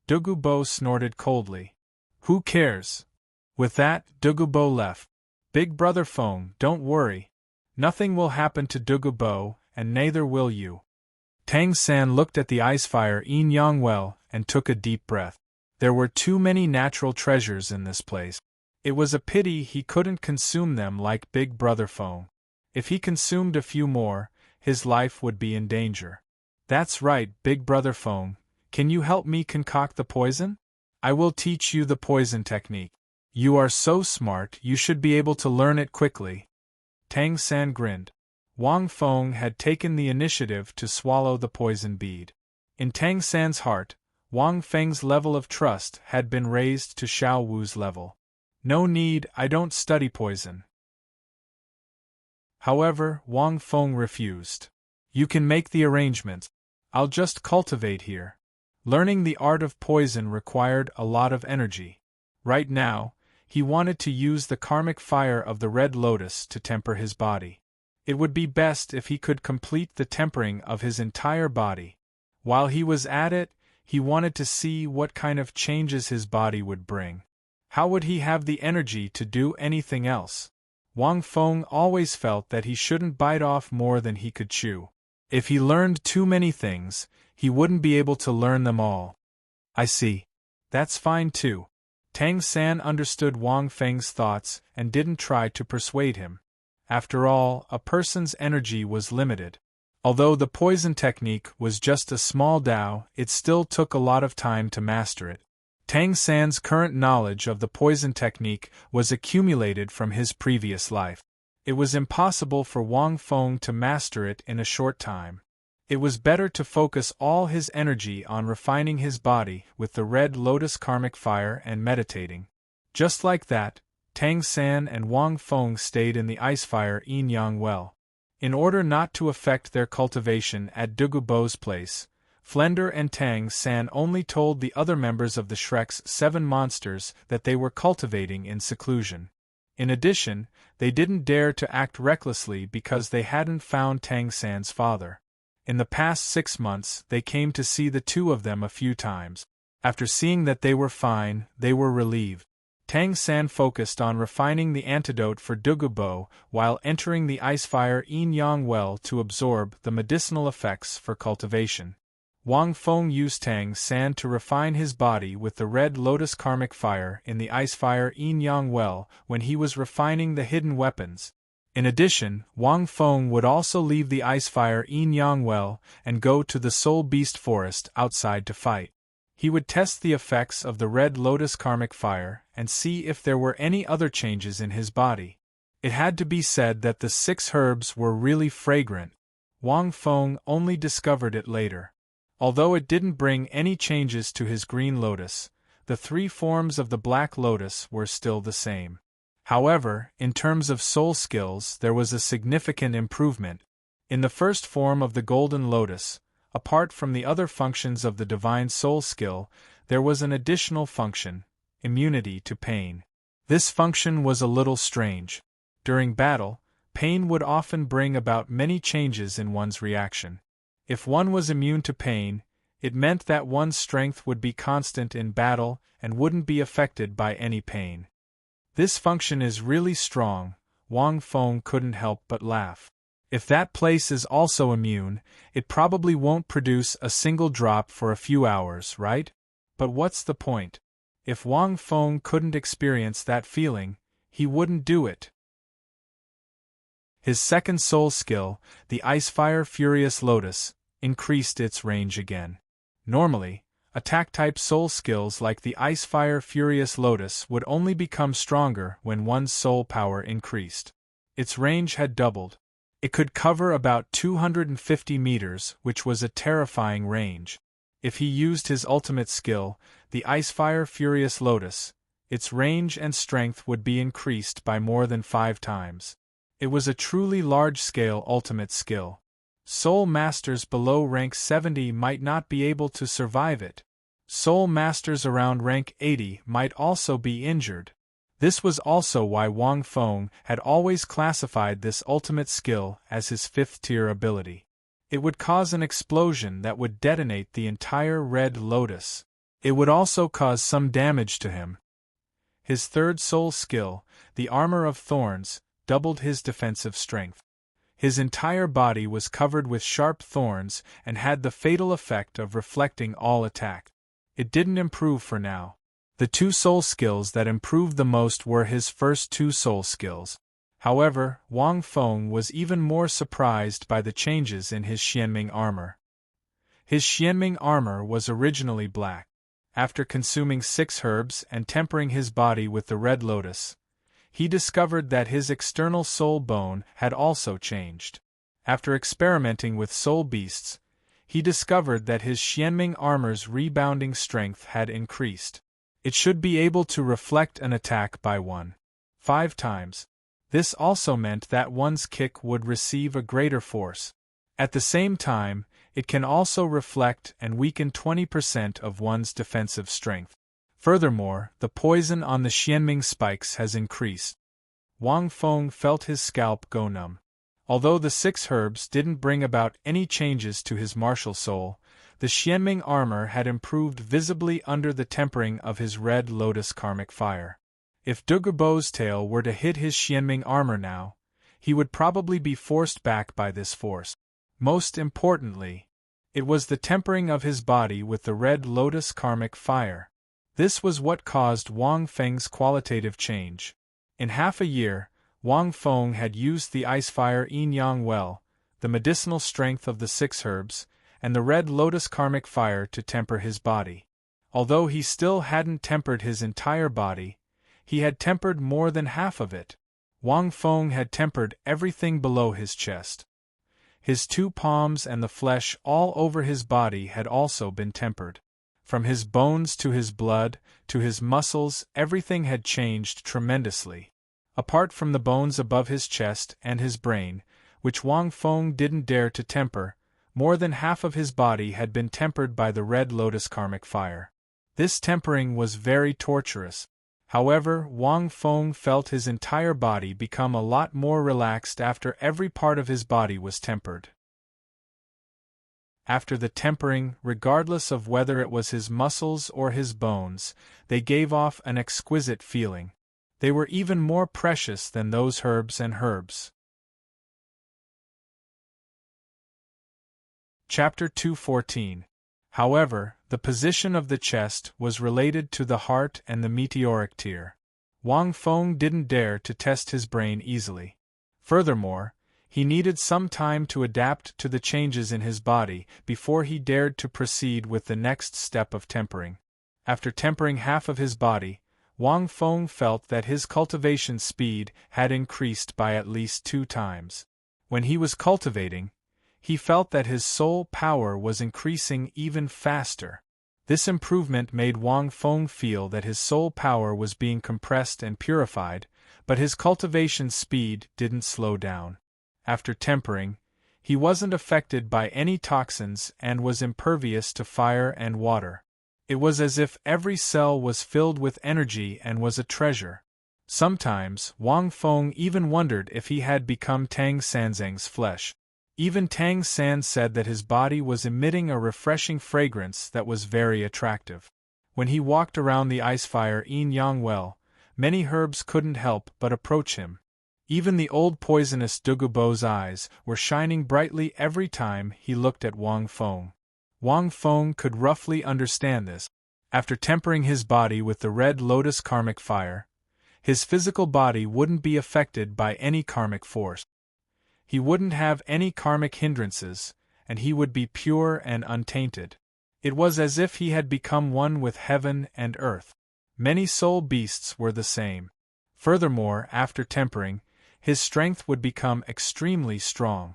[SPEAKER 1] Douluo snorted coldly. "Who cares?" With that, Douluo left. "Big Brother Feng, don't worry. Nothing will happen to Douluo, and neither will you." Tang San looked at the ice fire Yin Yang well and took a deep breath. There were too many natural treasures in this place. It was a pity he couldn't consume them like Big Brother Feng. If he consumed a few more, his life would be in danger. "That's right, Big Brother Feng. Can you help me concoct the poison? I will teach you the poison technique. You are so smart, you should be able to learn it quickly." Tang San grinned. Wang Feng had taken the initiative to swallow the poison bead. In Tang San's heart, Wang Feng's level of trust had been raised to Xiao Wu's level. "No need, I don't study poison." However, Wang Feng refused. "You can make the arrangements. I'll just cultivate here." Learning the art of poison required a lot of energy. Right now, he wanted to use the karmic fire of the Red Lotus to temper his body. It would be best if he could complete the tempering of his entire body. While he was at it, he wanted to see what kind of changes his body would bring. How would he have the energy to do anything else? Wang Feng always felt that he shouldn't bite off more than he could chew. If he learned too many things, he wouldn't be able to learn them all. "I see. That's fine too." Tang San understood Wang Feng's thoughts and didn't try to persuade him. After all, a person's energy was limited. Although the poison technique was just a small Dao, it still took a lot of time to master it. Tang San's current knowledge of the poison technique was accumulated from his previous life. It was impossible for Wang Feng to master it in a short time. It was better to focus all his energy on refining his body with the Red Lotus karmic fire and meditating. Just like that, Tang San and Wang Feng stayed in the ice fire Yin Yang well. In order not to affect their cultivation at Douluo's place, Flender and Tang San only told the other members of the Shrek's 7 monsters that they were cultivating in seclusion. In addition, they didn't dare to act recklessly because they hadn't found Tang San's father. In the past 6 months, they came to see the two of them a few times. After seeing that they were fine, they were relieved. Tang San focused on refining the antidote for Douluo while entering the Icefire Yin-Yang well to absorb the medicinal effects for cultivation. Wang Feng used Tang San to refine his body with the Red Lotus Karmic Fire in the Icefire Yin-Yang well when he was refining the hidden weapons. In addition, Wang Feng would also leave the Icefire Yin-Yang well and go to the Soul Beast Forest outside to fight. He would test the effects of the Red Lotus Karmic Fire and see if there were any other changes in his body. It had to be said that the 6 herbs were really fragrant. Wang Feng only discovered it later. Although it didn't bring any changes to his green lotus, the 3 forms of the black lotus were still the same. However, in terms of soul skills, there was a significant improvement. In the first form of the golden lotus, apart from the other functions of the divine soul skill, there was an additional function: immunity to pain. This function was a little strange. During battle, pain would often bring about many changes in one's reaction. If one was immune to pain, it meant that one's strength would be constant in battle and wouldn't be affected by any pain. This function is really strong. Wang Feng couldn't help but laugh. If that place is also immune, it probably won't produce a single drop for a few hours, right? But what's the point? If Wang Feng couldn't experience that feeling, he wouldn't do it. His second soul skill, the Icefire Furious Lotus, increased its range again. Normally, attack-type soul skills like the Icefire Furious Lotus would only become stronger when one's soul power increased. Its range had doubled. It could cover about 250 meters, which was a terrifying range. If he used his ultimate skill, the Icefire Furious Lotus, its range and strength would be increased by more than 5 times. It was a truly large-scale ultimate skill. Soul Masters below rank 70 might not be able to survive it. Soul Masters around rank 80 might also be injured. This was also why Wang Feng had always classified this ultimate skill as his 5th-tier ability. It would cause an explosion that would detonate the entire Red Lotus. It would also cause some damage to him. His third soul skill, the Armor of Thorns, doubled his defensive strength. His entire body was covered with sharp thorns and had the fatal effect of reflecting all attack. It didn't improve for now. The 2 soul skills that improved the most were his first 2 soul skills. However, Wang Feng was even more surprised by the changes in his Xianming armor. His Xianming armor was originally black. After consuming 6 herbs and tempering his body with the Red Lotus, he discovered that his external soul bone had also changed. After experimenting with soul beasts, he discovered that his Xianming armor's rebounding strength had increased. It should be able to reflect an attack by 5 times. This also meant that one's kick would receive a greater force. At the same time, it can also reflect and weaken 20% of one's defensive strength. Furthermore, the poison on the Xianming spikes has increased. Wang Feng felt his scalp go numb. Although the 6 herbs didn't bring about any changes to his martial soul, the Xianming armor had improved visibly under the tempering of his Red Lotus Karmic Fire. If Douluo's tail were to hit his Xianming armor now, he would probably be forced back by this force. Most importantly, it was the tempering of his body with the Red Lotus Karmic Fire. This was what caused Wang Feng's qualitative change. In half a year, Wang Feng had used the Icefire Yin-Yang well, the medicinal strength of the 6 herbs, and the Red Lotus Karmic Fire to temper his body. Although he still hadn't tempered his entire body, he had tempered more than half of it. Wang Feng had tempered everything below his chest. His 2 palms and the flesh all over his body had also been tempered. From his bones to his blood, to his muscles, everything had changed tremendously. Apart from the bones above his chest and his brain, which Wang Feng didn't dare to temper, more than half of his body had been tempered by the Red Lotus Karmic Fire. This tempering was very torturous. However, Wang Feng felt his entire body become a lot more relaxed after every part of his body was tempered. After the tempering, regardless of whether it was his muscles or his bones, they gave off an exquisite feeling. They were even more precious than those herbs and herbs. Chapter 214. However, the position of the chest was related to the heart and the meteoric tear. Wang Feng didn't dare to test his brain easily. Furthermore, he needed some time to adapt to the changes in his body before he dared to proceed with the next step of tempering. After tempering half of his body, Wang Feng felt that his cultivation speed had increased by at least 2 times. When he was cultivating, he felt that his soul power was increasing even faster. This improvement made Wang Feng feel that his soul power was being compressed and purified, but his cultivation speed didn't slow down. After tempering, he wasn't affected by any toxins and was impervious to fire and water. It was as if every cell was filled with energy and was a treasure. Sometimes, Wang Feng even wondered if he had become Tang Sanzang's flesh. Even Tang San said that his body was emitting a refreshing fragrance that was very attractive. When he walked around the ice fire Yin Yang well, many herbs couldn't help but approach him. Even the old poisonous Dugubo's eyes were shining brightly every time he looked at Wang Feng. Wang Feng could roughly understand this. After tempering his body with the red lotus karmic fire, his physical body wouldn't be affected by any karmic force. He wouldn't have any karmic hindrances, and he would be pure and untainted. It was as if he had become one with heaven and earth. Many soul beasts were the same. Furthermore, after tempering, his strength would become extremely strong.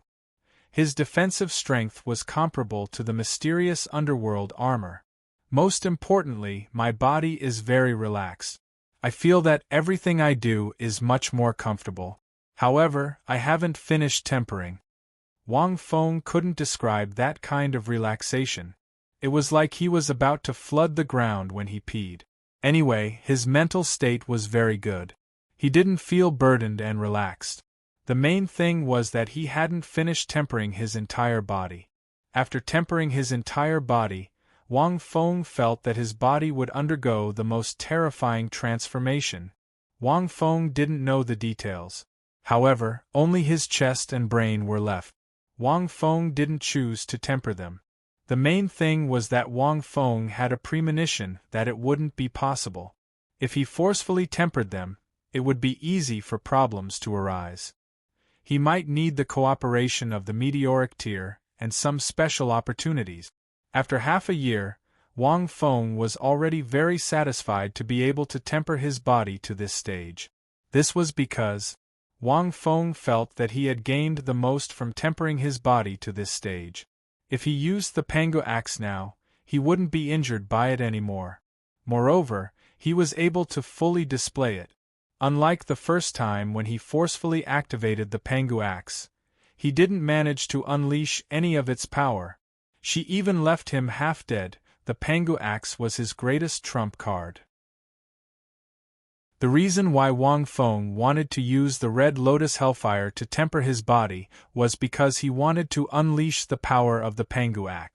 [SPEAKER 1] His defensive strength was comparable to the mysterious underworld armor. Most importantly, my body is very relaxed. I feel that everything I do is much more comfortable. However, I haven't finished tempering. Wang Feng couldn't describe that kind of relaxation. It was like he was about to flood the ground when he peed. Anyway, his mental state was very good. He didn't feel burdened and relaxed. The main thing was that he hadn't finished tempering his entire body. After tempering his entire body, Wang Feng felt that his body would undergo the most terrifying transformation. Wang Feng didn't know the details. However, only his chest and brain were left. Wang Feng didn't choose to temper them. The main thing was that Wang Feng had a premonition that it wouldn't be possible. If he forcefully tempered them, it would be easy for problems to arise. He might need the cooperation of the meteoric tear and some special opportunities. After half a year, Wang Feng was already very satisfied to be able to temper his body to this stage. This was because Wang Feng felt that he had gained the most from tempering his body to this stage. If he used the Pangu axe now, he wouldn't be injured by it anymore. Moreover, he was able to fully display it. Unlike the first time when he forcefully activated the Pangu axe, he didn't manage to unleash any of its power. She even left him half dead. The Pangu axe was his greatest trump card. The reason why Wang Feng wanted to use the Red Lotus Hellfire to temper his body was because he wanted to unleash the power of the Pangu axe.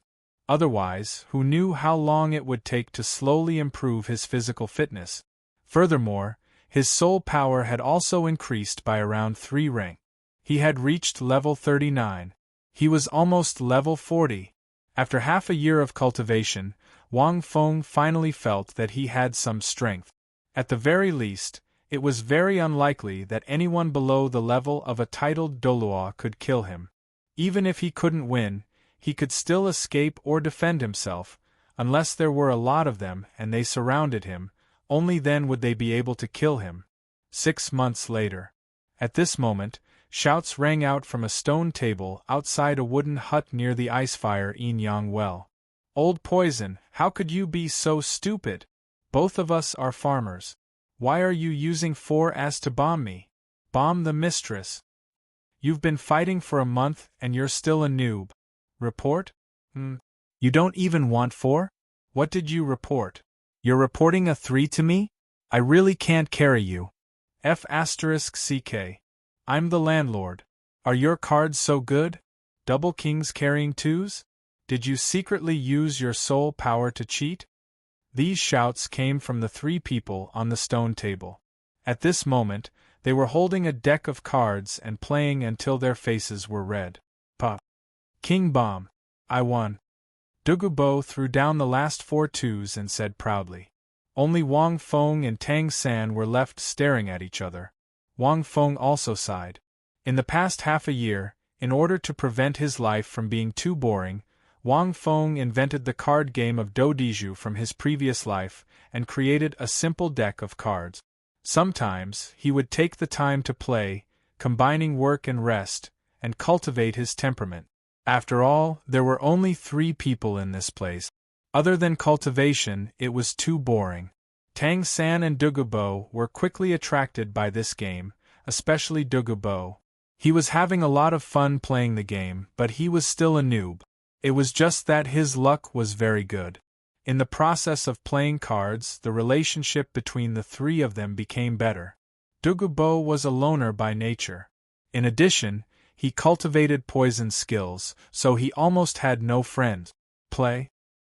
[SPEAKER 1] Otherwise, who knew how long it would take to slowly improve his physical fitness? Furthermore, his soul power had also increased by around 3 ranks. He had reached level 39. He was almost level 40. After half a year of cultivation, Wang Feng finally felt that he had some strength. At the very least, it was very unlikely that anyone below the level of a titled Douluo could kill him. Even if he couldn't win, he could still escape or defend himself, unless there were a lot of them and they surrounded him. Only then would they be able to kill him. 6 months later. At this moment, shouts rang out from a stone table outside a wooden hut near the ice fire Yin Yang well. Old Poison, how could you be so stupid? Both of us are farmers. Why are you using 4S to bomb me? Bomb the mistress. You've been fighting for a month and you're still a noob. Report? You don't even want 4? What did you report? You're reporting a 3 to me? I really can't carry you. F***CK. I'm the landlord. Are your cards so good? Double kings carrying 2s? Did you secretly use your soul power to cheat? These shouts came from the three people on the stone table. At this moment, they were holding a deck of cards and playing until their faces were red. Puh! King Bomb! I won! Douluo threw down the last 4 twos and said proudly. Only Wang Feng and Tang San were left staring at each other. Wang Feng also sighed. In the past half a year, in order to prevent his life from being too boring, Wang Feng invented the card game of Douluo from his previous life and created a simple deck of cards. Sometimes, he would take the time to play, combining work and rest, and cultivate his temperament. After all, there were only 3 people in this place. Other than cultivation, it was too boring. Tang San and Douluo were quickly attracted by this game, especially Douluo. He was having a lot of fun playing the game, but he was still a noob. It was just that his luck was very good. In the process of playing cards, the relationship between the 3 of them became better. Douluo was a loner by nature. In addition, he cultivated poison skills, so he almost had no friends.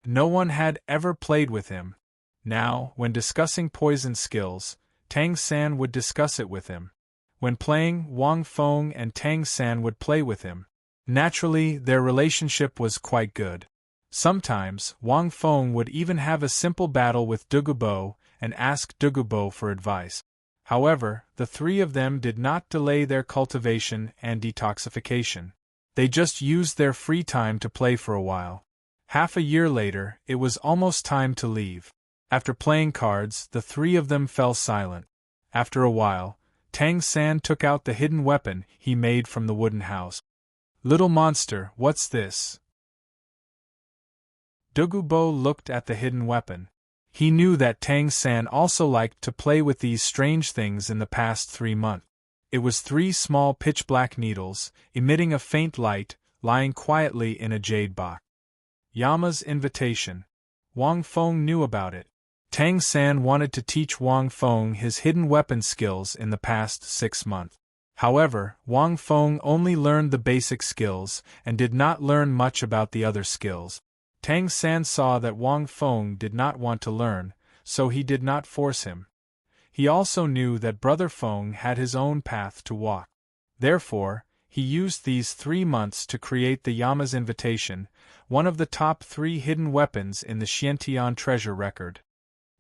[SPEAKER 1] No one had ever played with him. Now, when discussing poison skills, Tang San would discuss it with him. When playing, Wang Feng and Tang San would play with him. Naturally, their relationship was quite good. Sometimes, Wang Feng would even have a simple battle with Douluo and ask Douluo for advice. However, the 3 of them did not delay their cultivation and detoxification. They just used their free time to play for a while. Half a year later, it was almost time to leave. After playing cards, the 3 of them fell silent. After a while, Tang San took out the hidden weapon he made from the wooden house. Little monster, what's this? Douluo looked at the hidden weapon. He knew that Tang San also liked to play with these strange things in the past 3 months. It was 3 small pitch-black needles, emitting a faint light, lying quietly in a jade box. Yama's invitation. Wang Feng knew about it. Tang San wanted to teach Wang Feng his hidden weapon skills in the past 6 months. However, Wang Feng only learned the basic skills and did not learn much about the other skills. Tang San saw that Wang Feng did not want to learn, so he did not force him. He also knew that Brother Feng had his own path to walk. Therefore, he used these 3 months to create the Yama's Invitation, one of the top 3 hidden weapons in the Xiantian treasure record.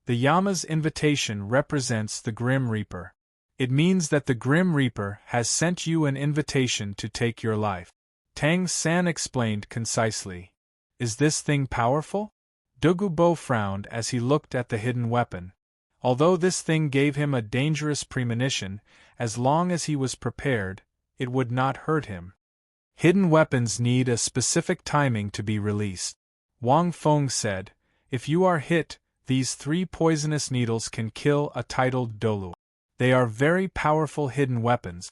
[SPEAKER 1] The Yama's Invitation represents the Grim Reaper. It means that the Grim Reaper has sent you an invitation to take your life. Tang San explained concisely. Is this thing powerful? Douluo frowned as he looked at the hidden weapon. Although this thing gave him a dangerous premonition, as long as he was prepared, it would not hurt him. Hidden weapons need a specific timing to be released. Wang Feng said, if you are hit, these 3 poisonous needles can kill a titled Dalu. They are very powerful hidden weapons.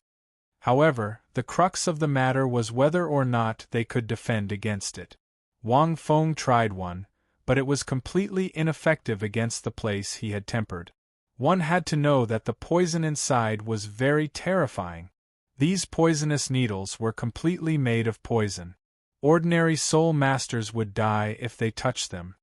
[SPEAKER 1] However, the crux of the matter was whether or not they could defend against it. Wang Feng tried one, but it was completely ineffective against the place he had tempered. One had to know that the poison inside was very terrifying. These poisonous needles were completely made of poison. Ordinary soul masters would die if they touched them.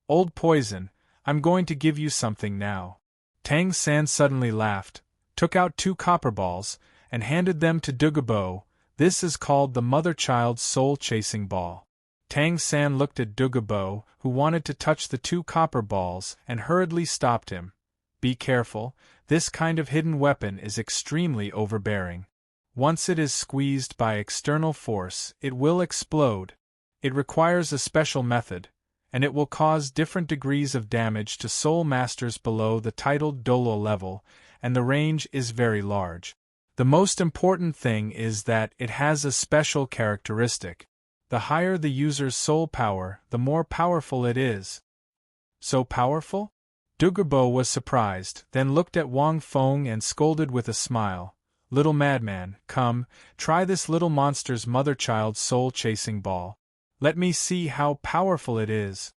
[SPEAKER 1] Old poison, I'm going to give you something now. Tang San suddenly laughed, took out 2 copper balls, and handed them to Douluo. This is called the mother-child soul-chasing ball. Tang San looked at Douluo, who wanted to touch the 2 copper balls, and hurriedly stopped him. Be careful, this kind of hidden weapon is extremely overbearing. Once it is squeezed by external force, it will explode. It requires a special method, and it will cause different degrees of damage to soul masters below the titled Douluo level, and the range is very large. The most important thing is that it has a special characteristic. The higher the user's soul power, the more powerful it is. So powerful? Douluo was surprised, then looked at Wang Feng and scolded with a smile. Little madman, come, try this little monster's mother-child soul-chasing ball. Let me see how powerful it is.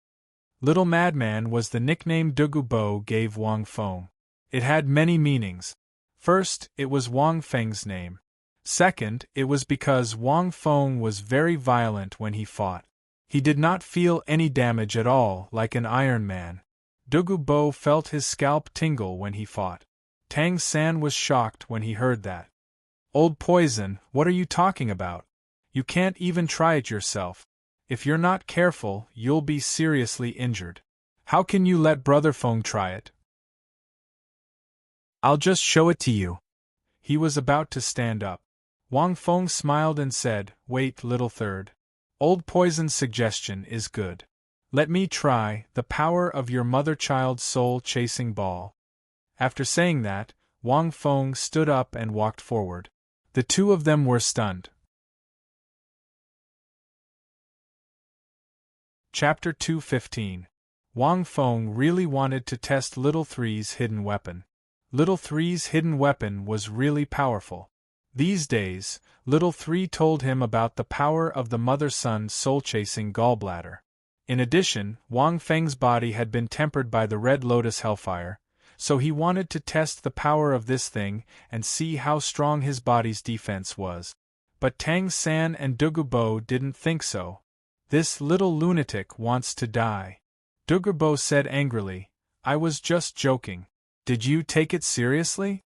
[SPEAKER 1] Little madman was the nickname Douluo gave Wang Feng. It had many meanings. First, it was Wang Feng's name. Second, it was because Wang Feng was very violent when he fought. He did not feel any damage at all, like an Iron Man. Douluo felt his scalp tingle when he fought. Tang San was shocked when he heard that. Old poison, what are you talking about? You can't even try it yourself. If you're not careful, you'll be seriously injured. How can you let Brother Feng try it? I'll just show it to you. He was about to stand up. Wang Feng smiled and said, Wait, little third. Old Poison's suggestion is good. Let me try the power of your mother-child soul-chasing ball. After saying that, Wang Feng stood up and walked forward. The two of them were stunned. Chapter 2:15. Wang Feng really wanted to test Little Three's hidden weapon. Little Three's hidden weapon was really powerful. These days, Little Three told him about the power of the mother-son soul-chasing gallbladder. In addition, Wang Feng's body had been tempered by the Red Lotus Hellfire, so he wanted to test the power of this thing and see how strong his body's defense was. But Tang San and Douluo didn't think so. This little lunatic wants to die. Douluo said angrily, I was just joking. Did you take it seriously?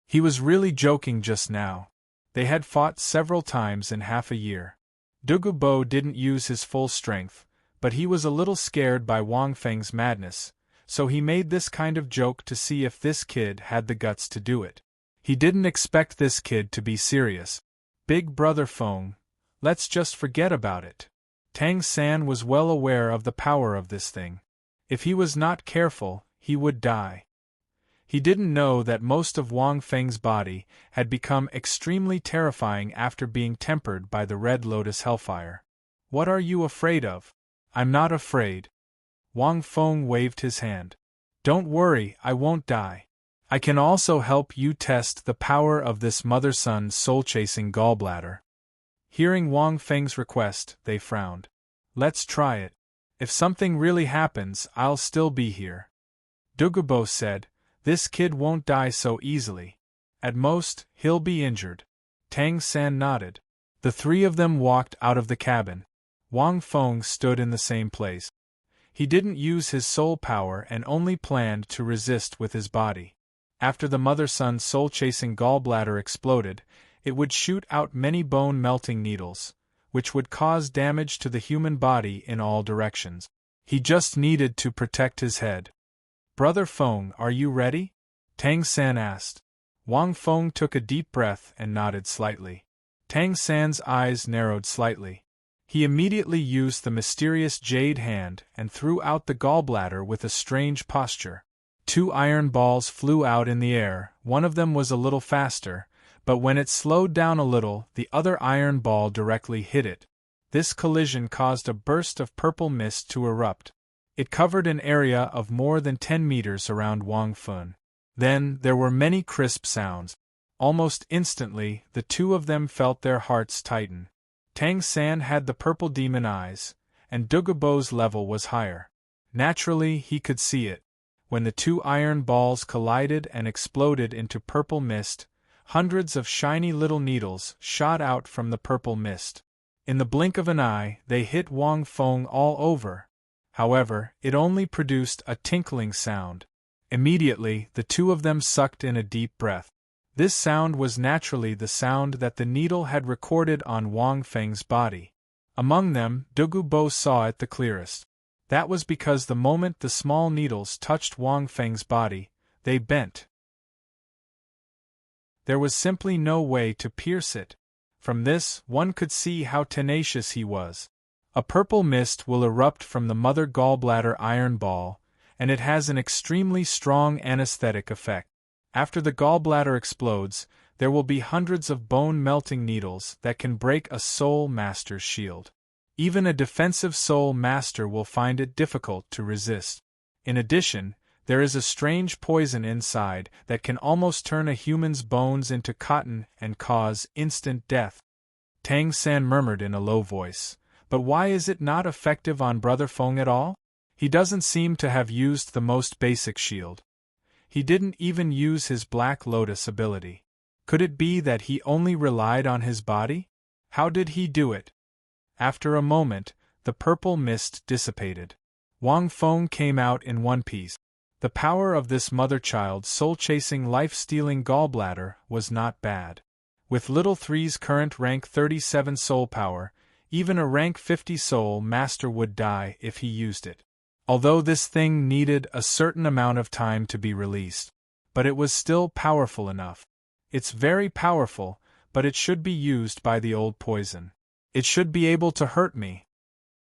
[SPEAKER 1] He was really joking just now. They had fought several times in half a year. Douluo didn't use his full strength, but he was a little scared by Wang Feng's madness, so he made this kind of joke to see if this kid had the guts to do it. He didn't expect this kid to be serious. Big Brother Feng, let's just forget about it. Tang San was well aware of the power of this thing. If he was not careful, he would die. He didn't know that most of Wang Feng's body had become extremely terrifying after being tempered by the Red Lotus Hellfire. What are you afraid of? I'm not afraid. Wang Feng waved his hand. Don't worry, I won't die. I can also help you test the power of this mother-son soul-chasing gallbladder. Hearing Wang Feng's request, they frowned. Let's try it. If something really happens, I'll still be here. Douluo said, This kid won't die so easily. At most, he'll be injured. Tang San nodded. The three of them walked out of the cabin. Wang Feng stood in the same place. He didn't use his soul power and only planned to resist with his body. After the mother-son soul-chasing gallbladder exploded, it would shoot out many bone-melting needles, which would cause damage to the human body in all directions. He just needed to protect his head. Brother Feng, are you ready? Tang San asked. Wang Feng took a deep breath and nodded slightly. Tang San's eyes narrowed slightly. He immediately used the mysterious jade hand and threw out the gallbladder with a strange posture. 2 iron balls flew out in the air. One of them was a little faster, but when it slowed down a little, the other iron ball directly hit it. This collision caused a burst of purple mist to erupt. It covered an area of more than 10 meters around Wang Feng. Then there were many crisp sounds. Almost instantly, the two of them felt their hearts tighten. Tang San had the purple demon eyes, and Douluo's level was higher. Naturally, he could see it. When the 2 iron balls collided and exploded into purple mist, hundreds of shiny little needles shot out from the purple mist. In the blink of an eye, they hit Wang Feng all over. However, it only produced a tinkling sound. Immediately, the two of them sucked in a deep breath. This sound was naturally the sound that the needle had recorded on Wang Feng's body. Among them, Douluo saw it the clearest. That was because the moment the small needles touched Wang Feng's body, they bent. There was simply no way to pierce it. From this, one could see how tenacious he was. A purple mist will erupt from the mother gallbladder iron ball, and it has an extremely strong anesthetic effect. After the gallbladder explodes, there will be hundreds of bone-melting needles that can break a soul master's shield. Even a defensive soul master will find it difficult to resist. In addition, there is a strange poison inside that can almost turn a human's bones into cotton and cause instant death. Tang San murmured in a low voice, "But why is it not effective on Brother Feng at all? He doesn't seem to have used the most basic shield. He didn't even use his Black Lotus ability. Could it be that he only relied on his body? How did he do it?" After a moment, the purple mist dissipated. Wang Feng came out in one piece. The power of this mother-child soul-chasing life-stealing gallbladder was not bad. With Little Three's current rank 37 soul power, even a rank 50 soul master would die if he used it. Although this thing needed a certain amount of time to be released. But it was still powerful enough. It's very powerful, but it should be used by the old poison. It should be able to hurt me.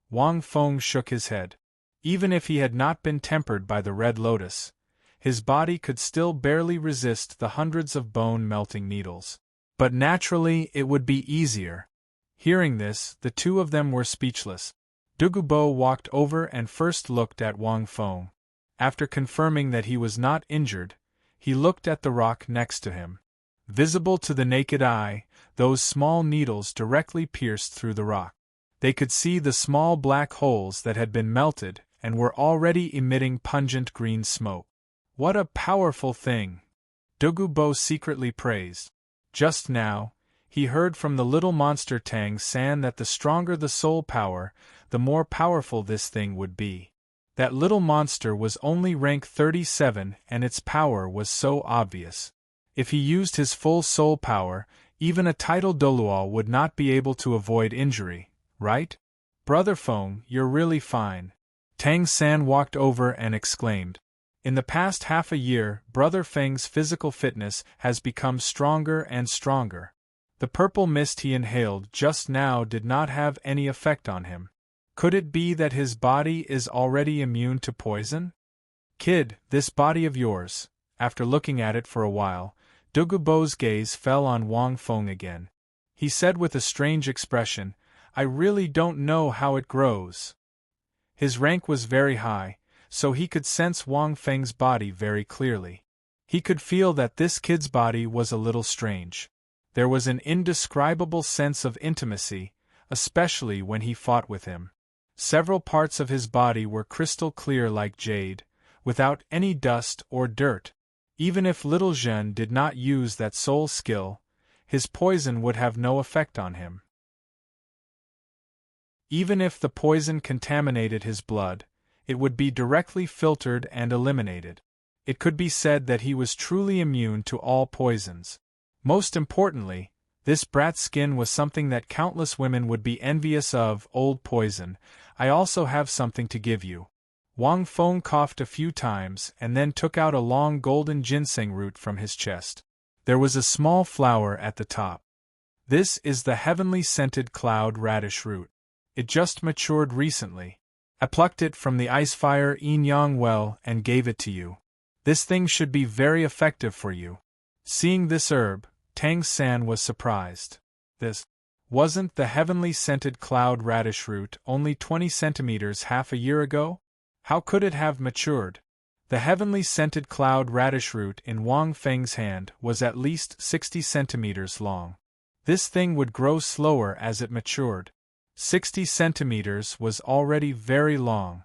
[SPEAKER 1] Wang Feng shook his head. Even if he had not been tempered by the red lotus, his body could still barely resist the hundreds of bone-melting needles. But naturally it would be easier. Hearing this, the two of them were speechless. Douluo walked over and first looked at Wang Feng. After confirming that he was not injured, he looked at the rock next to him. Visible to the naked eye, those small needles directly pierced through the rock. They could see the small black holes that had been melted and were already emitting pungent green smoke. What a powerful thing! Douluo secretly praised. Just now, he heard from the little monster Tang San that the stronger the soul power, the more powerful this thing would be. That little monster was only rank 37 and its power was so obvious. If he used his full soul power, even a titled Douluo would not be able to avoid injury, right? Brother Feng, you're really fine. Tang San walked over and exclaimed. In the past half a year, Brother Feng's physical fitness has become stronger and stronger. The purple mist he inhaled just now did not have any effect on him. Could it be that his body is already immune to poison? Kid, this body of yours. After looking at it for a while, Douluo's gaze fell on Wang Feng again. He said with a strange expression, I really don't know how it grows. His rank was very high, so he could sense Wang Feng's body very clearly. He could feel that this kid's body was a little strange. There was an indescribable sense of intimacy, especially when he fought with him. Several parts of his body were crystal clear like jade, without any dust or dirt. Even if Little Zhen did not use that soul skill, his poison would have no effect on him. Even if the poison contaminated his blood, it would be directly filtered and eliminated. It could be said that he was truly immune to all poisons. Most importantly, this brat's skin was something that countless women would be envious of. Old poison, I also have something to give you. Wang Feng coughed a few times and then took out a long golden ginseng root from his chest. There was a small flower at the top. This is the heavenly scented cloud radish root. It just matured recently. I plucked it from the ice-fire yin-yang well and gave it to you. This thing should be very effective for you. Seeing this herb, Tang San was surprised. This wasn't the heavenly scented cloud radish root only 20 centimeters half a year ago? How could it have matured? The heavenly scented cloud radish root in Wang Feng's hand was at least 60 centimeters long. This thing would grow slower as it matured. 60 centimeters was already very long.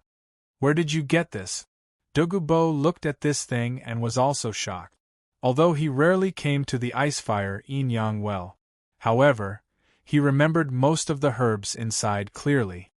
[SPEAKER 1] Where did you get this? Douluo looked at this thing and was also shocked. Although he rarely came to the ice-fire yin-yang well. However, he remembered most of the herbs inside clearly.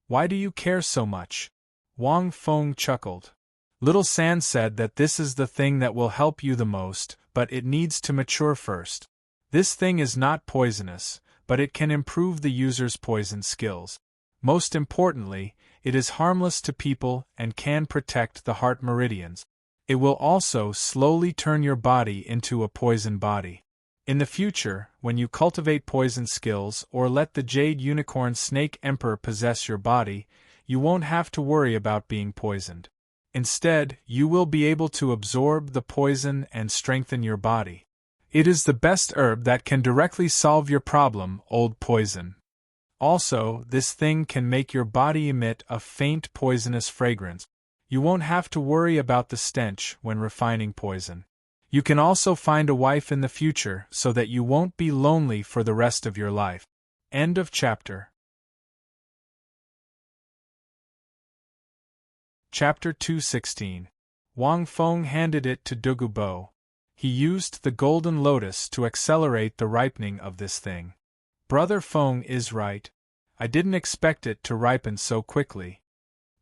[SPEAKER 1] Why do you care so much? Wang Feng chuckled. Little San said that this is the thing that will help you the most, but it needs to mature first. This thing is not poisonous, but it can improve the user's poison skills. Most importantly, it is harmless to people and can protect the heart meridians. It will also slowly turn your body into a poison body. In the future, when you cultivate poison skills or let the Jade Unicorn Snake Emperor possess your body, you won't have to worry about being poisoned. Instead, you will be able to absorb the poison and strengthen your body. It is the best herb that can directly solve your problem, old poison. Also, this thing can make your body emit a faint poisonous fragrance. You won't have to worry about the stench when refining poison. You can also find a wife in the future so that you won't be lonely for the rest of your life. End of chapter. Chapter 216. Wang Feng handed it to Douluo. He used the golden lotus to accelerate the ripening of this thing. Brother Feng is right. I didn't expect it to ripen so quickly.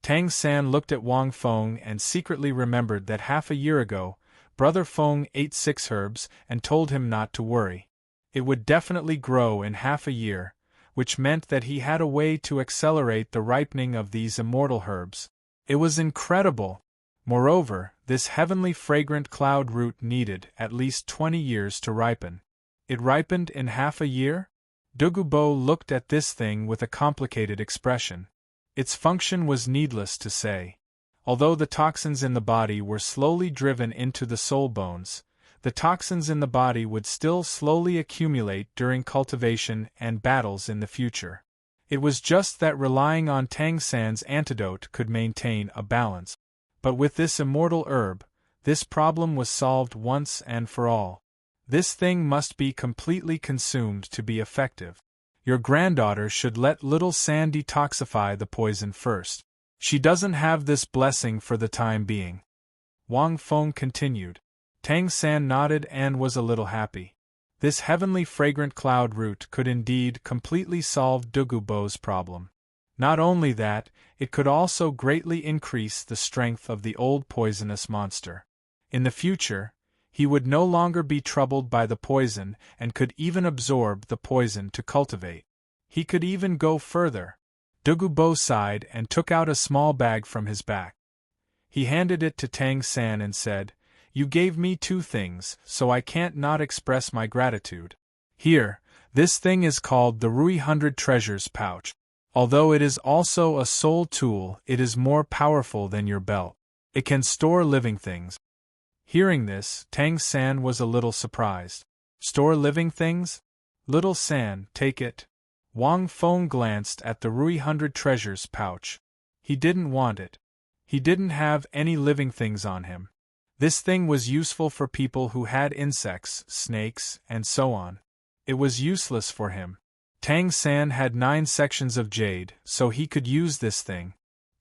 [SPEAKER 1] Tang San looked at Wang Feng and secretly remembered that half a year ago, Brother Feng ate 6 herbs and told him not to worry. It would definitely grow in half a year, which meant that he had a way to accelerate the ripening of these immortal herbs. It was incredible! Moreover, this heavenly fragrant cloud root needed at least 20 years to ripen. It ripened in half a year? Douluo looked at this thing with a complicated expression. Its function was needless to say. Although the toxins in the body were slowly driven into the soul bones, the toxins in the body would still slowly accumulate during cultivation and battles in the future. It was just that relying on Tang San's antidote could maintain a balance. But with this immortal herb, this problem was solved once and for all. This thing must be completely consumed to be effective. Your granddaughter should let little San detoxify the poison first. She doesn't have this blessing for the time being. Wang Feng continued. Tang San nodded and was a little happy. This heavenly fragrant cloud root could indeed completely solve Douluo's problem. Not only that, it could also greatly increase the strength of the old poisonous monster. In the future, he would no longer be troubled by the poison and could even absorb the poison to cultivate. He could even go further. Douluo sighed and took out a small bag from his back. He handed it to Tang San and said, "You gave me 2 things, so I can't not express my gratitude. Here, this thing is called the Rui 100 Treasures Pouch. Although it is also a soul tool, it is more powerful than your belt. It can store living things." Hearing this, Tang San was a little surprised. Store living things? Little San, take it. Wang Feng glanced at the Rui 100 Treasures Pouch. He didn't want it. He didn't have any living things on him. This thing was useful for people who had insects, snakes, and so on. It was useless for him. Tang San had 9 sections of jade, so he could use this thing.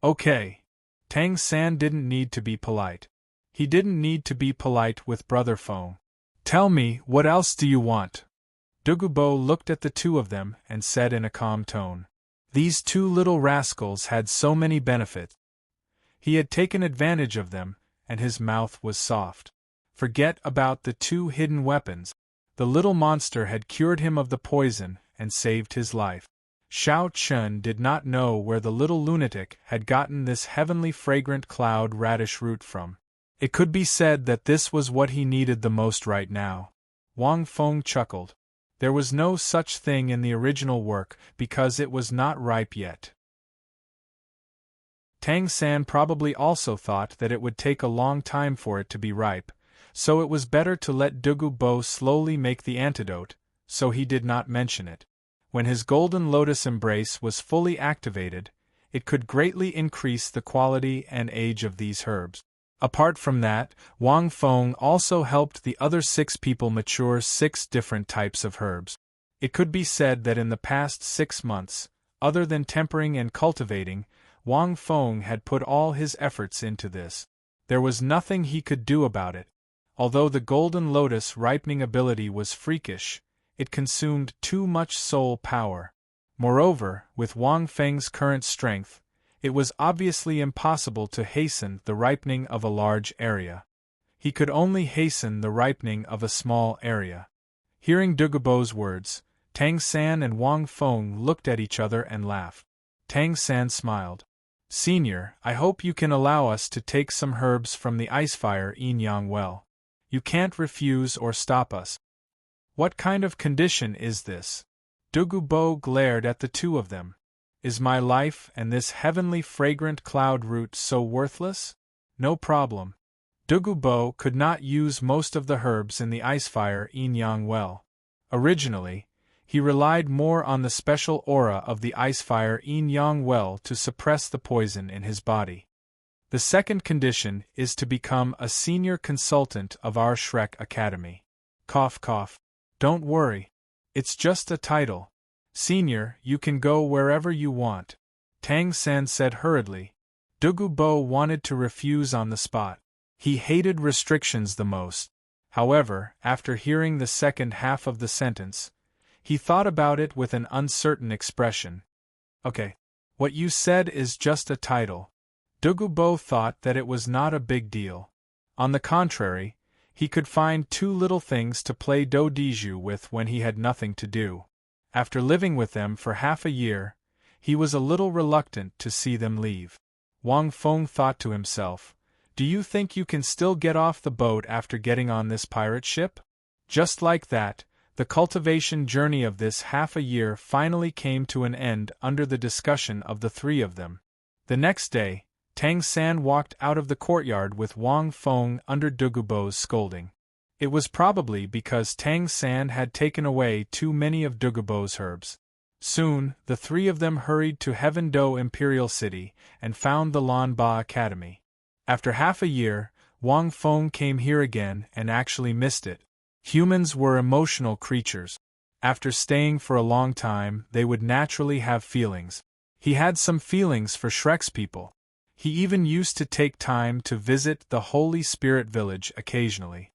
[SPEAKER 1] Okay. Tang San didn't need to be polite. He didn't need to be polite with Brother Feng. Tell me, what else do you want? Douluo looked at the 2 of them and said in a calm tone. These 2 little rascals had so many benefits. He had taken advantage of them, and his mouth was soft. Forget about the 2 hidden weapons. The little monster had cured him of the poison and saved his life. Xiao Chun did not know where the little lunatic had gotten this heavenly fragrant cloud radish root from. It could be said that this was what he needed the most right now. Wang Feng chuckled. There was no such thing in the original work because it was not ripe yet. Tang San probably also thought that it would take a long time for it to be ripe, so it was better to let Douluo slowly make the antidote, so he did not mention it. When his golden lotus embrace was fully activated, it could greatly increase the quality and age of these herbs. Apart from that, Wang Feng also helped the other 6 people mature 6 different types of herbs. It could be said that in the past 6 months, other than tempering and cultivating, Wang Feng had put all his efforts into this. There was nothing he could do about it. Although the golden lotus ripening ability was freakish, it consumed too much soul power. Moreover, with Wang Feng's current strength, it was obviously impossible to hasten the ripening of a large area. He could only hasten the ripening of a small area. Hearing Douluo's words, Tang San and Wang Feng looked at each other and laughed. Tang San smiled. "Senior, I hope you can allow us to take some herbs from the Icefire Yin-Yang well. You can't refuse or stop us." "What kind of condition is this?" Douluo glared at the 2 of them. "Is my life and this heavenly fragrant cloud root so worthless?" "No problem." Douluo could not use most of the herbs in the Icefire Yin-Yang well. Originally, he relied more on the special aura of the Icefire Yin-Yang well to suppress the poison in his body. The second condition is to become a senior consultant of our Shrek Academy. Cough cough. Don't worry. It's just a title. Senior, you can go wherever you want. Tang San said hurriedly. Douluo wanted to refuse on the spot. He hated restrictions the most. However, after hearing the second half of the sentence, he thought about it with an uncertain expression. Okay. What you said is just a title. Douluo thought that it was not a big deal. On the contrary, he could find two little things to play doujiju with when he had nothing to do. After living with them for half a year, he was a little reluctant to see them leave. Wang Feng thought to himself, "Do you think you can still get off the boat after getting on this pirate ship?" Just like that, the cultivation journey of this half a year finally came to an end under the discussion of the three of them. The next day, Tang San walked out of the courtyard with Wang Feng under Douluo's scolding. It was probably because Tang San had taken away too many of Douluo's herbs. Soon, the three of them hurried to Heaven-Do Imperial City and found the Lan Ba Academy. After half a year, Wang Feng came here again and actually missed it. Humans were emotional creatures. After staying for a long time, they would naturally have feelings. He had some feelings for Shrek's people. He even used to take time to visit the Holy Spirit Village occasionally.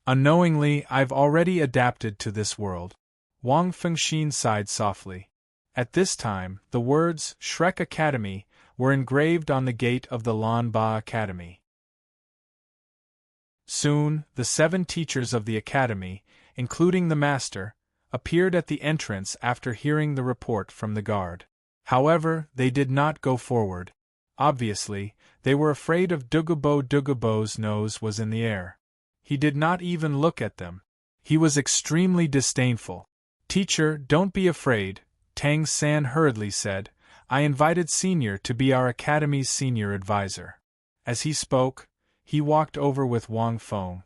[SPEAKER 1] Unknowingly, I've already adapted to this world. Wang Fengxin sighed softly. At this time, the words Shrek Academy were engraved on the gate of the Lan Ba Academy. Soon, the 7 teachers of the academy, including the master, appeared at the entrance after hearing the report from the guard. However, they did not go forward. Obviously, they were afraid of Douluo. Douluo's nose was in the air. He did not even look at them. He was extremely disdainful. "Teacher, don't be afraid," Tang San hurriedly said. "I invited Senior to be our academy's senior advisor." As he spoke, he walked over with Wang Feng.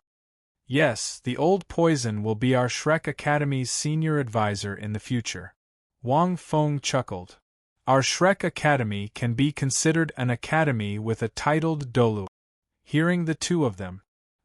[SPEAKER 1] "Yes, the old poison will be our Shrek Academy's senior advisor in the future." Wang Feng chuckled. "Our Shrek Academy can be considered an academy with a titled Doulu." Hearing the two of them,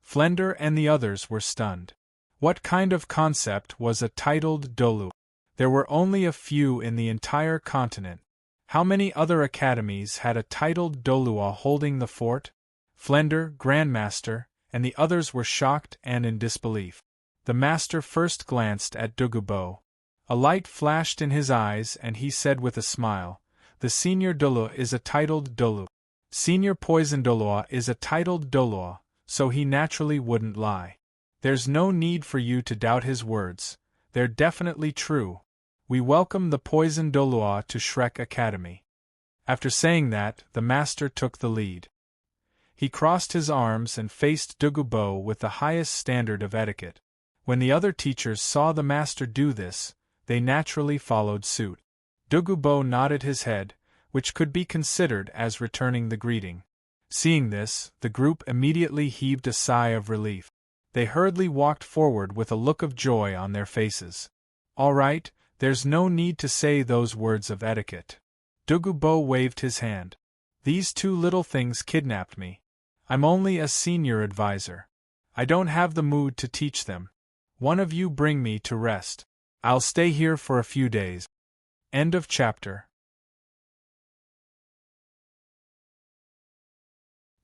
[SPEAKER 1] Flender and the others were stunned. What kind of concept was a titled Doulu? There were only a few in the entire continent. How many other academies had a titled Douluo holding the fort? Flender, Grandmaster, and the others were shocked and in disbelief. The master first glanced at Douluo. A light flashed in his eyes and he said with a smile, "The Senior Douluo is a titled Doulu. Senior Poison Douluo is a titled Douluo, so he naturally wouldn't lie. There's no need for you to doubt his words, they're definitely true. We welcome the Poison Douluo to Shrek Academy." After saying that, the master took the lead. He crossed his arms and faced Douluo with the highest standard of etiquette. When the other teachers saw the master do this, they naturally followed suit. Douluo nodded his head, which could be considered as returning the greeting. Seeing this, the group immediately heaved a sigh of relief. They hurriedly walked forward with a look of joy on their faces. "All right, there's no need to say those words of etiquette." Douluo waved his hand. "These two little things kidnapped me. I'm only a senior advisor. I don't have the mood to teach them. One of you bring me to rest. I'll stay here for a few days." End of chapter.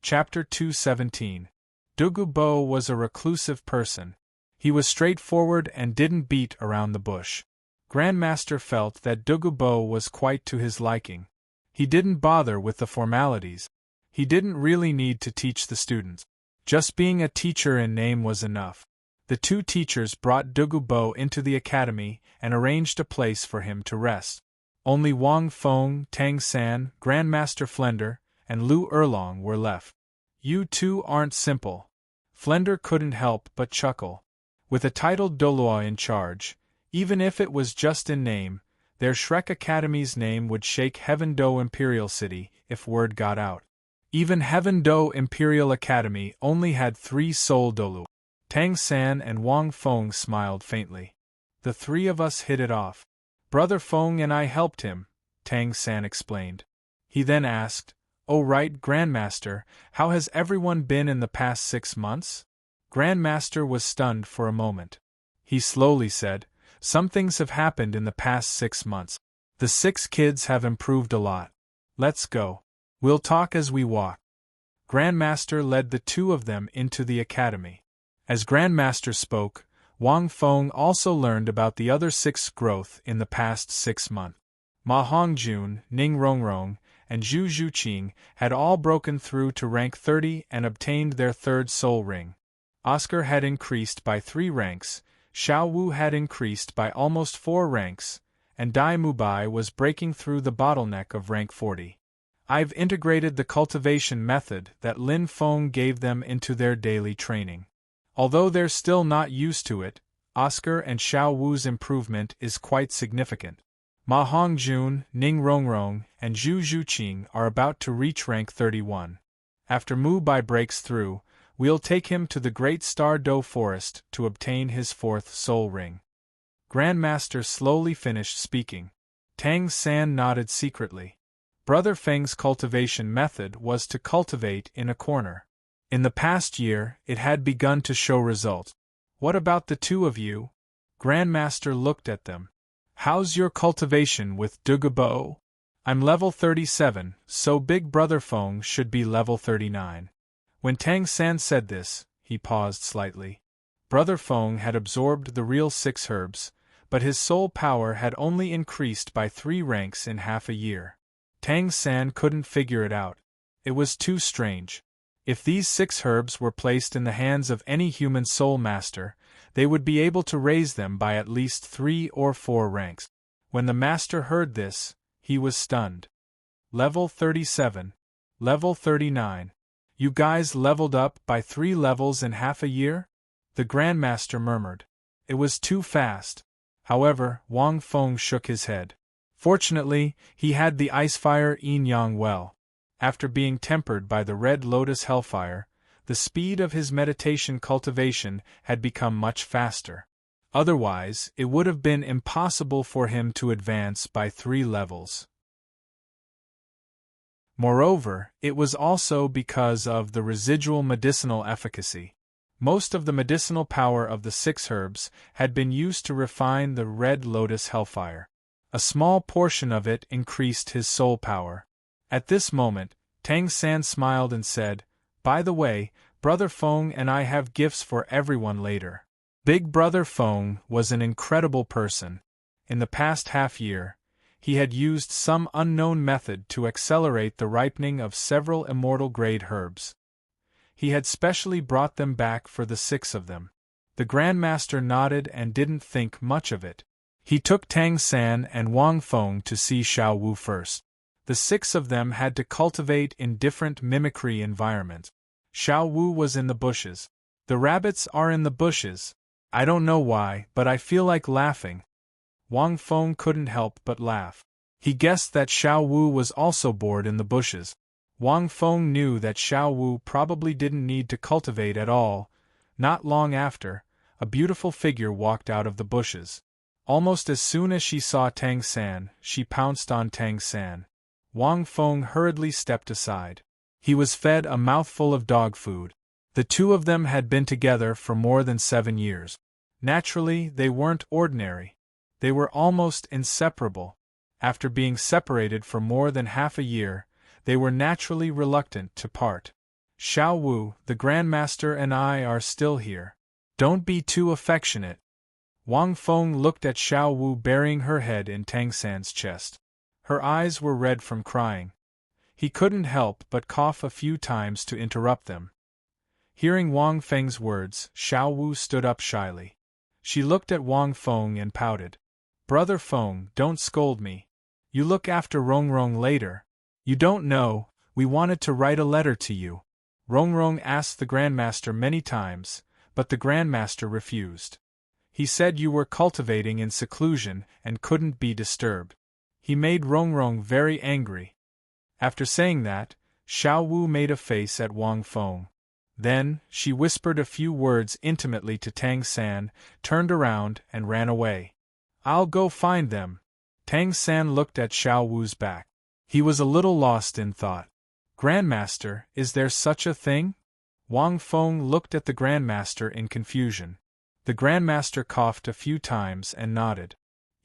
[SPEAKER 1] Chapter 217. Douluo was a reclusive person. He was straightforward and didn't beat around the bush. Grandmaster felt that Douluo was quite to his liking. He didn't bother with the formalities. He didn't really need to teach the students. Just being a teacher in name was enough. The two teachers brought Douluo into the academy and arranged a place for him to rest. Only Wang Feng, Tang San, Grandmaster Flender, and Lu Erlong were left. "You two aren't simple." Flender couldn't help but chuckle. With a titled Douluo in charge, even if it was just in name, their Shrek Academy's name would shake Heaven-Do Imperial City if word got out. Even Heaven-Do Imperial Academy only had 3 sole Doulu. Tang San and Wang Feng smiled faintly. "The three of us hit it off. Brother Feng and I helped him," Tang San explained. He then asked, "Oh right, Grandmaster, how has everyone been in the past 6 months?" Grandmaster was stunned for a moment. He slowly said, "Some things have happened in the past 6 months. The 6 kids have improved a lot. Let's go. We'll talk as we walk." Grandmaster led the 2 of them into the academy. As Grandmaster spoke, Wang Feng also learned about the other 6's growth in the past 6 months. Ma Hongjun, Ning Rongrong, and Zhu Zhuqing had all broken through to rank 30 and obtained their third soul ring. Oscar had increased by 3 ranks, Xiao Wu had increased by almost 4 ranks, and Dai Mubai was breaking through the bottleneck of rank 40. I've integrated the cultivation method that Lin Feng gave them into their daily training. Although they're still not used to it, Oscar and Xiao Wu's improvement is quite significant. Ma Hongjun, Ning Rongrong, and Zhu Zhuqing are about to reach rank 31. After Mu Bai breaks through, we'll take him to the Great Star Do Forest to obtain his 4th soul ring. Grandmaster slowly finished speaking. Tang San nodded secretly. Brother Feng's cultivation method was to cultivate in a corner. In the past year, it had begun to show results. What about the 2 of you? Grandmaster looked at them. How's your cultivation with Douluo? I'm level 37, so Big Brother Feng should be level 39. When Tang San said this, he paused slightly. Brother Feng had absorbed the real 6 herbs, but his soul power had only increased by 3 ranks in half a year. Tang San couldn't figure it out. It was too strange. If these 6 herbs were placed in the hands of any human soul master, they would be able to raise them by at least 3 or 4 ranks. When the master heard this, he was stunned. Level 37. Level 39. You guys leveled up by 3 levels in half a year? The Grandmaster murmured. It was too fast. However, Wang Feng shook his head. Fortunately, he had the Icefire Yin-Yang well. After being tempered by the Red Lotus Hellfire, the speed of his meditation cultivation had become much faster. Otherwise, it would have been impossible for him to advance by 3 levels. Moreover, it was also because of the residual medicinal efficacy. Most of the medicinal power of the 6 herbs had been used to refine the Red Lotus Hellfire. A small portion of it increased his soul power. At this moment, Tang San smiled and said, "By the way, Brother Feng and I have gifts for everyone later." Big Brother Feng was an incredible person. In the past half-year, he had used some unknown method to accelerate the ripening of several immortal-grade herbs. He had specially brought them back for the 6 of them. The Grandmaster nodded and didn't think much of it. He took Tang San and Wang Feng to see Xiao Wu first. The 6 of them had to cultivate in different mimicry environments. Xiao Wu was in the bushes. The rabbits are in the bushes. I don't know why, but I feel like laughing. Wang Feng couldn't help but laugh. He guessed that Xiao Wu was also bored in the bushes. Wang Feng knew that Xiao Wu probably didn't need to cultivate at all. Not long after, a beautiful figure walked out of the bushes. Almost as soon as she saw Tang San, she pounced on Tang San. Wang Feng hurriedly stepped aside. He was fed a mouthful of dog food. The 2 of them had been together for more than 7 years. Naturally, they weren't ordinary. They were almost inseparable. After being separated for more than half a year, they were naturally reluctant to part. Xiao Wu, the Grandmaster and I are still here. Don't be too affectionate. Wang Feng looked at Xiao Wu burying her head in Tang San's chest. Her eyes were red from crying. He couldn't help but cough a few times to interrupt them. Hearing Wang Feng's words, Xiao Wu stood up shyly. She looked at Wang Feng and pouted. "Brother Feng, don't scold me. You look after Rongrong later. You don't know, we wanted to write a letter to you." Rongrong asked the Grandmaster many times, but the Grandmaster refused. He said you were cultivating in seclusion and couldn't be disturbed. He made Rongrong very angry. After saying that, Xiao Wu made a face at Wang Feng. Then, she whispered a few words intimately to Tang San, turned around, and ran away. "I'll go find them." Tang San looked at Xiao Wu's back. He was a little lost in thought. "Grandmaster, is there such a thing?" Wang Feng looked at the Grandmaster in confusion. The Grandmaster coughed a few times and nodded.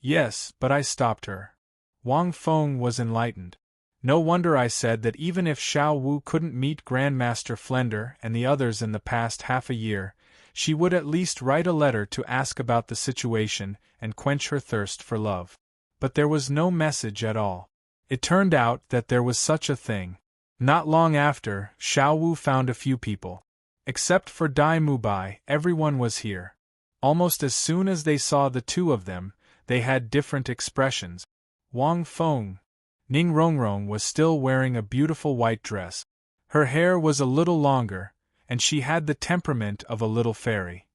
[SPEAKER 1] "Yes, but I stopped her." Wang Feng was enlightened. "No wonder I said that even if Xiao Wu couldn't meet Grandmaster Flender and the others in the past half a year, she would at least write a letter to ask about the situation and quench her thirst for love." but there was no message at all. It turned out that there was such a thing. Not long after, Xiao Wu found a few people. Except for Dai Mubai, everyone was here. Almost as soon as they saw the two of them, they had different expressions. Wang Feng. Ning Rongrong was still wearing a beautiful white dress. Her hair was a little longer, and she had the temperament of a little fairy.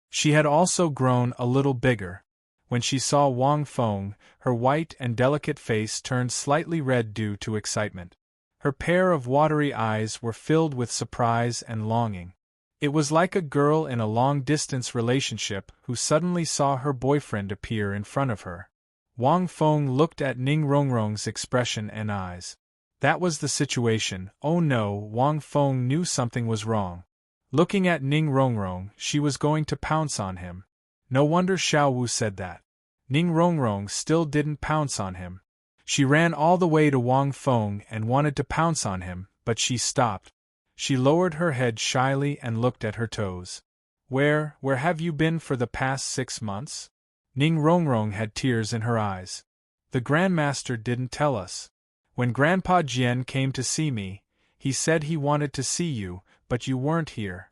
[SPEAKER 1] She had also grown a little bigger. When she saw Wang Feng, her white and delicate face turned slightly red due to excitement. Her pair of watery eyes were filled with surprise and longing. It was like a girl in a long-distance relationship who suddenly saw her boyfriend appear in front of her. Wang Feng looked at Ning Rongrong's expression and eyes. That was the situation. Oh no, Wang Feng knew something was wrong. Looking at Ning Rongrong, she was going to pounce on him. No wonder Xiao Wu said that. Ning Rongrong still didn't pounce on him. She ran all the way to Wang Feng and wanted to pounce on him, but she stopped. She lowered her head shyly and looked at her toes. Where have you been for the past 6 months? Ning Rongrong had tears in her eyes. The Grandmaster didn't tell us. When Grandpa Jian came to see me, he said he wanted to see you, but you weren't here.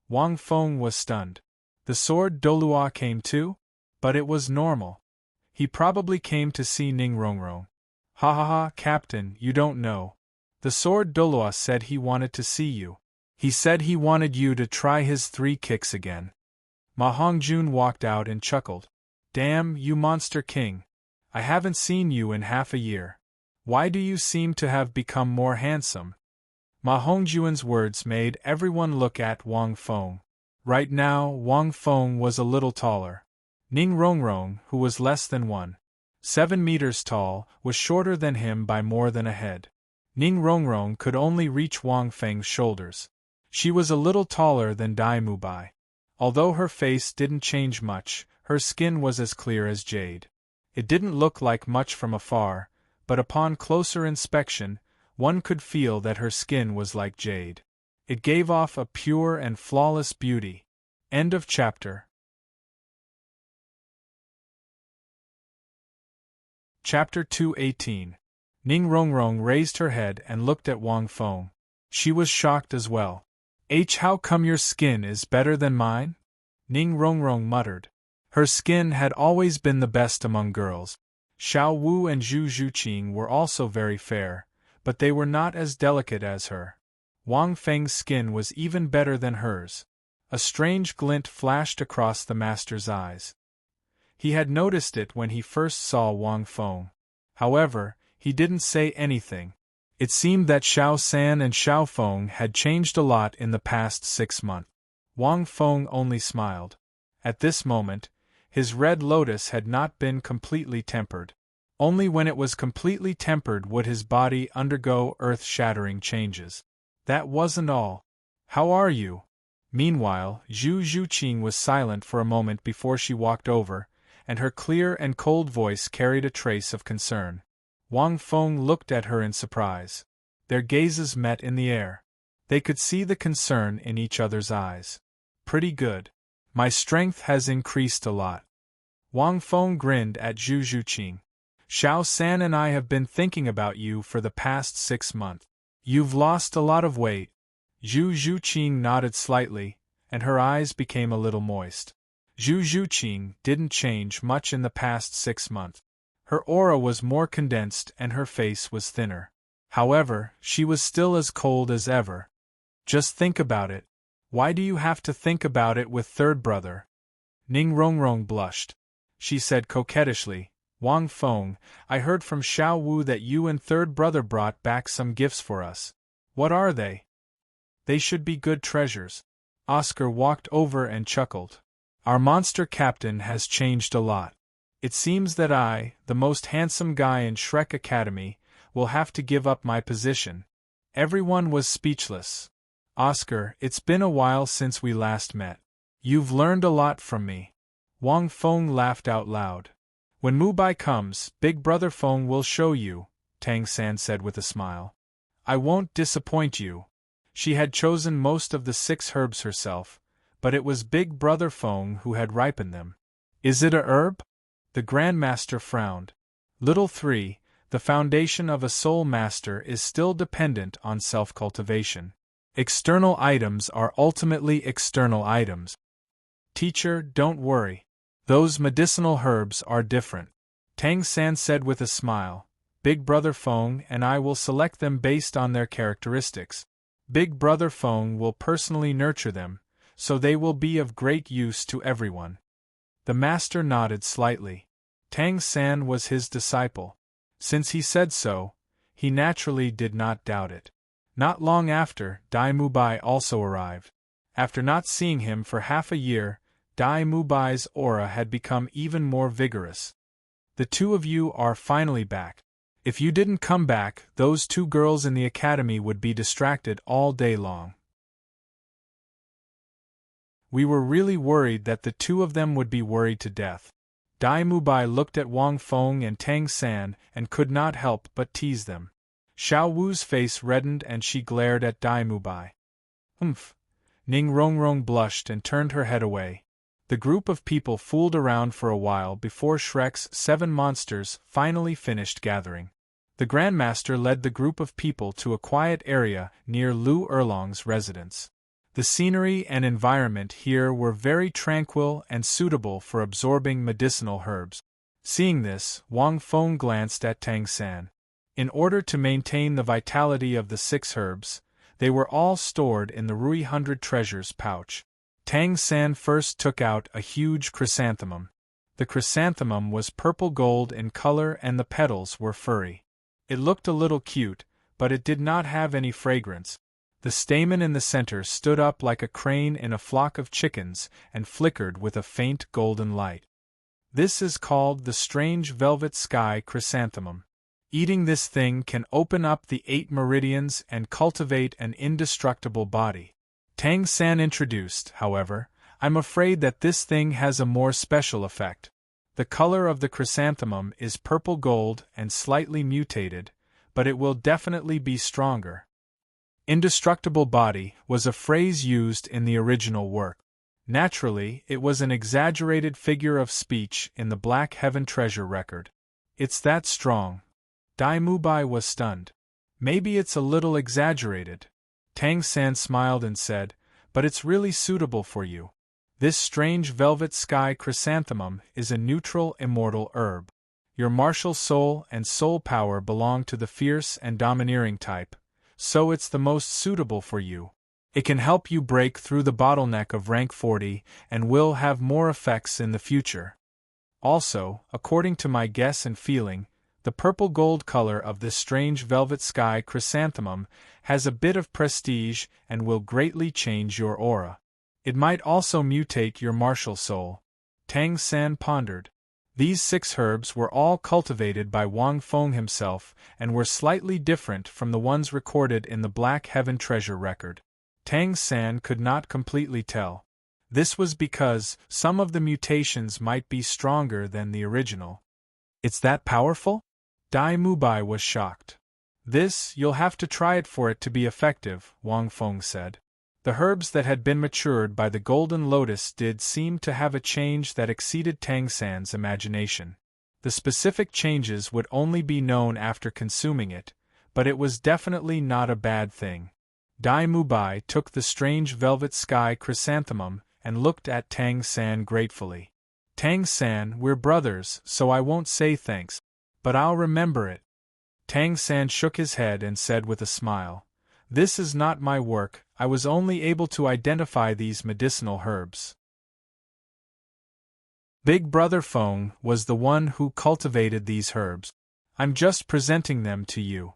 [SPEAKER 1] Wang Feng was stunned. The sword Douluo came too? But it was normal. He probably came to see Ning Rongrong. Ha ha ha, Captain, you don't know. The sword Douluo said he wanted to see you. He said he wanted you to try his 3 kicks again. Ma Hongjun walked out and chuckled. Damn, you monster king. I haven't seen you in half a year. Why do you seem to have become more handsome? Ma Hongjun's words made everyone look at Wang Feng. Right now, Wang Feng was a little taller. Ning Rongrong, who was less than 1.7 meters tall, was shorter than him by more than a head. Ning Rongrong could only reach Wang Feng's shoulders. She was a little taller than Dai Mubai. Although her face didn't change much, her skin was as clear as jade. It didn't look like much from afar, but upon closer inspection, one could feel that her skin was like jade. It gave off a pure and flawless beauty. End of chapter. Chapter 218. Ning Rongrong raised her head and looked at Wang Feng. She was shocked as well. How come your skin is better than mine? Ning Rongrong muttered. Her skin had always been the best among girls. Xiao Wu and Zhu Zhuqing were also very fair, but they were not as delicate as her. Wang Feng's skin was even better than hers. A strange glint flashed across the master's eyes. He had noticed it when he first saw Wang Feng. However, he didn't say anything. It seemed that Xiao San and Xiao Feng had changed a lot in the past 6 months. Wang Feng only smiled. At this moment, his red lotus had not been completely tempered. Only when it was completely tempered would his body undergo earth-shattering changes. That wasn't all. How are you? Meanwhile, Zhu Zhuqing was silent for a moment before she walked over, and her clear and cold voice carried a trace of concern. Wang Feng looked at her in surprise. Their gazes met in the air. They could see the concern in each other's eyes. Pretty good. My strength has increased a lot. Wang Feng grinned at Zhu Zhuqing. Xiao San and I have been thinking about you for the past 6 months. You've lost a lot of weight. Zhu Zhuqing nodded slightly, and her eyes became a little moist. Zhu Zhuqing didn't change much in the past 6 months. Her aura was more condensed and her face was thinner. However, she was still as cold as ever. Just think about it. Why do you have to think about it with third brother? Ning Rongrong blushed. She said coquettishly, Wang Feng, I heard from Xiao Wu that you and third brother brought back some gifts for us. What are they? They should be good treasures. Oscar walked over and chuckled. Our monster captain has changed a lot. It seems that I, the most handsome guy in Shrek Academy, will have to give up my position. Everyone was speechless. Oscar, it's been a while since we last met. You've learned a lot from me. Wang Feng laughed out loud. When Mubai comes, Big Brother Feng will show you, Tang San said with a smile. I won't disappoint you. She had chosen most of the 6 herbs herself, but it was Big Brother Feng who had ripened them. Is it a herb? The Grand Master frowned. Little 3, the foundation of a soul master is still dependent on self-cultivation. External items are ultimately external items. Teacher, don't worry. Those medicinal herbs are different. Tang San said with a smile. Big Brother Feng and I will select them based on their characteristics. Big Brother Feng will personally nurture them, so they will be of great use to everyone. The master nodded slightly. Tang San was his disciple. Since he said so, he naturally did not doubt it. Not long after, Dai Mubai also arrived. After not seeing him for half a year, Dai Mubai's aura had become even more vigorous. The two of you are finally back. If you didn't come back, those 2 girls in the academy would be distracted all day long. We were really worried that the 2 of them would be worried to death. Dai Mubai looked at Wang Feng and Tang San and could not help but tease them. Xiao Wu's face reddened and she glared at Dai Mubai. Ning Rongrong blushed and turned her head away. The group of people fooled around for a while before Shrek's 7 monsters finally finished gathering. The Grandmaster led the group of people to a quiet area near Lu Erlong's residence. The scenery and environment here were very tranquil and suitable for absorbing medicinal herbs. Seeing this, Wang Feng glanced at Tang San. In order to maintain the vitality of the 6 herbs, they were all stored in the Rui 100 treasures pouch. Tang San first took out a huge chrysanthemum. The chrysanthemum was purple gold in color and the petals were furry. It looked a little cute, but it did not have any fragrance. The stamen in the center stood up like a crane in a flock of chickens and flickered with a faint golden light. This is called the strange velvet sky chrysanthemum. Eating this thing can open up the 8 meridians and cultivate an indestructible body. Tang San introduced, however, I'm afraid that this thing has a more special effect. The color of the chrysanthemum is purple gold and slightly mutated, but it will definitely be stronger. Indestructible body was a phrase used in the original work. Naturally, it was an exaggerated figure of speech in the Black Heaven treasure record. It's that strong. Dai Mubai was stunned. Maybe it's a little exaggerated. Tang San smiled and said, but it's really suitable for you. This strange velvet sky chrysanthemum is a neutral immortal herb. Your martial soul and soul power belong to the fierce and domineering type, so it's the most suitable for you. It can help you break through the bottleneck of rank 40 and will have more effects in the future. Also, according to my guess and feeling, the purple gold color of this strange velvet sky chrysanthemum has a bit of prestige and will greatly change your aura. It might also mutate your martial soul. Tang San pondered. These 6 herbs were all cultivated by Wang Feng himself and were slightly different from the ones recorded in the Black Heaven treasure record. Tang San could not completely tell. This was because some of the mutations might be stronger than the original. It's that powerful? Dai Mubai was shocked. You'll have to try it for it to be effective, Wang Feng said. The herbs that had been matured by the Golden Lotus did seem to have a change that exceeded Tang San's imagination. The specific changes would only be known after consuming it, but it was definitely not a bad thing. Dai Mubai took the strange velvet sky chrysanthemum and looked at Tang San gratefully. Tang San, we're brothers, so I won't say thanks, but I'll remember it. Tang San shook his head and said with a smile, this is not my work, I was only able to identify these medicinal herbs. Big Brother Feng was the one who cultivated these herbs. I'm just presenting them to you.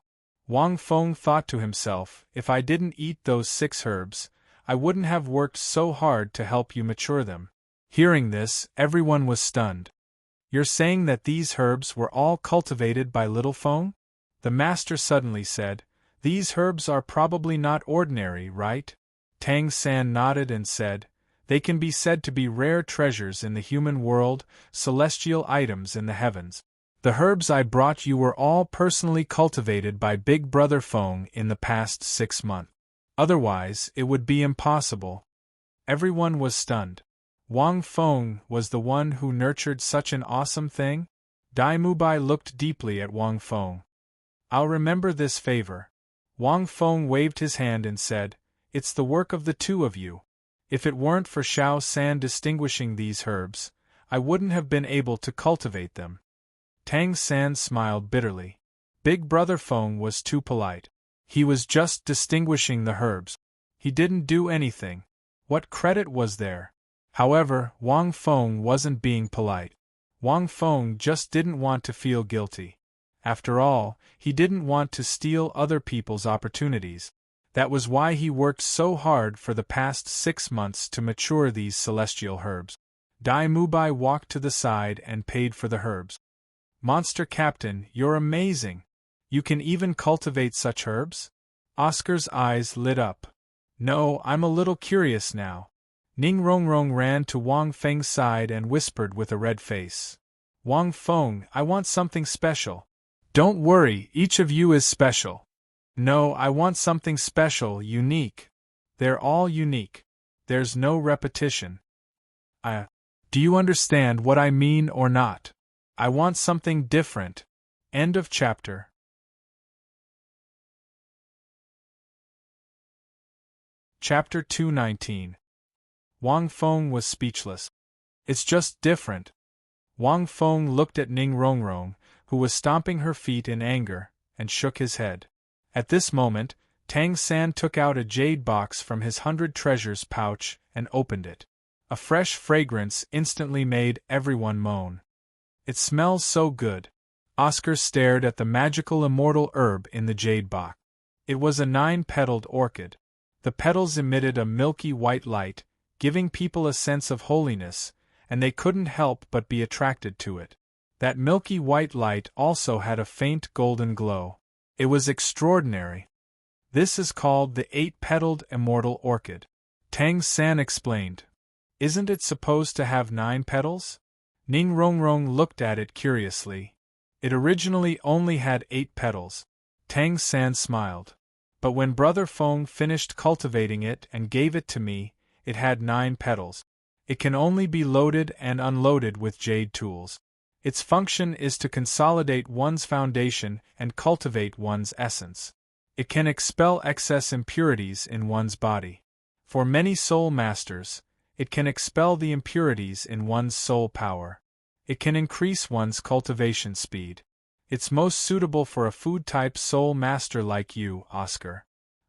[SPEAKER 1] Wang Feng thought to himself, if I didn't eat those 6 herbs, I wouldn't have worked so hard to help you mature them. Hearing this, everyone was stunned. You're saying that these herbs were all cultivated by Little Feng? The master suddenly said, these herbs are probably not ordinary, right? Tang San nodded and said, they can be said to be rare treasures in the human world, celestial items in the heavens. The herbs I brought you were all personally cultivated by Big Brother Feng in the past 6 months. Otherwise, it would be impossible. Everyone was stunned. Wang Feng was the one who nurtured such an awesome thing? Dai Mubai looked deeply at Wang Feng. I'll remember this favor. Wang Feng waved his hand and said, It's the work of the two of you. If it weren't for Xiao San distinguishing these herbs, I wouldn't have been able to cultivate them. Tang San smiled bitterly. Big Brother Feng was too polite. He was just distinguishing the herbs. He didn't do anything. What credit was there? However, Wang Feng wasn't being polite. Wang Feng just didn't want to feel guilty. After all, he didn't want to steal other people's opportunities. That was why he worked so hard for the past 6 months to mature these celestial herbs. Dai Mubai walked to the side and paid for the herbs. Monster Captain, you're amazing! You can even cultivate such herbs? Oscar's eyes lit up. No, I'm a little curious now. Ning Rongrong ran to Wang Feng's side and whispered with a red face. Wang Feng, I want something special. Don't worry, each of you is special. No, I want something special, unique. They're all unique. There's no repetition. Do you understand what I mean or not? I want something different. End of chapter. Chapter 219. Wang Feng was speechless. It's just different. Wang Feng looked at Ning Rongrong, who was stomping her feet in anger, and shook his head. At this moment, Tang San took out a jade box from his 100 treasures pouch and opened it. A fresh fragrance instantly made everyone moan. It smells so good. Oscar stared at the magical immortal herb in the jade box. It was a 9-petaled orchid. The petals emitted a milky white light, giving people a sense of holiness, and they couldn't help but be attracted to it. That milky white light also had a faint golden glow. It was extraordinary. This is called the 8-petaled immortal orchid. Tang San explained. Isn't it supposed to have 9 petals? Ning Rongrong looked at it curiously. It originally only had 8 petals. Tang San smiled. But when Brother Feng finished cultivating it and gave it to me, it had 9 petals. It can only be loaded and unloaded with jade tools. Its function is to consolidate one's foundation and cultivate one's essence. It can expel excess impurities in one's body. For many soul masters, it can expel the impurities in one's soul power. It can increase one's cultivation speed. It's most suitable for a food-type soul master like you, Oscar.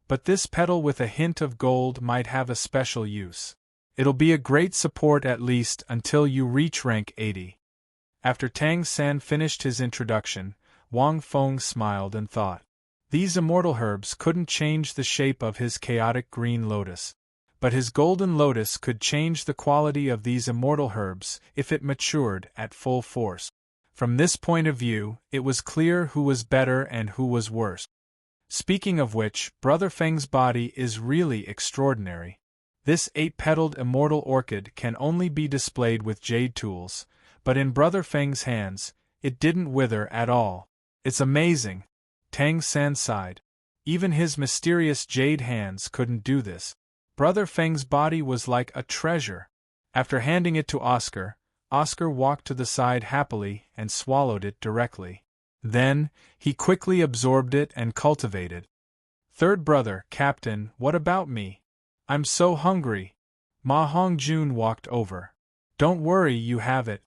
[SPEAKER 1] But this petal with a hint of gold might have a special use. It'll be a great support at least until you reach rank 80. After Tang San finished his introduction, Wang Feng smiled and thought. These immortal herbs couldn't change the shape of his chaotic green lotus. But his golden lotus could change the quality of these immortal herbs if it matured at full force. From this point of view, it was clear who was better and who was worse. Speaking of which, Brother Feng's body is really extraordinary. This 8-petaled immortal orchid can only be displayed with jade tools, but in Brother Feng's hands, it didn't wither at all. It's amazing. Tang San sighed. Even his mysterious jade hands couldn't do this. Brother Feng's body was like a treasure. After handing it to Oscar, Oscar walked to the side happily and swallowed it directly. Then, he quickly absorbed it and cultivated. Third brother, Captain, what about me? I'm so hungry. Ma Hongjun walked over. Don't worry, you have it.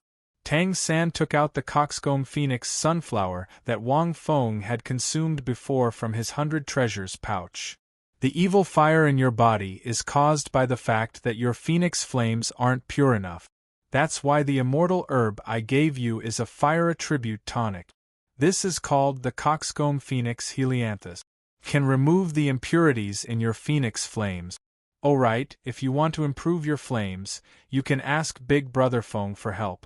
[SPEAKER 1] Tang San took out the coxcomb phoenix sunflower that Wang Feng had consumed before from his 100 treasures pouch. The evil fire in your body is caused by the fact that your phoenix flames aren't pure enough. That's why the immortal herb I gave you is a fire attribute tonic. This is called the coxcomb phoenix helianthus. Can remove the impurities in your phoenix flames. Alright, if you want to improve your flames, you can ask Big Brother Feng for help.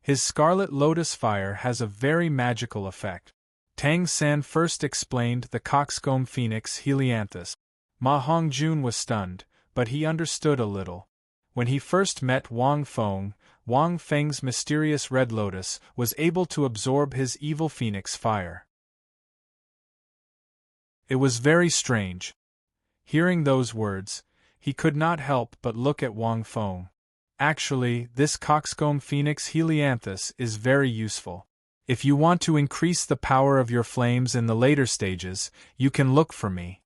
[SPEAKER 1] His scarlet lotus fire has a very magical effect. Tang San first explained the coxcomb phoenix helianthus. Ma Hongjun was stunned, but he understood a little. When he first met Wang Feng, Wang Feng's mysterious red lotus was able to absorb his evil phoenix fire. It was very strange. Hearing those words, he could not help but look at Wang Feng. Actually, this coxcomb phoenix helianthus is very useful. If you want to increase the power of your flames in the later stages, you can look for me,"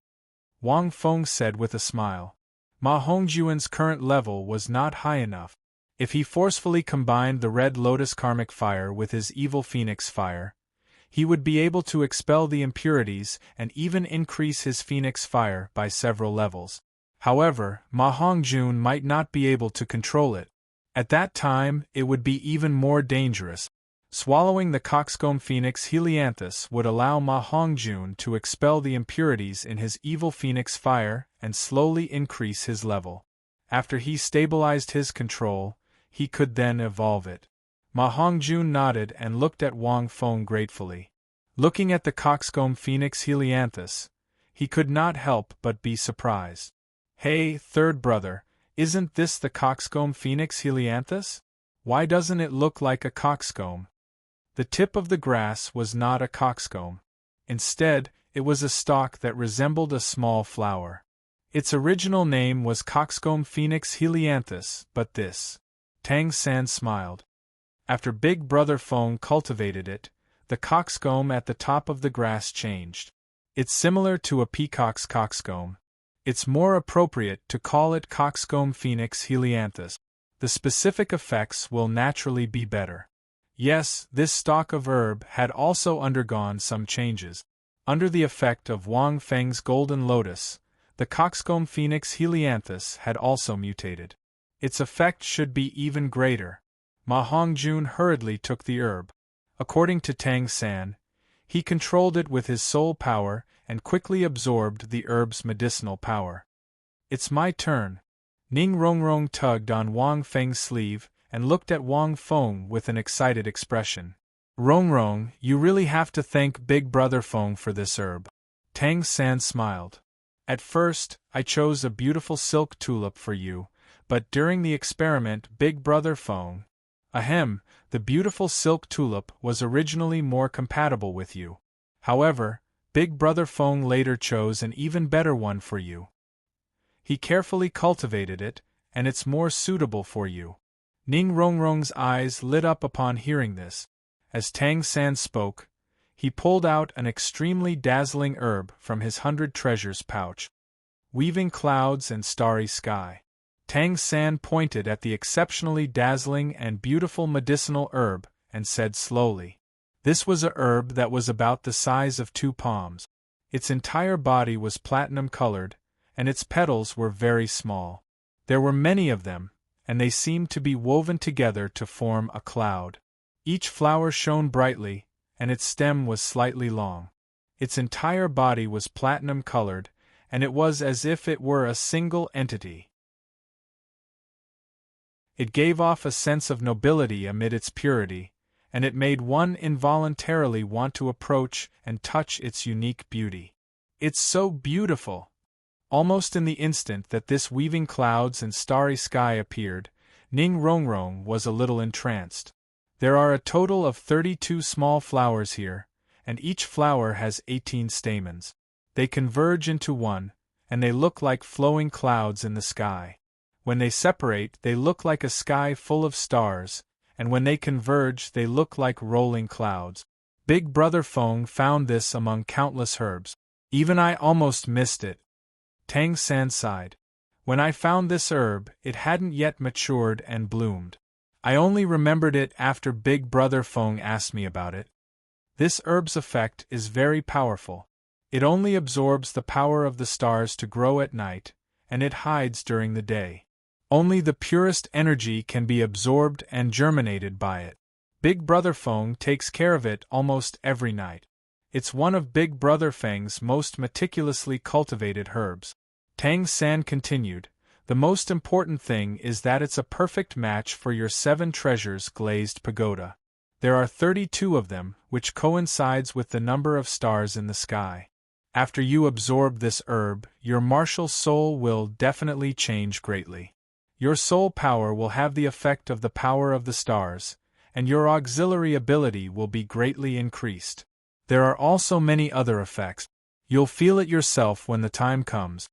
[SPEAKER 1] Wang Feng said with a smile. Ma Hongjuan's current level was not high enough. If he forcefully combined the Red Lotus Karmic Fire with his Evil Phoenix Fire, he would be able to expel the impurities and even increase his Phoenix Fire by several levels. However, Ma Hongjun might not be able to control it. At that time, it would be even more dangerous. Swallowing the coxcomb phoenix helianthus would allow Ma Hongjun to expel the impurities in his Evil Phoenix Fire and slowly increase his level. After he stabilized his control, he could then evolve it. Ma Hongjun nodded and looked at Wang Feng gratefully. Looking at the coxcomb phoenix helianthus, he could not help but be surprised. "Hey, third brother, isn't this the coxcomb phoenix helianthus? Why doesn't it look like a coxcomb?" The tip of the grass was not a coxcomb. Instead, it was a stalk that resembled a small flower. Its original name was coxcomb phoenix helianthus, but this. Tang San smiled. After Big Brother Feng cultivated it, the coxcomb at the top of the grass changed. It's similar to a peacock's coxcomb. It's more appropriate to call it coxcomb phoenix helianthus. The specific effects will naturally be better. Yes, this stalk of herb had also undergone some changes. Under the effect of Wang Feng's golden lotus, the coxcomb phoenix helianthus had also mutated. Its effect should be even greater. Ma Hongjun hurriedly took the herb. According to Tang San, he controlled it with his soul power and quickly absorbed the herb's medicinal power. "It's my turn." Ning Rongrong tugged on Wang Feng's sleeve and looked at Wang Feng with an excited expression. "Rongrong, you really have to thank Big Brother Feng for this herb." Tang San smiled. "At first, I chose a beautiful silk tulip for you, but during the experiment Big Brother Feng, the beautiful silk tulip was originally more compatible with you. However, Big Brother Feng later chose an even better one for you. He carefully cultivated it, and it's more suitable for you." Ning Rongrong's eyes lit up upon hearing this. As Tang San spoke, he pulled out an extremely dazzling herb from his 100 treasures pouch. "Weaving clouds and starry sky." Tang San pointed at the exceptionally dazzling and beautiful medicinal herb and said slowly. This was a herb that was about the size of 2 palms. Its entire body was platinum-colored, and its petals were very small. There were many of them, and they seemed to be woven together to form a cloud. Each flower shone brightly, and its stem was slightly long. Its entire body was platinum-colored, and it was as if it were a single entity. It gave off a sense of nobility amid its purity, and it made one involuntarily want to approach and touch its unique beauty. "It's so beautiful!" Almost in the instant that this weaving clouds and starry sky appeared, Ning Rongrong was a little entranced. There are a total of 32 small flowers here, and each flower has 18 stamens. They converge into one, and they look like flowing clouds in the sky. When they separate, they look like a sky full of stars, and when they converge, they look like rolling clouds. Big Brother Feng found this among countless herbs. Even I almost missed it. Tang San sighed. When I found this herb, it hadn't yet matured and bloomed. I only remembered it after Big Brother Feng asked me about it. This herb's effect is very powerful. It only absorbs the power of the stars to grow at night, and it hides during the day. Only the purest energy can be absorbed and germinated by it. Big Brother Feng takes care of it almost every night. It's one of Big Brother Feng's most meticulously cultivated herbs. Tang San continued, "The most important thing is that it's a perfect match for your 7 treasures glazed pagoda. There are 32 of them, which coincides with the number of stars in the sky. After you absorb this herb, your martial soul will definitely change greatly. Your soul power will have the effect of the power of the stars, and your auxiliary ability will be greatly increased. There are also many other effects. You'll feel it yourself when the time comes."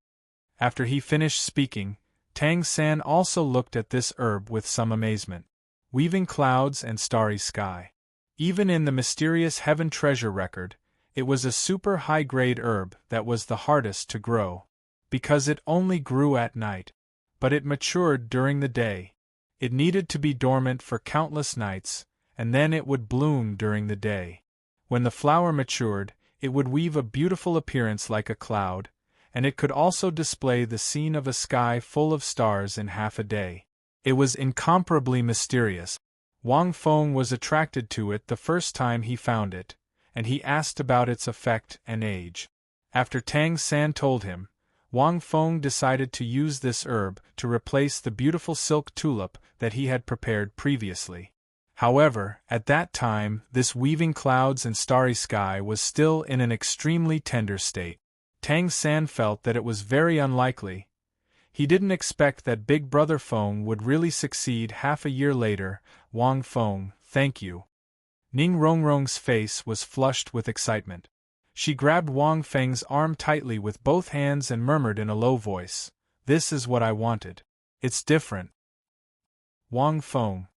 [SPEAKER 1] After he finished speaking, Tang San also looked at this herb with some amazement. Weaving clouds and starry sky. Even in the mysterious heaven treasure record, it was a super high-grade herb that was the hardest to grow, because it only grew at night. But it matured during the day. It needed to be dormant for countless nights, and then it would bloom during the day. When the flower matured, it would weave a beautiful appearance like a cloud, and it could also display the scene of a sky full of stars in half a day. It was incomparably mysterious. Wang Feng was attracted to it the first time he found it, and he asked about its effect and age. After Tang San told him, Wang Feng decided to use this herb to replace the beautiful silk tulip that he had prepared previously. However, at that time, this weaving clouds and starry sky was still in an extremely tender state. Tang San felt that it was very unlikely. He didn't expect that Big Brother Feng would really succeed. Half a year later, Wang Feng, thank you. Ning Rongrong's face was flushed with excitement. She grabbed Wang Feng's arm tightly with both hands and murmured in a low voice, "This is what I wanted. It's different." Wang Feng.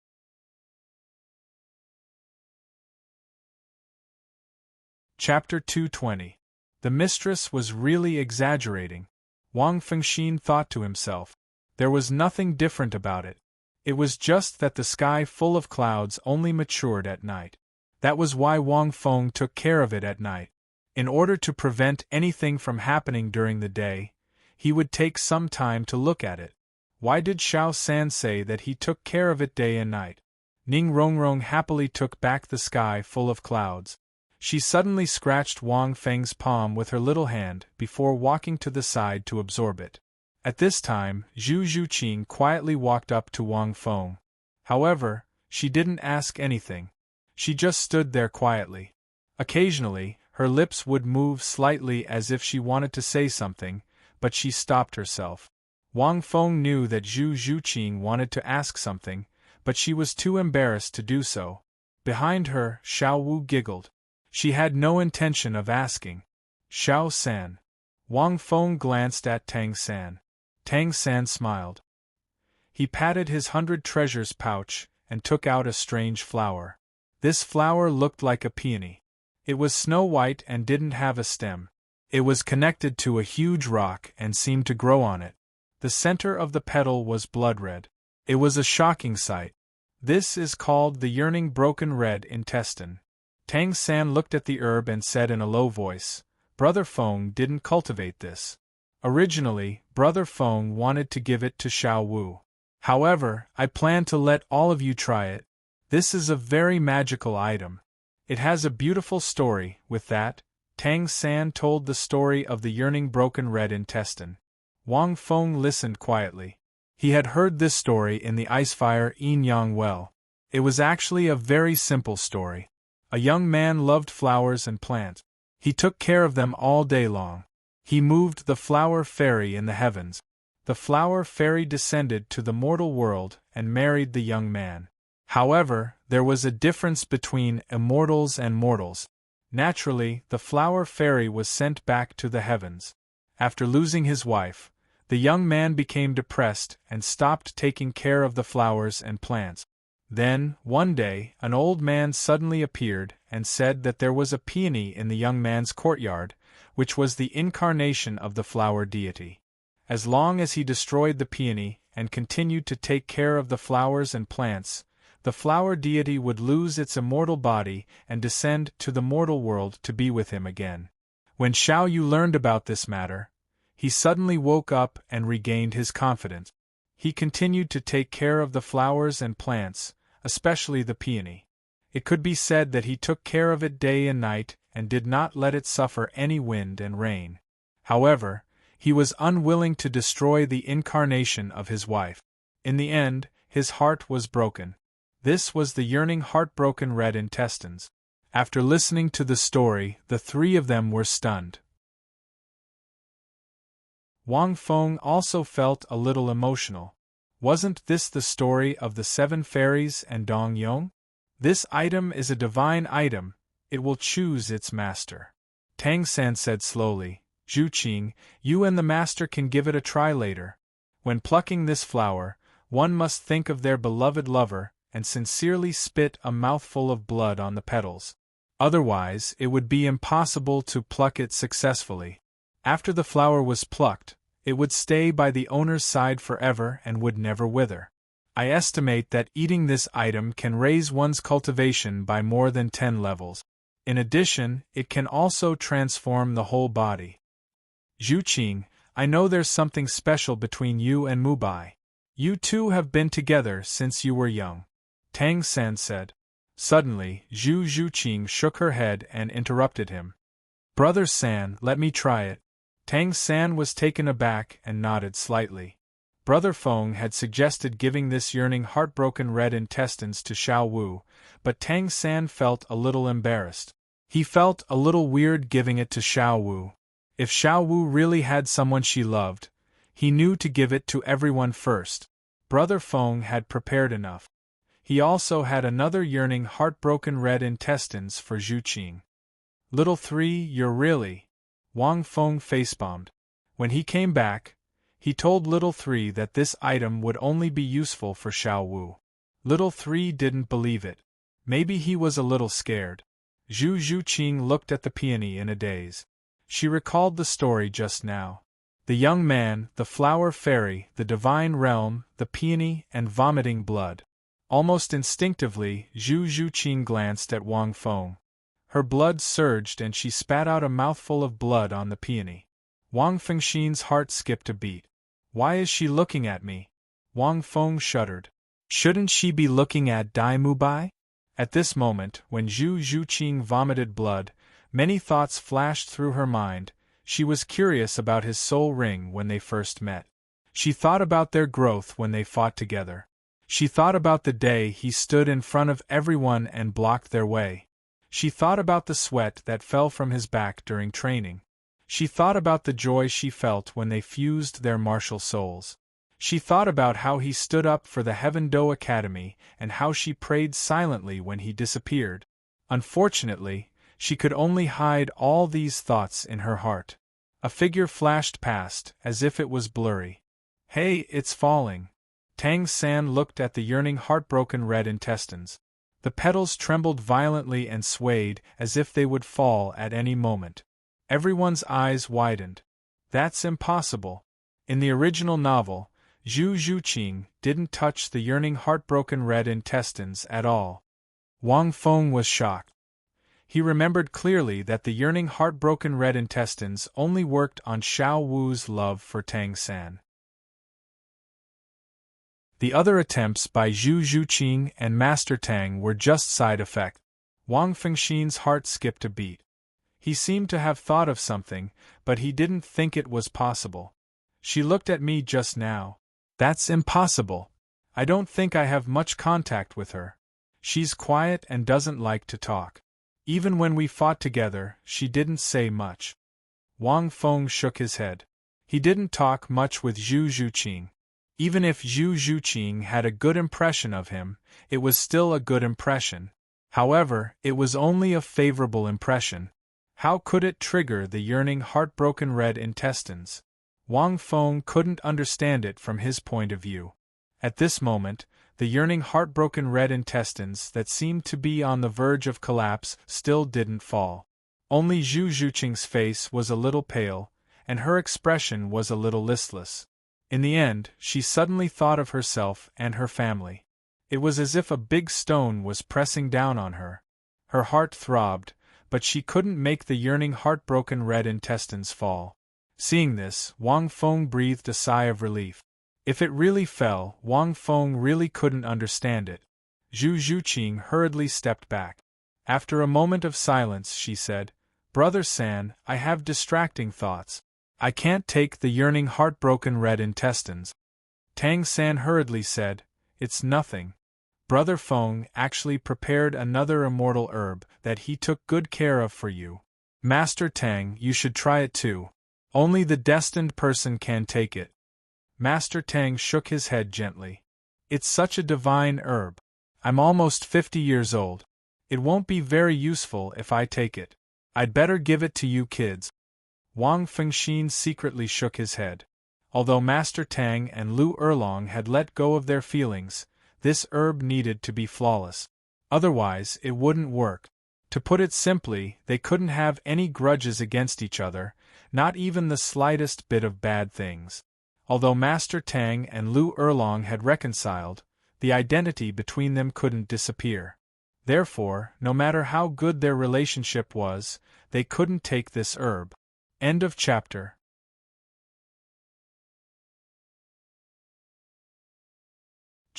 [SPEAKER 1] Chapter 220. The mistress was really exaggerating. Wang Fengxin thought to himself. There was nothing different about it. It was just that the sky full of clouds only matured at night. That was why Wang Feng took care of it at night. In order to prevent anything from happening during the day, he would take some time to look at it. Why did Xiao San say that he took care of it day and night? Ning Rongrong happily took back the sky full of clouds. She suddenly scratched Wang Feng's palm with her little hand before walking to the side to absorb it. At this time, Zhu Zhuqing quietly walked up to Wang Feng. However, she didn't ask anything. She just stood there quietly. Occasionally, her lips would move slightly as if she wanted to say something, but she stopped herself. Wang Feng knew that Zhu Zhuqing wanted to ask something, but she was too embarrassed to do so. Behind her, Xiao Wu giggled. She had no intention of asking. Xiao San. Wang Feng glanced at Tang San. Tang San smiled. He patted his 100 treasures pouch and took out a strange flower. This flower looked like a peony. It was snow white and didn't have a stem. It was connected to a huge rock and seemed to grow on it. The center of the petal was blood red. It was a shocking sight. This is called the yearning broken red intestine. Tang San looked at the herb and said in a low voice, Brother Feng didn't cultivate this. Originally, Brother Feng wanted to give it to Xiao Wu. However, I plan to let all of you try it. This is a very magical item. It has a beautiful story. With that, Tang San told the story of the yearning broken red intestine. Wang Feng listened quietly. He had heard this story in the Icefire Yin Yang well. It was actually a very simple story. A young man loved flowers and plants. He took care of them all day long. He moved the flower fairy in the heavens. The flower fairy descended to the mortal world and married the young man. However, there was a difference between immortals and mortals. Naturally, the flower fairy was sent back to the heavens. After losing his wife, the young man became depressed and stopped taking care of the flowers and plants. Then, one day, an old man suddenly appeared and said that there was a peony in the young man's courtyard, which was the incarnation of the flower deity. As long as he destroyed the peony and continued to take care of the flowers and plants, the flower deity would lose its immortal body and descend to the mortal world to be with him again. When Xiao Yu learned about this matter, he suddenly woke up and regained his confidence. He continued to take care of the flowers and plants, especially the peony. It could be said that he took care of it day and night and did not let it suffer any wind and rain. However, he was unwilling to destroy the incarnation of his wife. In the end, his heart was broken. This was the yearning heartbroken red intestines. After listening to the story, the three of them were stunned. Wang Feng also felt a little emotional. Wasn't this the story of the 7 fairies and Dong Yong? This item is a divine item, it will choose its master. Tang San said slowly, Zhuqing, you and the master can give it a try later. When plucking this flower, one must think of their beloved lover and sincerely spit a mouthful of blood on the petals. Otherwise, it would be impossible to pluck it successfully. After the flower was plucked, it would stay by the owner's side forever and would never wither. I estimate that eating this item can raise one's cultivation by more than 10 levels. In addition, it can also transform the whole body. Zhu Qing, I know there's something special between you and Mubai. You two have been together since you were young. Tang San said. Suddenly, Zhu Qing shook her head and interrupted him. Brother San, let me try it. Tang San was taken aback and nodded slightly. Brother Feng had suggested giving this yearning heartbroken red intestines to Xiao Wu, but Tang San felt a little embarrassed. He felt a little weird giving it to Xiao Wu. If Xiao Wu really had someone she loved, he knew to give it to everyone first. Brother Feng had prepared enough. He also had another yearning heartbroken red intestines for Zhu Qing. Little Three, you're really... Wang Feng facebombed. When he came back, he told Little Three that this item would only be useful for Xiao Wu. Little Three didn't believe it. Maybe he was a little scared. Zhu Qing looked at the peony in a daze. She recalled the story just now. The young man, the flower fairy, the divine realm, the peony, and vomiting blood. Almost instinctively, Zhu Qing glanced at Wang Feng. Her blood surged and she spat out a mouthful of blood on the peony. Wang Fengxin's heart skipped a beat. Why is she looking at me? Wang Feng shuddered. Shouldn't she be looking at Dai Mubai? At this moment, when Zhu Qing vomited blood, many thoughts flashed through her mind. She was curious about his soul ring when they first met. She thought about their growth when they fought together. She thought about the day he stood in front of everyone and blocked their way. She thought about the sweat that fell from his back during training. She thought about the joy she felt when they fused their martial souls. She thought about how he stood up for the Heaven Do Academy and how she prayed silently when he disappeared. Unfortunately, she could only hide all these thoughts in her heart. A figure flashed past, as if it was blurry. Hey, it's falling. Tang San looked at the yearning heartbroken red intestines. The petals trembled violently and swayed as if they would fall at any moment. Everyone's eyes widened. That's impossible. In the original novel, Zhu Qing didn't touch the yearning heartbroken red intestines at all. Wang Feng was shocked. He remembered clearly that the yearning heartbroken red intestines only worked on Xiao Wu's love for Tang San. The other attempts by Zhu Qing and Master Tang were just side effects. Wang Fengxin's heart skipped a beat. He seemed to have thought of something, but he didn't think it was possible. She looked at me just now. That's impossible. I don't think I have much contact with her. She's quiet and doesn't like to talk. Even when we fought together, she didn't say much. Wang Feng shook his head. He didn't talk much with Zhu Qing. Even if Zhu Qing had a good impression of him, it was still a good impression. However, it was only a favorable impression. How could it trigger the yearning heartbroken red intestines? Wang Feng couldn't understand it from his point of view. At this moment, the yearning heartbroken red intestines that seemed to be on the verge of collapse still didn't fall. Only Zhu Qing's face was a little pale, and her expression was a little listless. In the end, she suddenly thought of herself and her family. It was as if a big stone was pressing down on her. Her heart throbbed, but she couldn't make the yearning heartbroken red intestines fall. Seeing this, Wang Feng breathed a sigh of relief. If it really fell, Wang Feng really couldn't understand it. Zhu Qing hurriedly stepped back. After a moment of silence, she said, Brother San, I have distracting thoughts. I can't take the yearning heartbroken red intestines. Tang San hurriedly said, It's nothing. Brother Feng actually prepared another immortal herb that he took good care of for you. Master Tang, you should try it too. Only the destined person can take it. Master Tang shook his head gently. It's such a divine herb. I'm almost 50 years old. It won't be very useful if I take it. I'd better give it to you kids. Wang Fengxin secretly shook his head. Although Master Tang and Lu Erlong had let go of their feelings, this herb needed to be flawless. Otherwise, it wouldn't work. To put it simply, they couldn't have any grudges against each other, not even the slightest bit of bad things. Although Master Tang and Lu Erlong had reconciled, the identity between them couldn't disappear. Therefore, no matter how good their relationship was, they couldn't take this herb. End of chapter.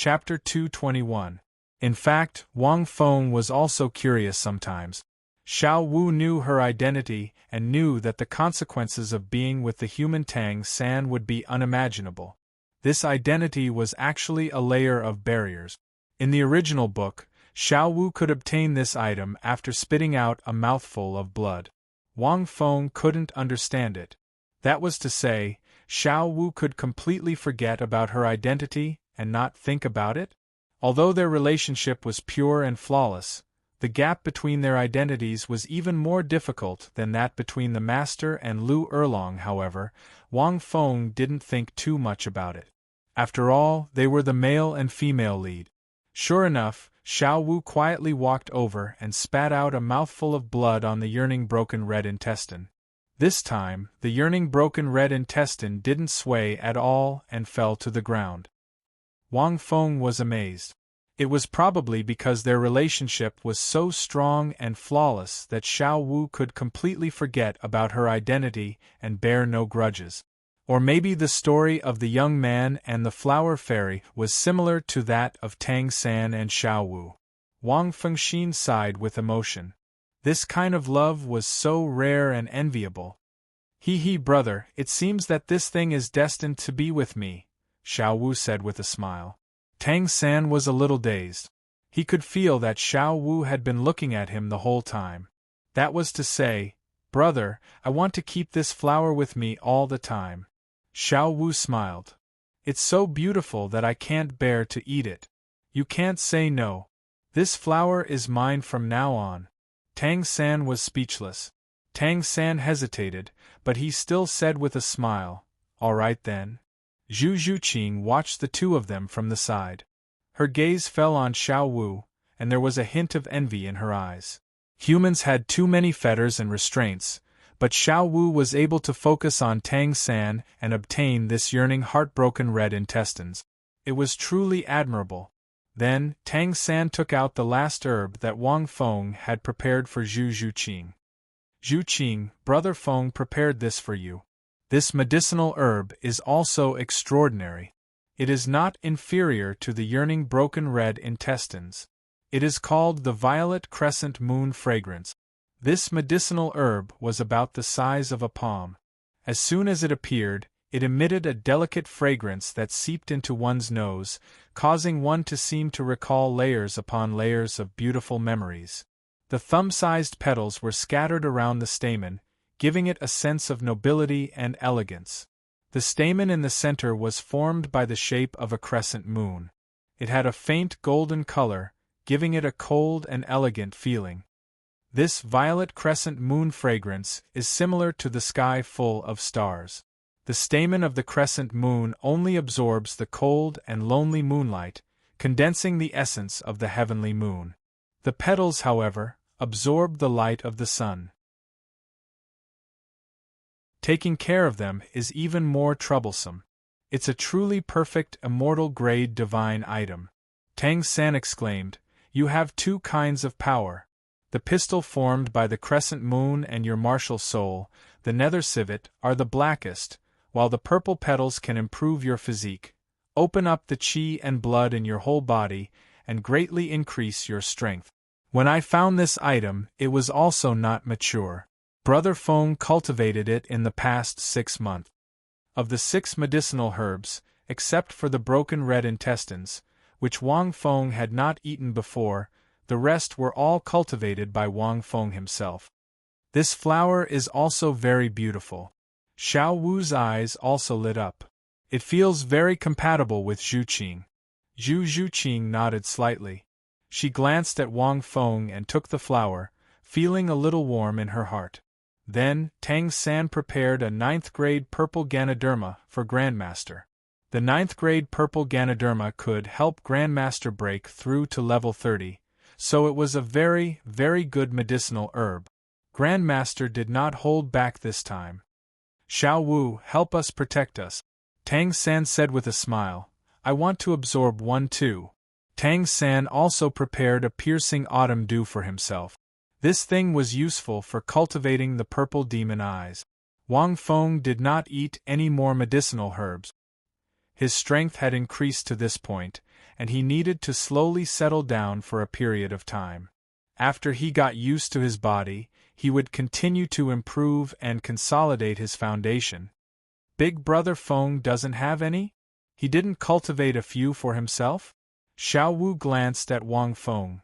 [SPEAKER 1] Chapter 221. In fact, Wang Feng was also curious sometimes. Xiao Wu knew her identity and knew that the consequences of being with the human Tang San would be unimaginable. This identity was actually a layer of barriers. In the original book, Xiao Wu could obtain this item after spitting out a mouthful of blood. Wang Feng couldn't understand it. That was to say, Xiao Wu could completely forget about her identity and not think about it? Although their relationship was pure and flawless, the gap between their identities was even more difficult than that between the Master and Lu Erlong. However, Wang Feng didn't think too much about it. After all, they were the male and female lead. Sure enough, Xiao Wu quietly walked over and spat out a mouthful of blood on the yearning broken red intestine. This time, the yearning broken red intestine didn't sway at all and fell to the ground. Wang Feng was amazed. It was probably because their relationship was so strong and flawless that Xiao Wu could completely forget about her identity and bear no grudges. Or maybe the story of the young man and the flower fairy was similar to that of Tang San and Xiao Wu. Wang Fengxin sighed with emotion. This kind of love was so rare and enviable. He, brother, it seems that this thing is destined to be with me, Xiao Wu said with a smile. Tang San was a little dazed. He could feel that Xiao Wu had been looking at him the whole time. That was to say, brother, I want to keep this flower with me all the time. Xiao Wu smiled. It's so beautiful that I can't bear to eat it. You can't say no. This flower is mine from now on. Tang San was speechless. Tang San hesitated, but he still said with a smile, all right then. Zhu Zhuqing watched the two of them from the side. Her gaze fell on Xiao Wu, and there was a hint of envy in her eyes. Humans had too many fetters and restraints, but Xiao Wu was able to focus on Tang San and obtain this yearning heartbroken red intestines. It was truly admirable. Then, Tang San took out the last herb that Wang Feng had prepared for Zhu Zhuqing. Zhuqing, brother Feng prepared this for you. This medicinal herb is also extraordinary. It is not inferior to the yearning broken red intestines. It is called the violet crescent moon fragrance. This medicinal herb was about the size of a palm. As soon as it appeared, it emitted a delicate fragrance that seeped into one's nose, causing one to seem to recall layers upon layers of beautiful memories. The thumb-sized petals were scattered around the stamen, giving it a sense of nobility and elegance. The stamen in the center was formed by the shape of a crescent moon. It had a faint golden color, giving it a cold and elegant feeling. This violet crescent moon fragrance is similar to the sky full of stars. The stamen of the crescent moon only absorbs the cold and lonely moonlight, condensing the essence of the heavenly moon. The petals, however, absorb the light of the sun. Taking care of them is even more troublesome. It's a truly perfect immortal-grade divine item. Tang San exclaimed, you have two kinds of power. The pistol formed by the crescent moon and your martial soul, the nether civet, are the blackest, while the purple petals can improve your physique, open up the qi and blood in your whole body, and greatly increase your strength. When I found this item, it was also not mature. Brother Feng cultivated it in the past 6 months. Of the 6 medicinal herbs, except for the broken red intestines, which Wang Feng had not eaten before, the rest were all cultivated by Wang Feng himself. This flower is also very beautiful. Xiao Wu's eyes also lit up. It feels very compatible with Zhuqing. Zhu Zhuqing nodded slightly. She glanced at Wang Feng and took the flower, feeling a little warm in her heart. Then, Tang San prepared a 9th grade purple Ganoderma for Grandmaster. The 9th grade purple Ganoderma could help Grandmaster break through to level 30, so it was a very, very good medicinal herb. Grandmaster did not hold back this time. Xiao Wu, help us protect us, Tang San said with a smile. I want to absorb one too. Tang San also prepared a piercing autumn dew for himself. This thing was useful for cultivating the purple demon eyes. Wang Feng did not eat any more medicinal herbs. His strength had increased to this point, and he needed to slowly settle down for a period of time. After he got used to his body, he would continue to improve and consolidate his foundation. Big Brother Feng doesn't have any? He didn't cultivate a few for himself? Xiao Wu glanced at Wang Feng.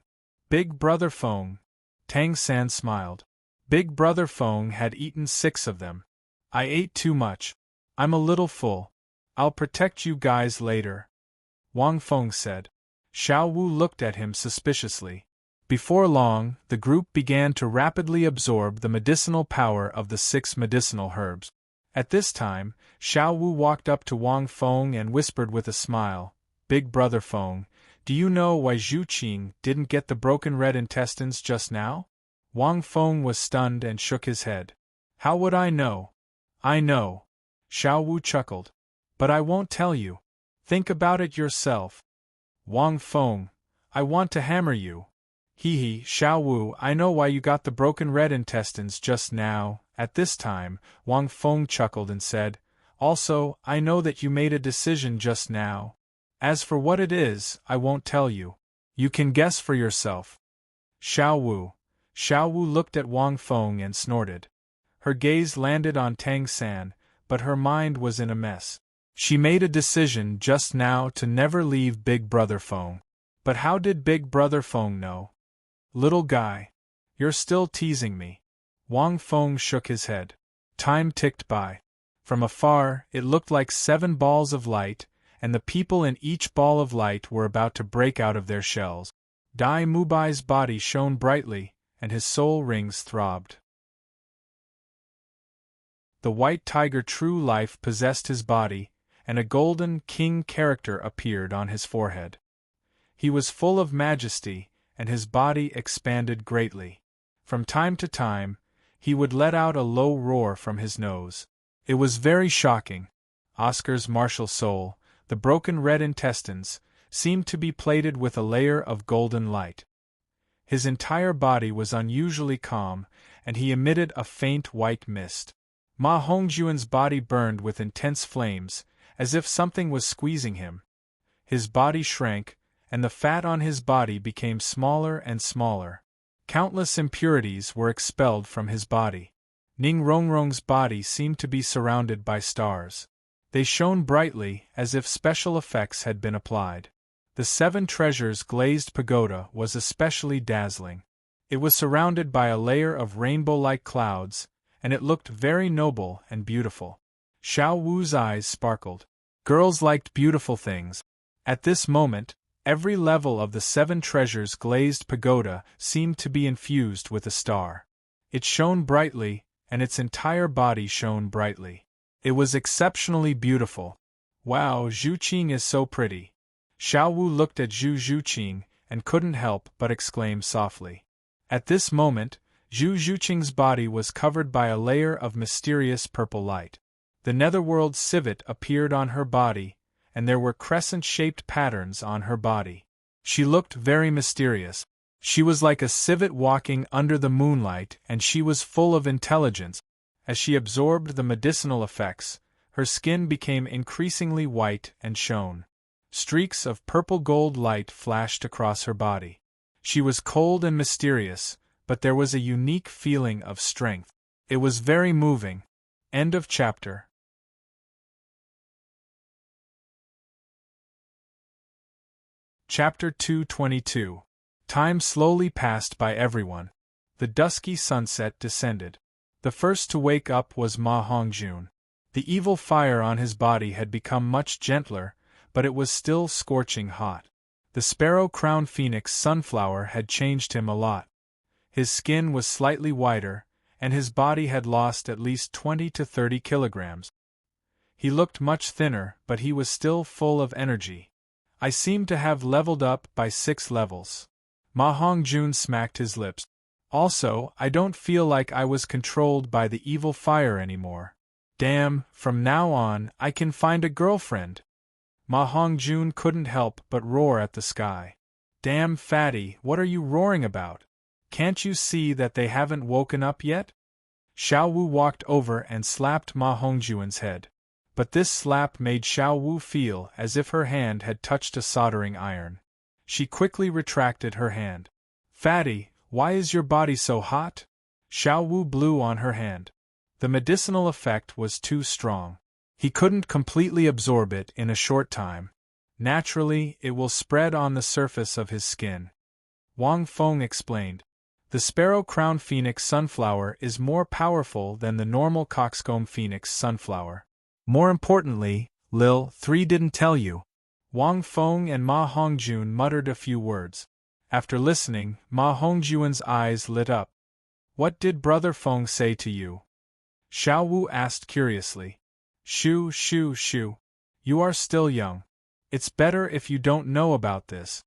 [SPEAKER 1] Big Brother Feng. Tang San smiled. Big Brother Feng had eaten 6 of them. I ate too much. I'm a little full. I'll protect you guys later, Wang Feng said. Xiao Wu looked at him suspiciously. Before long, the group began to rapidly absorb the medicinal power of the 6 medicinal herbs. At this time, Xiao Wu walked up to Wang Feng and whispered with a smile, Big Brother Feng, do you know why Zhu Qing didn't get the broken red intestines just now? Wang Feng was stunned and shook his head. How would I know? I know. Xiao Wu chuckled. But I won't tell you. Think about it yourself. Wang Feng, I want to hammer you. Hee, Xiao Wu, I know why you got the broken red intestines just now. At this time, Wang Feng chuckled and said, Also, I know that you made a decision just now. As for what it is, I won't tell you. You can guess for yourself. Xiao Wu looked at Wang Feng and snorted. Her gaze landed on Tang San, but her mind was in a mess. She made a decision just now to never leave Big Brother Feng. But how did Big Brother Feng know? Little guy. You're still teasing me. Wang Feng shook his head. Time ticked by. From afar, it looked like 7 balls of light, and the people in each ball of light were about to break out of their shells. Dai Mubai's body shone brightly, and his soul rings throbbed. The white tiger true life possessed his body, and a golden king character appeared on his forehead. He was full of majesty, and his body expanded greatly. From time to time, he would let out a low roar from his nose. It was very shocking. Oscar's martial soul, the broken red intestines, seemed to be plated with a layer of golden light. His entire body was unusually calm, and he emitted a faint white mist. Ma Hongjuan's body burned with intense flames, as if something was squeezing him. His body shrank, and the fat on his body became smaller and smaller. Countless impurities were expelled from his body. Ning Rongrong's body seemed to be surrounded by stars. They shone brightly, as if special effects had been applied. The 7 Treasures glazed pagoda was especially dazzling. It was surrounded by a layer of rainbow-like clouds, and it looked very noble and beautiful. Xiao Wu's eyes sparkled. Girls liked beautiful things. At this moment, every level of the 7 Treasures glazed pagoda seemed to be infused with a star. It shone brightly, and its entire body shone brightly. It was exceptionally beautiful. Wow, Zhu Qing is so pretty. Xiao Wu looked at Zhu Qing and couldn't help but exclaim softly. At this moment, Zhu Qing's body was covered by a layer of mysterious purple light. The netherworld civet appeared on her body, and there were crescent-shaped patterns on her body. She looked very mysterious. She was like a civet walking under the moonlight, and she was full of intelligence. As she absorbed the medicinal effects, her skin became increasingly white and shone. Streaks of purple-gold light flashed across her body. She was cold and mysterious, but there was a unique feeling of strength. It was very moving. End of chapter. Chapter 222. Time slowly passed by everyone. The dusky sunset descended. The first to wake up was Ma Hongjun. The evil fire on his body had become much gentler, but it was still scorching hot. The sparrow-crowned phoenix sunflower had changed him a lot. His skin was slightly whiter, and his body had lost at least 20 to 30 kilograms. He looked much thinner, but he was still full of energy. I seem to have leveled up by 6 levels. Ma Hongjun smacked his lips. Also, I don't feel like I was controlled by the evil fire anymore. Damn, from now on, I can find a girlfriend. Ma Hongjun couldn't help but roar at the sky. Damn, fatty, what are you roaring about? Can't you see that they haven't woken up yet? Xiao Wu walked over and slapped Ma Hongjun's head. But this slap made Xiao Wu feel as if her hand had touched a soldering iron. She quickly retracted her hand. Fatty, why is your body so hot? Xiao Wu blew on her hand. The medicinal effect was too strong. He couldn't completely absorb it in a short time. Naturally, it will spread on the surface of his skin. Wang Feng explained. The sparrow-crowned phoenix sunflower is more powerful than the normal coxcomb phoenix sunflower. More importantly, Lil 3 didn't tell you. Wang Feng and Ma Hongjun muttered a few words. After listening, Ma Hongjun's eyes lit up. What did Brother Feng say to you? Xiao Wu asked curiously. Shoo, shoo, shoo. You are still young. It's better if you don't know about this.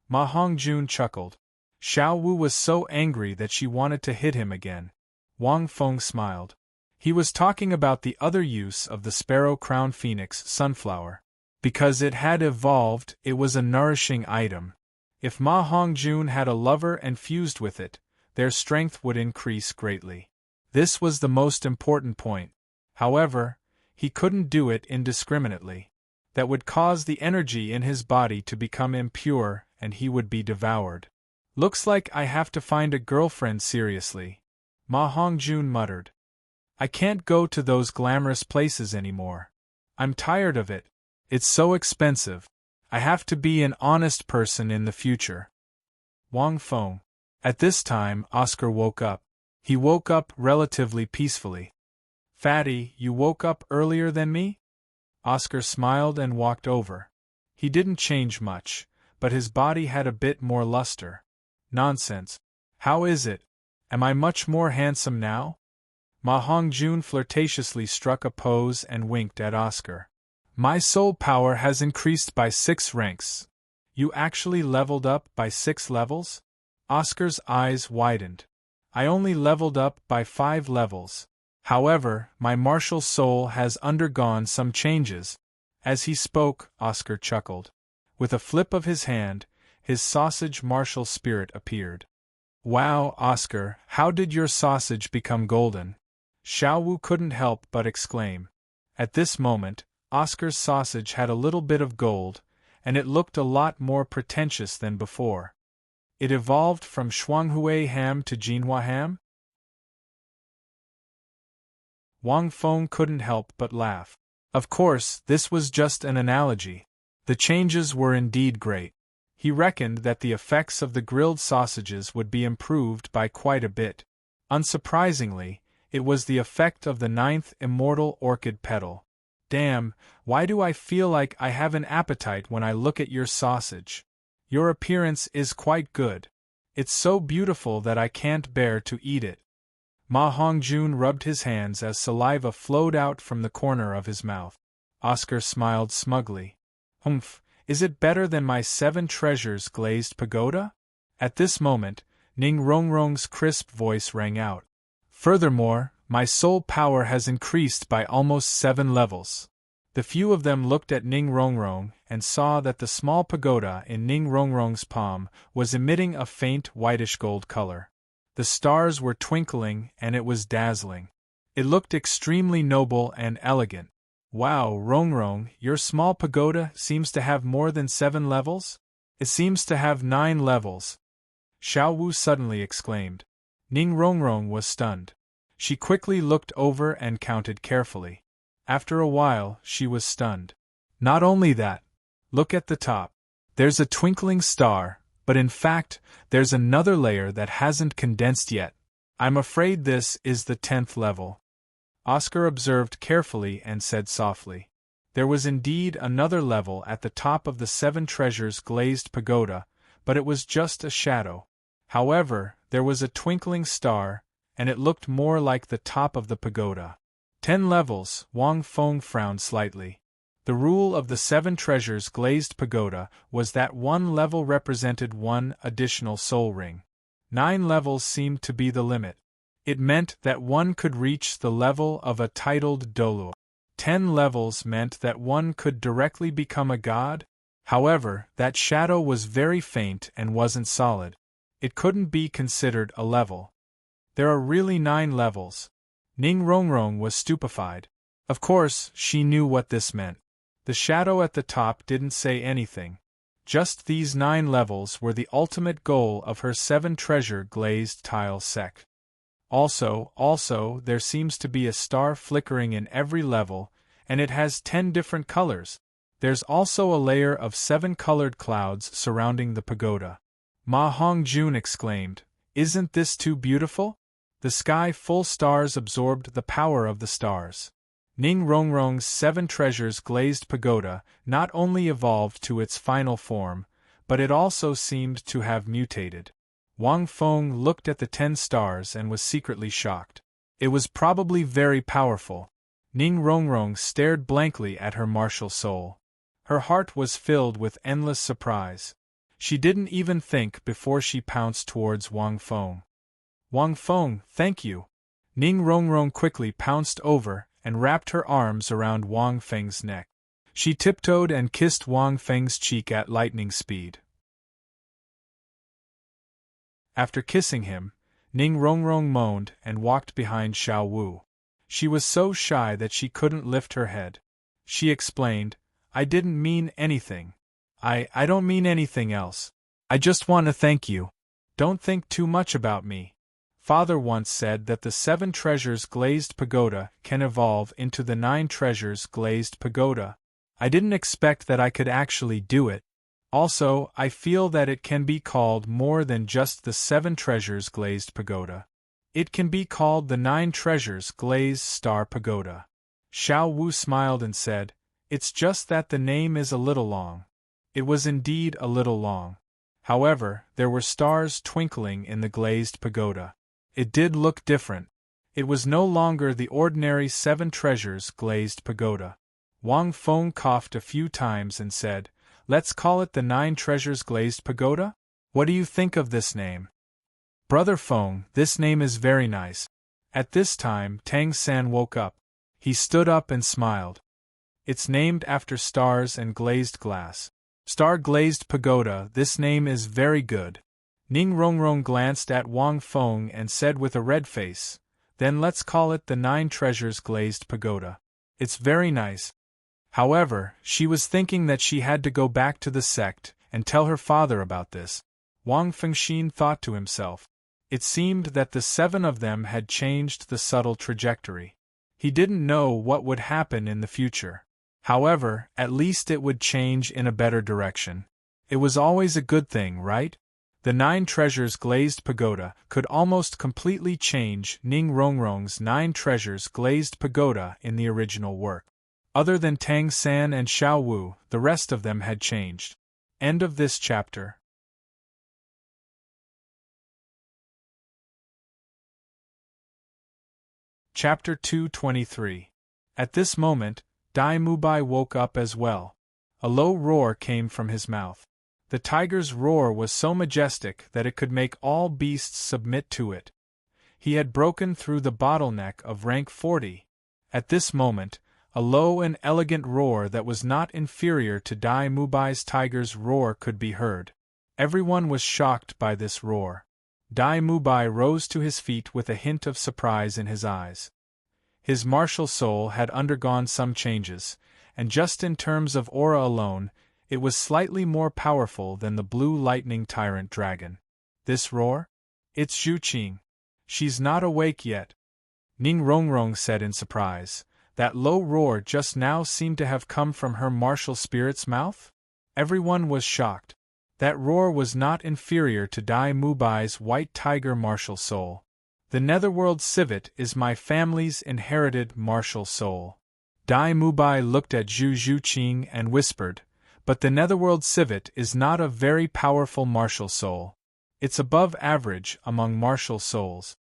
[SPEAKER 1] Ma Hongjun chuckled. Xiao Wu was so angry that she wanted to hit him again. Wang Feng smiled. He was talking about the other use of the sparrow-crowned phoenix sunflower. Because it had evolved, it was a nourishing item. If Ma Hongjun had a lover and fused with it, their strength would increase greatly. This was the most important point. However, he couldn't do it indiscriminately. That would cause the energy in his body to become impure, and he would be devoured. Looks like I have to find a girlfriend seriously. Ma Hongjun muttered. I can't go to those glamorous places anymore. I'm tired of it. It's so expensive. I have to be an honest person in the future. Wang Feng. At this time, Oscar woke up. He woke up relatively peacefully. Fatty, you woke up earlier than me? Oscar smiled and walked over. He didn't change much, but his body had a bit more luster. Nonsense. How is it? Am I much more handsome now? Ma Hongjun flirtatiously struck a pose and winked at Oscar. My soul power has increased by 6 ranks. You actually leveled up by 6 levels? Oscar's eyes widened. I only leveled up by 5 levels. However, my martial soul has undergone some changes. As he spoke, Oscar chuckled. With a flip of his hand, his sausage martial spirit appeared. Wow, Oscar, how did your sausage become golden? Xiao Wu couldn't help but exclaim. At this moment, Oscar's sausage had a little bit of gold, and it looked a lot more pretentious than before. It evolved from Shuanghui ham to Jinhua ham? Wang Feng couldn't help but laugh. Of course, this was just an analogy. The changes were indeed great. He reckoned that the effects of the grilled sausages would be improved by quite a bit. Unsurprisingly, it was the effect of the 9th immortal orchid petal. Damn, why do I feel like I have an appetite when I look at your sausage? Your appearance is quite good. It's so beautiful that I can't bear to eat it. Ma Hongjun rubbed his hands as saliva flowed out from the corner of his mouth. Oscar smiled smugly. Humph, is it better than my 7 treasures glazed pagoda? At this moment, Ning Rongrong's crisp voice rang out. Furthermore, my soul power has increased by almost 7 levels. The few of them looked at Ning Rongrong and saw that the small pagoda in Ning Rongrong's palm was emitting a faint whitish gold color. The stars were twinkling and it was dazzling. It looked extremely noble and elegant. Wow, Rongrong, your small pagoda seems to have more than 7 levels? It seems to have 9 levels. Xiao Wu suddenly exclaimed. Ning Rongrong was stunned. She quickly looked over and counted carefully. After a while, she was stunned. Not only that. Look at the top. There's a twinkling star, but in fact, there's another layer that hasn't condensed yet. I'm afraid this is the 10th level. Oscar observed carefully and said softly. There was indeed another level at the top of the 7 treasures glazed pagoda, but it was just a shadow. However, there was a twinkling star, and it looked more like the top of the pagoda. 10 levels, Wang Feng frowned slightly. The rule of the 7 treasures glazed pagoda was that one level represented one additional soul ring. 9 levels seemed to be the limit. It meant that one could reach the level of a titled Douluo. 10 levels meant that one could directly become a god. However, that shadow was very faint and wasn't solid. It couldn't be considered a level. There are really 9 levels. Ning Rongrong was stupefied. Of course, she knew what this meant. The shadow at the top didn't say anything. Just these 9 levels were the ultimate goal of her 7 treasure glazed tile sect. Also, there seems to be a star flickering in every level, and it has 10 different colors. There's also a layer of 7 colored clouds surrounding the pagoda. Ma Hongjun exclaimed, "Isn't this too beautiful?" The sky full stars absorbed the power of the stars. Ning Rongrong's 7 treasures glazed pagoda not only evolved to its final form, but it also seemed to have mutated. Wang Feng looked at the 10 stars and was secretly shocked. It was probably very powerful. Ning Rongrong stared blankly at her martial soul. Her heart was filled with endless surprise. She didn't even think before she pounced towards Wang Feng. "Wang Feng, thank you." Ning Rongrong quickly pounced over and wrapped her arms around Wang Feng's neck. She tiptoed and kissed Wang Feng's cheek at lightning speed. After kissing him, Ning Rongrong moaned and walked behind Xiao Wu. She was so shy that she couldn't lift her head. She explained, "I didn't mean anything. I don't mean anything else. I just want to thank you. Don't think too much about me. Father once said that the 7 treasures glazed pagoda can evolve into the 9 treasures glazed pagoda. I didn't expect that I could actually do it. Also, I feel that it can be called more than just the 7 treasures glazed pagoda. It can be called the 9 treasures glazed star pagoda." Xiao Wu smiled and said, "It's just that the name is a little long." It was indeed a little long. However, there were stars twinkling in the glazed pagoda. It did look different. It was no longer the ordinary 7 treasures glazed pagoda. Wang Feng coughed a few times and said, "Let's call it the 9 treasures glazed pagoda? What do you think of this name?" "Brother Feng, this name is very nice." At this time, Tang San woke up. He stood up and smiled. "It's named after stars and glazed glass. Star glazed pagoda, this name is very good." Ning Rongrong glanced at Wang Feng and said with a red face, "Then let's call it the 9 treasures glazed pagoda. It's very nice." However, she was thinking that she had to go back to the sect and tell her father about this. Wang Fengxin thought to himself. It seemed that the 7 of them had changed the subtle trajectory. He didn't know what would happen in the future. However, at least it would change in a better direction. It was always a good thing, right? The 9 treasures glazed pagoda could almost completely change Ning Rongrong's 9 treasures glazed pagoda in the original work. Other than Tang San and Xiao Wu, the rest of them had changed. End of this chapter. Chapter 223. At this moment, Dai Mubai woke up as well. A low roar came from his mouth. The tiger's roar was so majestic that it could make all beasts submit to it. He had broken through the bottleneck of rank 40. At this moment, a low and elegant roar that was not inferior to Dai Mubai's tiger's roar could be heard. Everyone was shocked by this roar. Dai Mubai rose to his feet with a hint of surprise in his eyes. His martial soul had undergone some changes, and just in terms of aura alone, it was slightly more powerful than the blue lightning tyrant dragon. This roar? It's Zhu Qing. She's not awake yet. Ning Rongrong said in surprise. That low roar just now seemed to have come from her martial spirit's mouth? Everyone was shocked. That roar was not inferior to Dai Mubai's white tiger martial soul. The Netherworld Civet is my family's inherited martial soul. Dai Mubai looked at Zhu Qing and whispered, "But the Netherworld Civet is not a very powerful martial soul. It's above average among martial souls."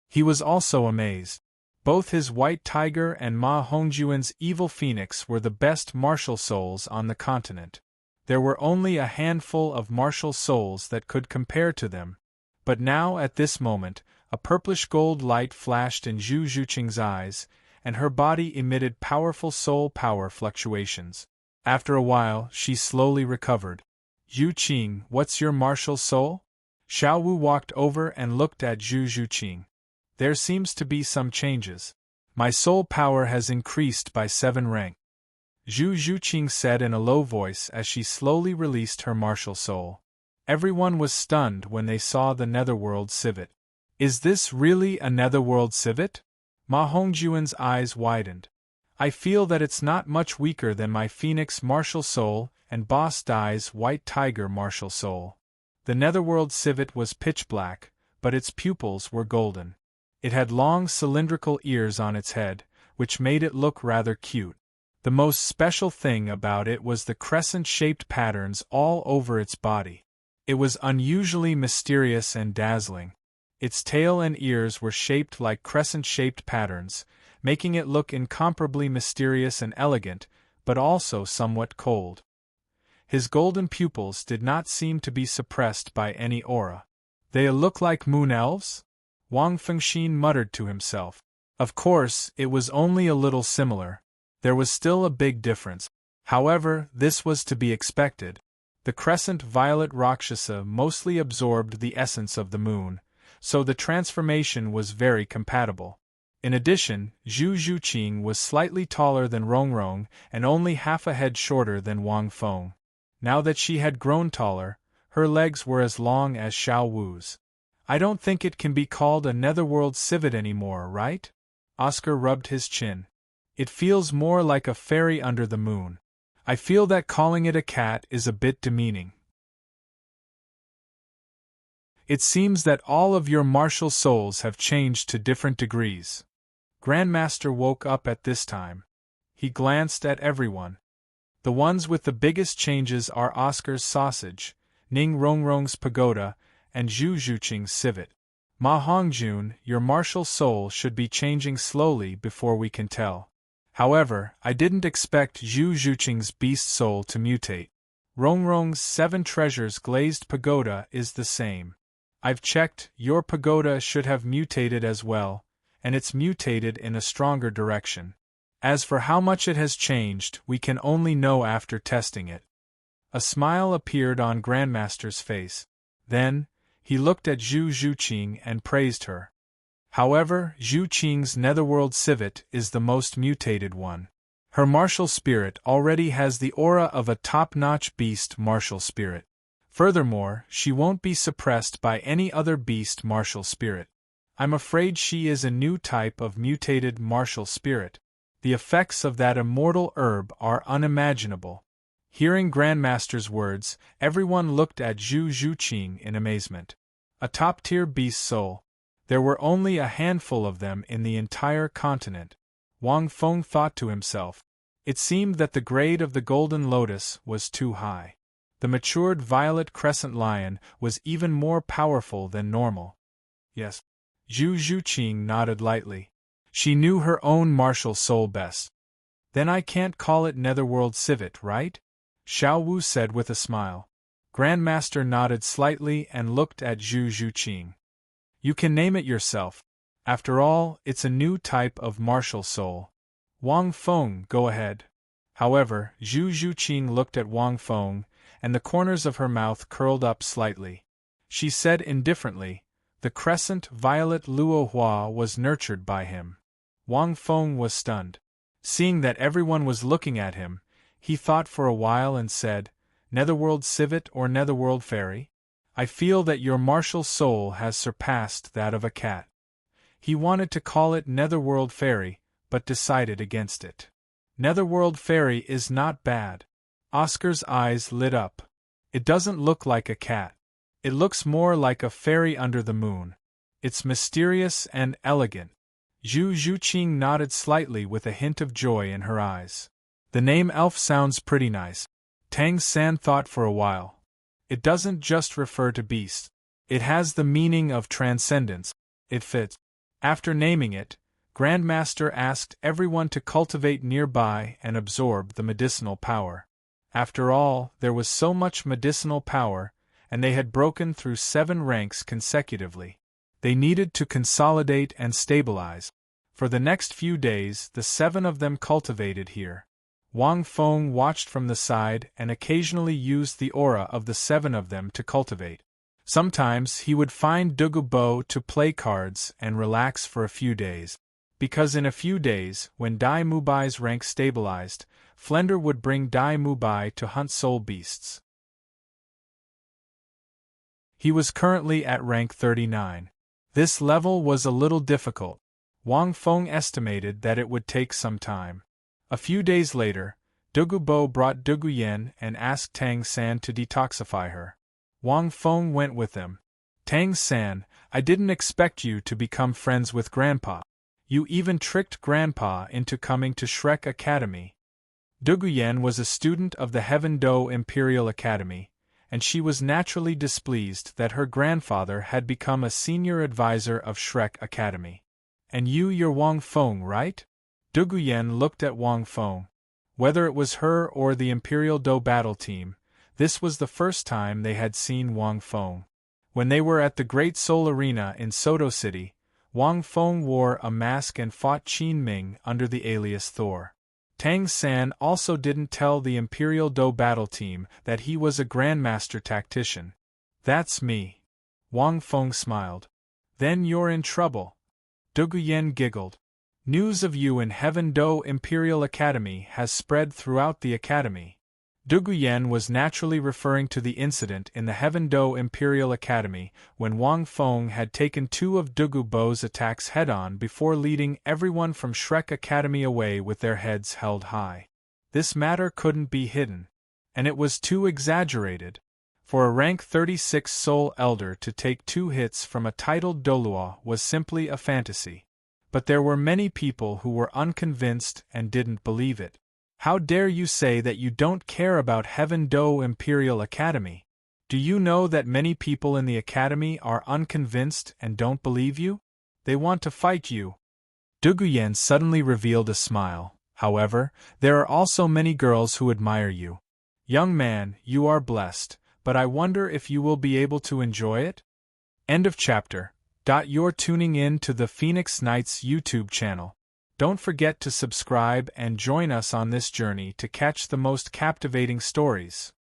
[SPEAKER 1] He was also amazed. Both his white tiger and Ma Hongjuan's evil phoenix were the best martial souls on the continent. There were only a handful of martial souls that could compare to them. But now, at this moment, a purplish gold light flashed in Zhu Zhuqing's eyes, and her body emitted powerful soul power fluctuations. After a while, she slowly recovered. Zhu Qing, what's your martial soul? Xiao Wu walked over and looked at Zhu Zhuqing. There seems to be some changes. My soul power has increased by 7 rank. Zhu Zhuqing said in a low voice as she slowly released her martial soul. Everyone was stunned when they saw the netherworld civet. Is this really a netherworld civet? Ma Hongjuan's eyes widened. I feel that it's not much weaker than my phoenix martial soul and Boss Dai's white tiger martial soul. The netherworld civet was pitch black, but its pupils were golden. It had long cylindrical ears on its head, which made it look rather cute. The most special thing about it was the crescent-shaped patterns all over its body. It was unusually mysterious and dazzling. Its tail and ears were shaped like crescent-shaped patterns, making it look incomparably mysterious and elegant, but also somewhat cold. His golden pupils did not seem to be suppressed by any aura. They look like moon elves? Wang Fengxin muttered to himself. Of course, it was only a little similar. There was still a big difference. However, this was to be expected. The crescent violet Rakshasa mostly absorbed the essence of the moon, so the transformation was very compatible. In addition, Zhu Zhuqing was slightly taller than Rongrong and only half a head shorter than Wang Feng. Now that she had grown taller, her legs were as long as Xiao Wu's. I don't think it can be called a netherworld civet anymore, right? Oscar rubbed his chin. It feels more like a fairy under the moon. I feel that calling it a cat is a bit demeaning. It seems that all of your martial souls have changed to different degrees. Grandmaster woke up at this time. He glanced at everyone. The ones with the biggest changes are Oscar's sausage, Ning Rongrong's pagoda, and Zhu Zhuqing's civet. Ma Hongjun, your martial soul should be changing slowly before we can tell. However, I didn't expect Zhu Zhuqing's beast soul to mutate. Rongrong's 7 treasures glazed pagoda is the same. I've checked, your pagoda should have mutated as well, and it's mutated in a stronger direction. As for how much it has changed, we can only know after testing it. A smile appeared on Grandmaster's face. Then, he looked at Zhu Zhuqing and praised her. However, Zhu Qing's netherworld civet is the most mutated one. Her martial spirit already has the aura of a top-notch beast martial spirit. Furthermore, she won't be suppressed by any other beast martial spirit. I'm afraid she is a new type of mutated martial spirit. The effects of that immortal herb are unimaginable. Hearing Grandmaster's words, everyone looked at Zhu Zhuqing in amazement. A top-tier beast soul. There were only a handful of them in the entire continent. Wang Feng thought to himself. It seemed that the grade of the golden lotus was too high. The matured violet crescent lion was even more powerful than normal. Yes. Zhu Zhuqing nodded lightly. She knew her own martial soul best. Then I can't call it netherworld civet, right? Xiao Wu said with a smile. Grandmaster nodded slightly and looked at Zhu Zhuqing. You can name it yourself. After all, it's a new type of martial soul. Wang Feng, go ahead. However, Zhu Zhuqing looked at Wang Feng, and the corners of her mouth curled up slightly. She said indifferently, the crescent violet Luo Hua was nurtured by him. Wang Feng was stunned. Seeing that everyone was looking at him, he thought for a while and said, Netherworld civet or netherworld fairy? I feel that your martial soul has surpassed that of a cat. He wanted to call it netherworld fairy, but decided against it. Netherworld fairy is not bad. Oscar's eyes lit up. It doesn't look like a cat. It looks more like a fairy under the moon. It's mysterious and elegant. Zhu Zhuqing nodded slightly with a hint of joy in her eyes. The name elf sounds pretty nice. Tang San thought for a while. It doesn't just refer to beasts. It has the meaning of transcendence. It fits. After naming it, Grandmaster asked everyone to cultivate nearby and absorb the medicinal power. After all, there was so much medicinal power, and they had broken through 7 ranks consecutively. They needed to consolidate and stabilize. For the next few days, the 7 of them cultivated here. Wang Feng watched from the side and occasionally used the aura of the 7 of them to cultivate. Sometimes he would find Douluo to play cards and relax for a few days. Because in a few days, when Dai Mubai's rank stabilized, Flender would bring Dai Mubai to hunt soul beasts. He was currently at rank 39. This level was a little difficult. Wang Feng estimated that it would take some time. A few days later, Douluo brought Duguyen and asked Tang San to detoxify her. Wang Feng went with them. Tang San, I didn't expect you to become friends with Grandpa. You even tricked Grandpa into coming to Shrek Academy. Duguyen was a student of the Heaven Do Imperial Academy, and she was naturally displeased that her grandfather had become a senior advisor of Shrek Academy. And you're Wang Feng, right? Duguyen looked at Wang Feng. Whether it was her or the Imperial Do battle team, this was the first time they had seen Wang Feng. When they were at the Great Soul Arena in Soto City, Wang Feng wore a mask and fought Qin Ming under the alias Thor. Tang San also didn't tell the Imperial Do battle team that he was a Grandmaster tactician. That's me. Wang Feng smiled. Then you're in trouble. Duguyen giggled. News of you in Heaven Do Imperial Academy has spread throughout the academy. Duguyen was naturally referring to the incident in the Heaven Do Imperial Academy when Wang Feng had taken 2 of Douluo's attacks head-on before leading everyone from Shrek Academy away with their heads held high. This matter couldn't be hidden. And it was too exaggerated. For a rank 36 Soul Elder to take 2 hits from a titled Douluo was simply a fantasy. But there were many people who were unconvinced and didn't believe it. How dare you say that you don't care about Heaven Do Imperial Academy? Do you know that many people in the academy are unconvinced and don't believe you? They want to fight you. Duguyen suddenly revealed a smile. However, there are also many girls who admire you. Young man, you are blessed, but I wonder if you will be able to enjoy it? End of chapter. You're tuning in to the Phoenix Knights YouTube channel. Don't forget to subscribe and join us on this journey to catch the most captivating stories.